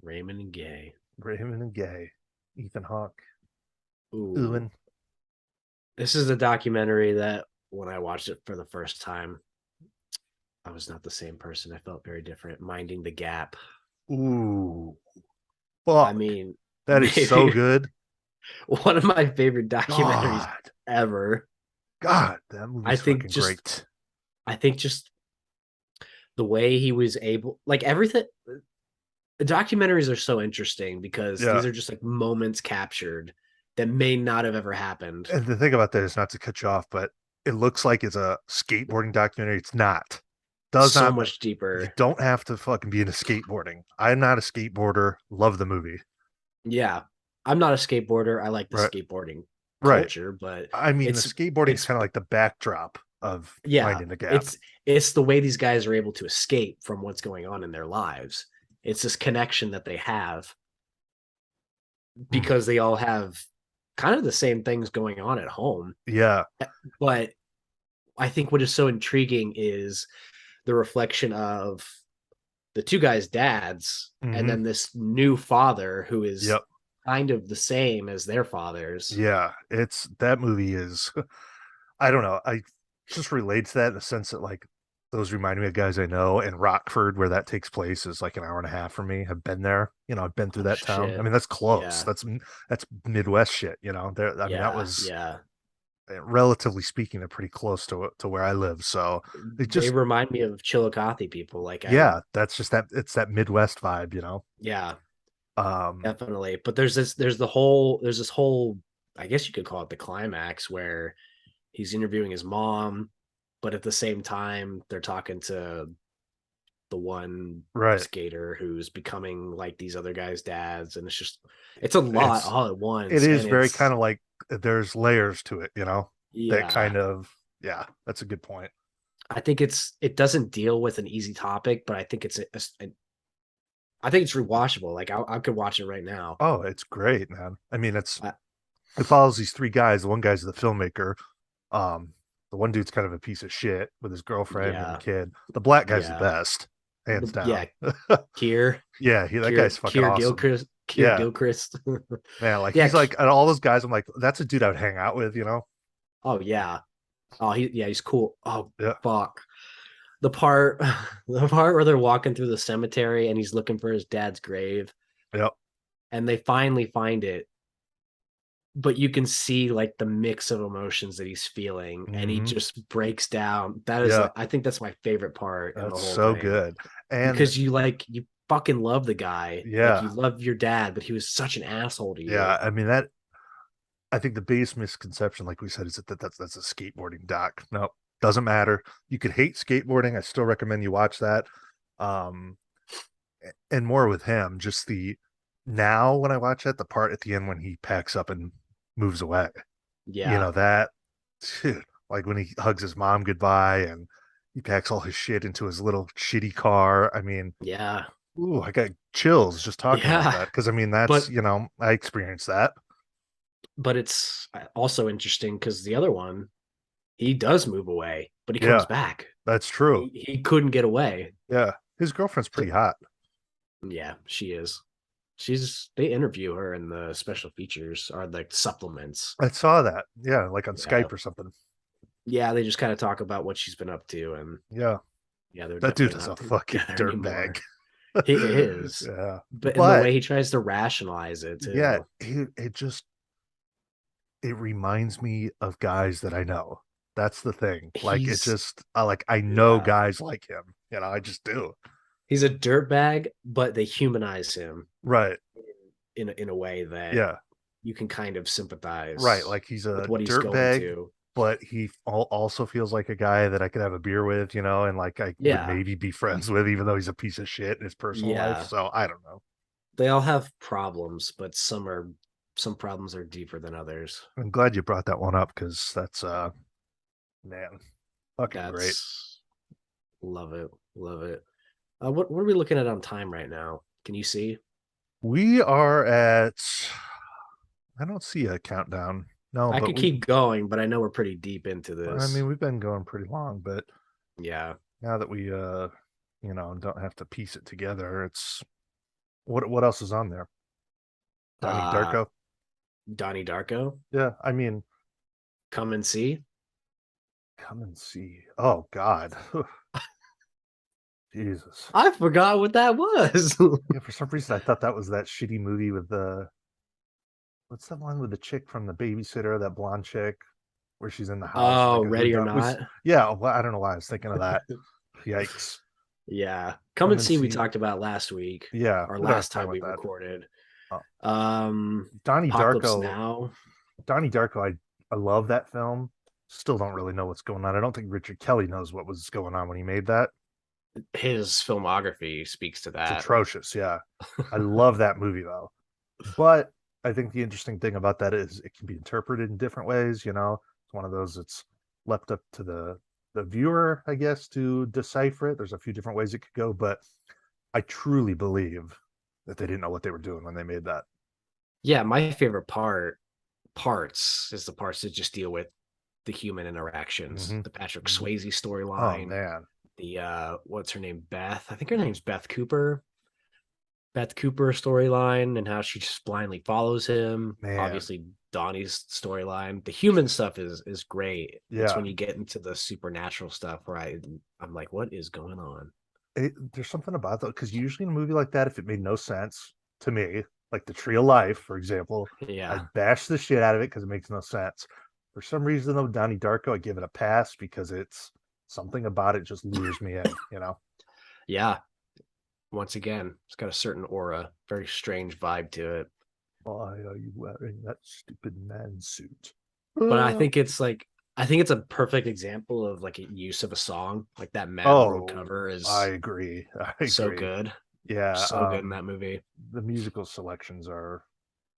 Speaker 2: Raymond and Gay.
Speaker 1: Raymond and Gay. Ethan Hawke.
Speaker 2: Ooh,
Speaker 1: Ewan.
Speaker 2: this is a documentary that when I watched it for the first time, I was not the same person. I felt very different. Minding the Gap.
Speaker 1: Ooh.
Speaker 2: I
Speaker 1: Fuck.
Speaker 2: mean,
Speaker 1: That is so
Speaker 2: maybe
Speaker 1: good.
Speaker 2: one of my favorite documentaries
Speaker 1: God.
Speaker 2: ever.
Speaker 1: God, that
Speaker 2: I
Speaker 1: movie's
Speaker 2: think
Speaker 1: fucking
Speaker 2: just
Speaker 1: great.
Speaker 2: I think just the way he was able, like everything, the documentaries are so interesting because
Speaker 1: Yeah.
Speaker 2: these are just like moments captured that may not have ever happened.
Speaker 1: And the thing about that is, not to cut you off, but it looks like it's a skateboarding documentary. It's not. Does
Speaker 2: So
Speaker 1: not.
Speaker 2: much
Speaker 1: You
Speaker 2: deeper.
Speaker 1: don't have to fucking be into skateboarding. I'm not a skateboarder. Love the movie.
Speaker 2: Yeah. I'm not a skateboarder. I like the
Speaker 1: Right.
Speaker 2: skateboarding
Speaker 1: Right.
Speaker 2: culture, but
Speaker 1: I mean, the
Speaker 2: it's
Speaker 1: skateboarding is
Speaker 2: it's
Speaker 1: kind of like the backdrop of
Speaker 2: yeah,
Speaker 1: Minding the Gap.
Speaker 2: it's the way these guys are able to escape from what's going on in their lives. It's this connection that they have
Speaker 1: Mm.
Speaker 2: because they all have kind of the same things going on at home.
Speaker 1: Yeah.
Speaker 2: But I think what is so intriguing is the reflection of the two guys' dads, and
Speaker 1: Hmm.
Speaker 2: then this new father who is
Speaker 1: Yep.
Speaker 2: kind of the same as their fathers.
Speaker 1: Yeah. It's that movie is, I don't know. I just relate to that in the sense that like those remind me of guys I know, and Rockford, where that takes place, is like an hour and a half from me. I've been there. I've been through
Speaker 2: Oh
Speaker 1: that town. I
Speaker 2: shit.
Speaker 1: mean, that's close.
Speaker 2: Yeah.
Speaker 1: That's Midwest shit. There. I mean, that
Speaker 2: Yeah.
Speaker 1: was,
Speaker 2: Yeah.
Speaker 1: relatively speaking, they're pretty close to where I live. So it
Speaker 2: They
Speaker 1: just,
Speaker 2: remind me of Chillicothe people. Like I
Speaker 1: yeah, that's just that, it's that Midwest vibe.
Speaker 2: yeah,
Speaker 1: Um,
Speaker 2: definitely. But there's this whole I guess you could call it the climax where he's interviewing his mom, but at the same time they're talking to the one
Speaker 1: right.
Speaker 2: skater who's becoming like these other guys' dads, and it's a lot
Speaker 1: It's
Speaker 2: all at
Speaker 1: it
Speaker 2: once,
Speaker 1: is
Speaker 2: and
Speaker 1: very
Speaker 2: it's
Speaker 1: kind of like there's layers to it. That
Speaker 2: yeah.
Speaker 1: kind of, yeah, that's a good point.
Speaker 2: I think it doesn't deal with an easy topic, but I think I think it's rewatchable. Like I could watch it right now.
Speaker 1: Oh, it's great, man. I mean,
Speaker 2: I,
Speaker 1: it follows these three guys. The one guy's the filmmaker. Um, the one dude's kind of a piece of shit with his girlfriend and
Speaker 2: yeah,
Speaker 1: kid. The black guy's the
Speaker 2: yeah,
Speaker 1: best. hands
Speaker 2: Yeah,
Speaker 1: down.
Speaker 2: Kier,
Speaker 1: Yeah, that
Speaker 2: Kier,
Speaker 1: guy's fucking
Speaker 2: Kier
Speaker 1: awesome.
Speaker 2: Gilchrist, Kier
Speaker 1: Yeah,
Speaker 2: Gilchrist.
Speaker 1: man, like
Speaker 2: Yeah.
Speaker 1: he's like and all those guys. I'm like, that's a dude I'd hang out with, you know?
Speaker 2: Oh yeah. Oh, he's cool. Oh
Speaker 1: Yeah,
Speaker 2: fuck. The part the part where they're walking through the cemetery and he's looking for his dad's grave
Speaker 1: yeah,
Speaker 2: and they finally find it, but you can see like the mix of emotions that he's feeling and he
Speaker 1: hmm
Speaker 2: just breaks down. That is
Speaker 1: yeah.
Speaker 2: like I think that's my favorite part in the
Speaker 1: That's
Speaker 2: whole
Speaker 1: so
Speaker 2: thing
Speaker 1: good. And
Speaker 2: because you fucking love the guy. Like
Speaker 1: yeah,
Speaker 2: you love your dad, but he was such an asshole to
Speaker 1: yeah.
Speaker 2: you.
Speaker 1: I mean that. I think the biggest misconception, like we said, is that's a skateboarding doc. No, doesn't matter. You could hate skateboarding. I still recommend you watch that. Um, and more with him, just the now when I watch it, the part at the end when he packs up and moves away. You
Speaker 2: Yeah.
Speaker 1: know that, dude, like when he hugs his mom goodbye and he packs all his shit into his little shitty car. I mean,
Speaker 2: Yeah.
Speaker 1: ooh, I got chills just talking about
Speaker 2: Yeah.
Speaker 1: that because I mean that's
Speaker 2: But
Speaker 1: I experienced that.
Speaker 2: it's also interesting because the other one, he does move away, but he comes
Speaker 1: Yeah,
Speaker 2: back.
Speaker 1: that's true.
Speaker 2: He couldn't get away.
Speaker 1: Yeah, his girlfriend's
Speaker 2: So
Speaker 1: pretty hot.
Speaker 2: yeah, she is. They interview her in the special features or like supplements.
Speaker 1: I saw that. Yeah, like on
Speaker 2: Yeah.
Speaker 1: Skype or something.
Speaker 2: Yeah, they just kind of talk about what she's been up to and
Speaker 1: Yeah,
Speaker 2: yeah, they're
Speaker 1: that dude
Speaker 2: definitely
Speaker 1: is a
Speaker 2: not
Speaker 1: fucking
Speaker 2: together
Speaker 1: dirtbag.
Speaker 2: anymore. He is.
Speaker 1: Yeah,
Speaker 2: But in the
Speaker 1: but
Speaker 2: way he tries to rationalize it
Speaker 1: yeah,
Speaker 2: too.
Speaker 1: it reminds me of guys that I know. That's the thing. Like it
Speaker 2: He's
Speaker 1: just I know
Speaker 2: yeah.
Speaker 1: guys like him. I just do.
Speaker 2: He's a dirtbag, but they humanize him
Speaker 1: Right.
Speaker 2: in a way that
Speaker 1: Yeah.
Speaker 2: you can kind of
Speaker 1: Right.
Speaker 2: sympathize
Speaker 1: Like he's
Speaker 2: with
Speaker 1: a
Speaker 2: what he's going
Speaker 1: dirtbag,
Speaker 2: to.
Speaker 1: but he also feels like a guy that I could have a beer with, and like I would
Speaker 2: Yeah.
Speaker 1: maybe be friends with, even though he's a piece of shit in his personal life.
Speaker 2: Yeah.
Speaker 1: So I don't know.
Speaker 2: They all have problems, but some problems are deeper than others.
Speaker 1: I'm glad you brought that one up because that's man, fucking great.
Speaker 2: That's love it. Love it. What are we looking at on time right now? Can you see?
Speaker 1: We are at I don't see a countdown. No,
Speaker 2: I
Speaker 1: but
Speaker 2: could
Speaker 1: we
Speaker 2: keep going, but I know we're pretty deep into
Speaker 1: I
Speaker 2: this.
Speaker 1: mean we've been going pretty long, but
Speaker 2: Yeah.
Speaker 1: now that we don't have to piece it together, it's what else is on there? Donnie
Speaker 2: Uh
Speaker 1: Darko?
Speaker 2: Donnie Darko,
Speaker 1: Yeah, I mean,
Speaker 2: come and see.
Speaker 1: come and see. Oh God. Jesus.
Speaker 2: I forgot what that was.
Speaker 1: Yeah, for some reason I thought that was that shitty movie with the what's that one with the chick from the babysitter, that blonde chick, where she's in the house and
Speaker 2: Oh,
Speaker 1: like who
Speaker 2: ready or
Speaker 1: done
Speaker 2: not?
Speaker 1: was yeah, well, I don't know why I was thinking of that. Yikes.
Speaker 2: Yeah. Come
Speaker 1: Come
Speaker 2: and
Speaker 1: and
Speaker 2: see we
Speaker 1: see.
Speaker 2: talked about last week
Speaker 1: Yeah,
Speaker 2: or
Speaker 1: we don't have
Speaker 2: last
Speaker 1: to talk
Speaker 2: time
Speaker 1: about
Speaker 2: we
Speaker 1: that.
Speaker 2: recorded.
Speaker 1: Oh. Donnie
Speaker 2: Apocalypse
Speaker 1: Darko.
Speaker 2: Now.
Speaker 1: Donnie Darko, I love that film. Still don't really know what's going on. I don't think Richard Kelly knows what was going on when he made that.
Speaker 2: His filmography speaks to
Speaker 1: It's
Speaker 2: that.
Speaker 1: atrocious. Yeah. I love that movie though. But I think the interesting thing about that is it can be interpreted in different ways. It's one of those that's left up to the viewer, I guess, to decipher it. There's a few different ways it could go, but I truly believe that they didn't know what they were doing when they made that.
Speaker 2: Yeah, my favorite parts is the parts that just deal with the human interactions.
Speaker 1: Hmm
Speaker 2: The Patrick
Speaker 1: hmm
Speaker 2: Swayze
Speaker 1: Oh
Speaker 2: storyline,
Speaker 1: man,
Speaker 2: the what's her name? Beth. I think her name's Beth Cooper. Beth Cooper storyline and how she just blindly follows him.
Speaker 1: man,
Speaker 2: Obviously, Donnie's storyline. The human stuff is great. It's
Speaker 1: yeah.
Speaker 2: when you get into the supernatural stuff where I'm like, what is going on?
Speaker 1: There's something about that because usually in a movie like that, if it made no sense to me, like The Tree of Life, for example,
Speaker 2: Yeah.
Speaker 1: I'd bash the shit out of it because it makes no sense. For some reason, though, Donnie Darko, I give it a pass because it's something about it just lures me in.
Speaker 2: Yeah. Once again, it's got a certain aura, very strange vibe to it.
Speaker 1: Why are you wearing that stupid man suit?
Speaker 2: But I think it's a perfect example of like a use of a song. Like that Mad World
Speaker 1: Oh,
Speaker 2: cover
Speaker 1: I
Speaker 2: is
Speaker 1: agree. I
Speaker 2: so
Speaker 1: agree.
Speaker 2: good.
Speaker 1: Yeah,
Speaker 2: So good in that movie.
Speaker 1: the musical selections are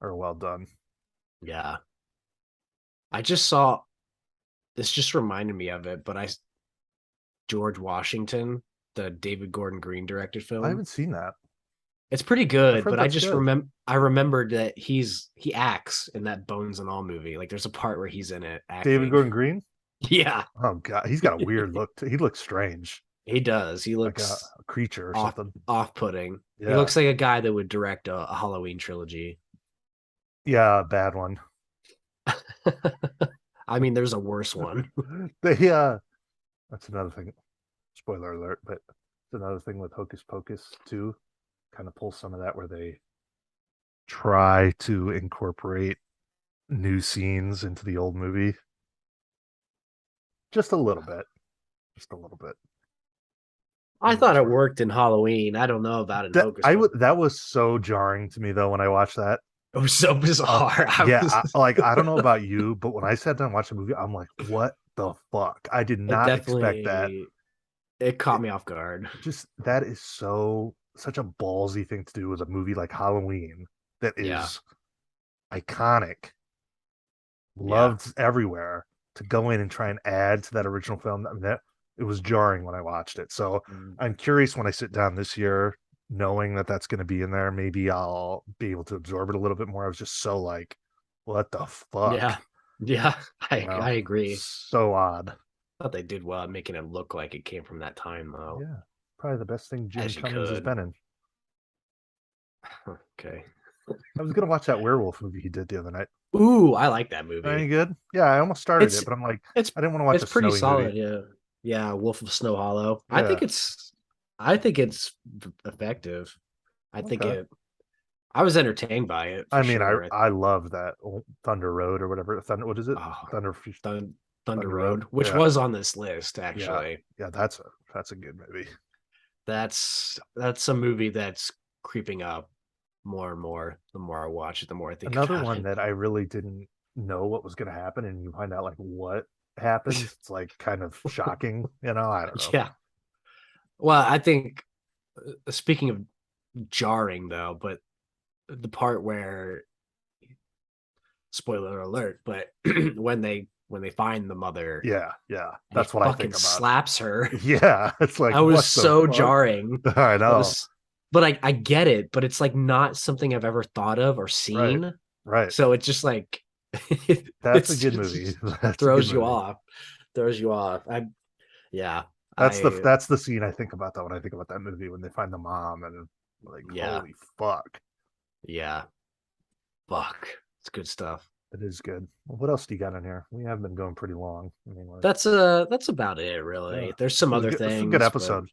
Speaker 1: well done.
Speaker 2: Yeah. I just saw this just reminded me of it, but I George Washington, the David Gordon Green directed
Speaker 1: I
Speaker 2: film.
Speaker 1: haven't seen that.
Speaker 2: It's pretty
Speaker 1: I've
Speaker 2: good,
Speaker 1: heard
Speaker 2: but I
Speaker 1: that's
Speaker 2: just
Speaker 1: good.
Speaker 2: remembered that he acts in that Bones and All movie. Like there's a part where he's in it
Speaker 1: David
Speaker 2: acting.
Speaker 1: Gordon Green.
Speaker 2: Yeah.
Speaker 1: Oh God, he's got a weird look. He looks strange.
Speaker 2: He does. He
Speaker 1: like
Speaker 2: looks
Speaker 1: a creature or
Speaker 2: off
Speaker 1: something.
Speaker 2: off putting. He
Speaker 1: Yeah,
Speaker 2: looks like a guy that would direct a Halloween trilogy.
Speaker 1: yeah, bad one.
Speaker 2: I mean, there's a worse one.
Speaker 1: They that's another thing. Spoiler alert, but it's another thing with Hocus Pocus too. Kind of pull some of that where they try to incorporate new scenes into the old movie, just a little bit, just a little bit. For
Speaker 2: I
Speaker 1: the
Speaker 2: thought
Speaker 1: most
Speaker 2: it
Speaker 1: part,
Speaker 2: worked in Halloween. I don't know about in Hocus Pocus.
Speaker 1: that was so jarring to me though when I watched that.
Speaker 2: It was so bizarre. I
Speaker 1: Yeah,
Speaker 2: was
Speaker 1: like I don't know about you, but when I sat down and watched the movie, I'm like, what the fuck? I did
Speaker 2: it
Speaker 1: not expect that.
Speaker 2: definitely it caught
Speaker 1: It
Speaker 2: me off guard.
Speaker 1: just that is such a ballsy thing to do with a movie like Halloween that
Speaker 2: Yeah.
Speaker 1: is iconic,
Speaker 2: Yeah.
Speaker 1: loved everywhere, to go in and try and add to that original film. I mean, that it was jarring when I watched it. So
Speaker 2: Mm.
Speaker 1: I'm curious when I sit down this year, knowing that that's going to be in there, maybe I'll be able to absorb it a little bit more. I was just so like, what the
Speaker 2: Yeah.
Speaker 1: fuck?
Speaker 2: Yeah.
Speaker 1: You
Speaker 2: I
Speaker 1: know,
Speaker 2: agree.
Speaker 1: so odd.
Speaker 2: Thought they did well at making it look like it came from that time though.
Speaker 1: Yeah, probably the best thing Jim
Speaker 2: As you
Speaker 1: Cummings has
Speaker 2: could.
Speaker 1: been in.
Speaker 2: Okay.
Speaker 1: I was gonna watch that werewolf movie he did the other night.
Speaker 2: Ooh, I like that
Speaker 1: Any
Speaker 2: movie.
Speaker 1: good? Yeah, I almost started
Speaker 2: It's
Speaker 1: it, but I'm like,
Speaker 2: it's
Speaker 1: I didn't want to watch
Speaker 2: it's
Speaker 1: a
Speaker 2: pretty
Speaker 1: snowy movie.
Speaker 2: solid, yeah. Yeah, Wolf of Snow Hollow.
Speaker 1: Yeah.
Speaker 2: I think it's effective. I think
Speaker 1: Okay.
Speaker 2: it I was entertained by it for
Speaker 1: I mean,
Speaker 2: sure.
Speaker 1: I love that Thunder Road or whatever. Thunder, what is it?
Speaker 2: Oh,
Speaker 1: Thunder
Speaker 2: Thunder
Speaker 1: Thunder Road.
Speaker 2: Road, which
Speaker 1: Yeah,
Speaker 2: was on this list
Speaker 1: yeah,
Speaker 2: actually.
Speaker 1: yeah. That's a good movie.
Speaker 2: That's a movie that's creeping up more and more. The more I watch it, the more I think
Speaker 1: Another
Speaker 2: about
Speaker 1: one that I really didn't know what was going to happen, and you find out like what
Speaker 2: it.
Speaker 1: happens. It's like kind of shocking. I don't know.
Speaker 2: Yeah. Well, I think speaking of jarring though, but the part where spoiler alert, but when they find the mother
Speaker 1: Yeah, yeah.
Speaker 2: and he
Speaker 1: That's what I
Speaker 2: fucking
Speaker 1: think about.
Speaker 2: slaps her,
Speaker 1: Yeah, it's like
Speaker 2: I was
Speaker 1: what the
Speaker 2: so
Speaker 1: fuck.
Speaker 2: jarring.
Speaker 1: I
Speaker 2: I
Speaker 1: know.
Speaker 2: was but I get it, but it's like not something I've ever thought of or
Speaker 1: Right,
Speaker 2: seen.
Speaker 1: right.
Speaker 2: So it's just like
Speaker 1: That's a
Speaker 2: it's
Speaker 1: good movie.
Speaker 2: just
Speaker 1: That's a good
Speaker 2: throws you
Speaker 1: movie.
Speaker 2: off. Throws you off. Yeah. I
Speaker 1: That's the scene I think about though when I think about that movie when they find the mom and like
Speaker 2: yeah.
Speaker 1: holy fuck.
Speaker 2: Yeah. Fuck. It's good stuff.
Speaker 1: It is good. Well, what else do you got in here? We have been going pretty long. I mean, like,
Speaker 2: That's about it
Speaker 1: yeah,
Speaker 2: really. There's some other
Speaker 1: this was a good
Speaker 2: things, but
Speaker 1: episode.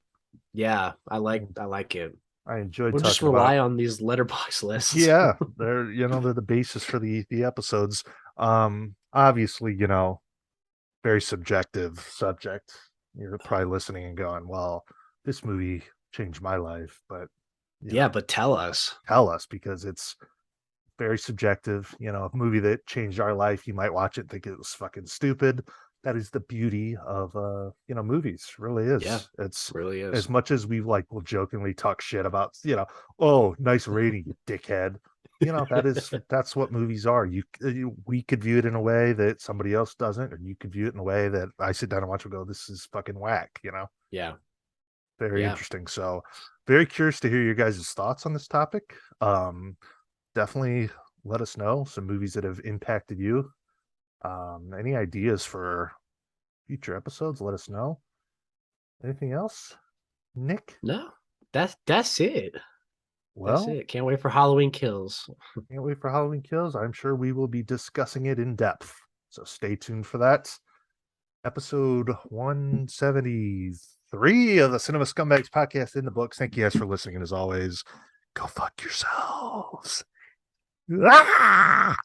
Speaker 2: yeah,
Speaker 1: I,
Speaker 2: I like it.
Speaker 1: I enjoyed
Speaker 2: We'll just
Speaker 1: talking about.
Speaker 2: rely on these letterbox lists.
Speaker 1: Yeah, they're the basis for the episodes. Obviously, very subjective subject. You're probably listening and going, "Well, this movie changed my life," but
Speaker 2: Yeah, but tell us.
Speaker 1: tell us because it's very subjective. A movie that changed our life, you might watch it and think it was fucking stupid. That is the beauty of movies, really
Speaker 2: Yeah,
Speaker 1: is. It's
Speaker 2: really
Speaker 1: as
Speaker 2: is.
Speaker 1: much as we like will jokingly talk shit about, oh, nice rating, you dickhead. That's what movies are. We could view it in a way that somebody else doesn't, or you could view it in a way that I sit down and watch and go, this is fucking whack.
Speaker 2: Yeah,
Speaker 1: Very
Speaker 2: yeah.
Speaker 1: interesting. So very curious to hear your guys' thoughts on this topic. Definitely let us know some movies that have impacted you. Any ideas for future episodes? Let us know. Anything else, Nick?
Speaker 2: No, that's it. That's
Speaker 1: Well,
Speaker 2: it. Can't wait for Halloween Kills.
Speaker 1: can't wait for Halloween Kills. I'm sure we will be discussing it in depth. So stay tuned for that. Episode 173 of the Cinema Scumbags podcast in the books. Thank you guys for listening. And as always, go fuck yourselves. Ah!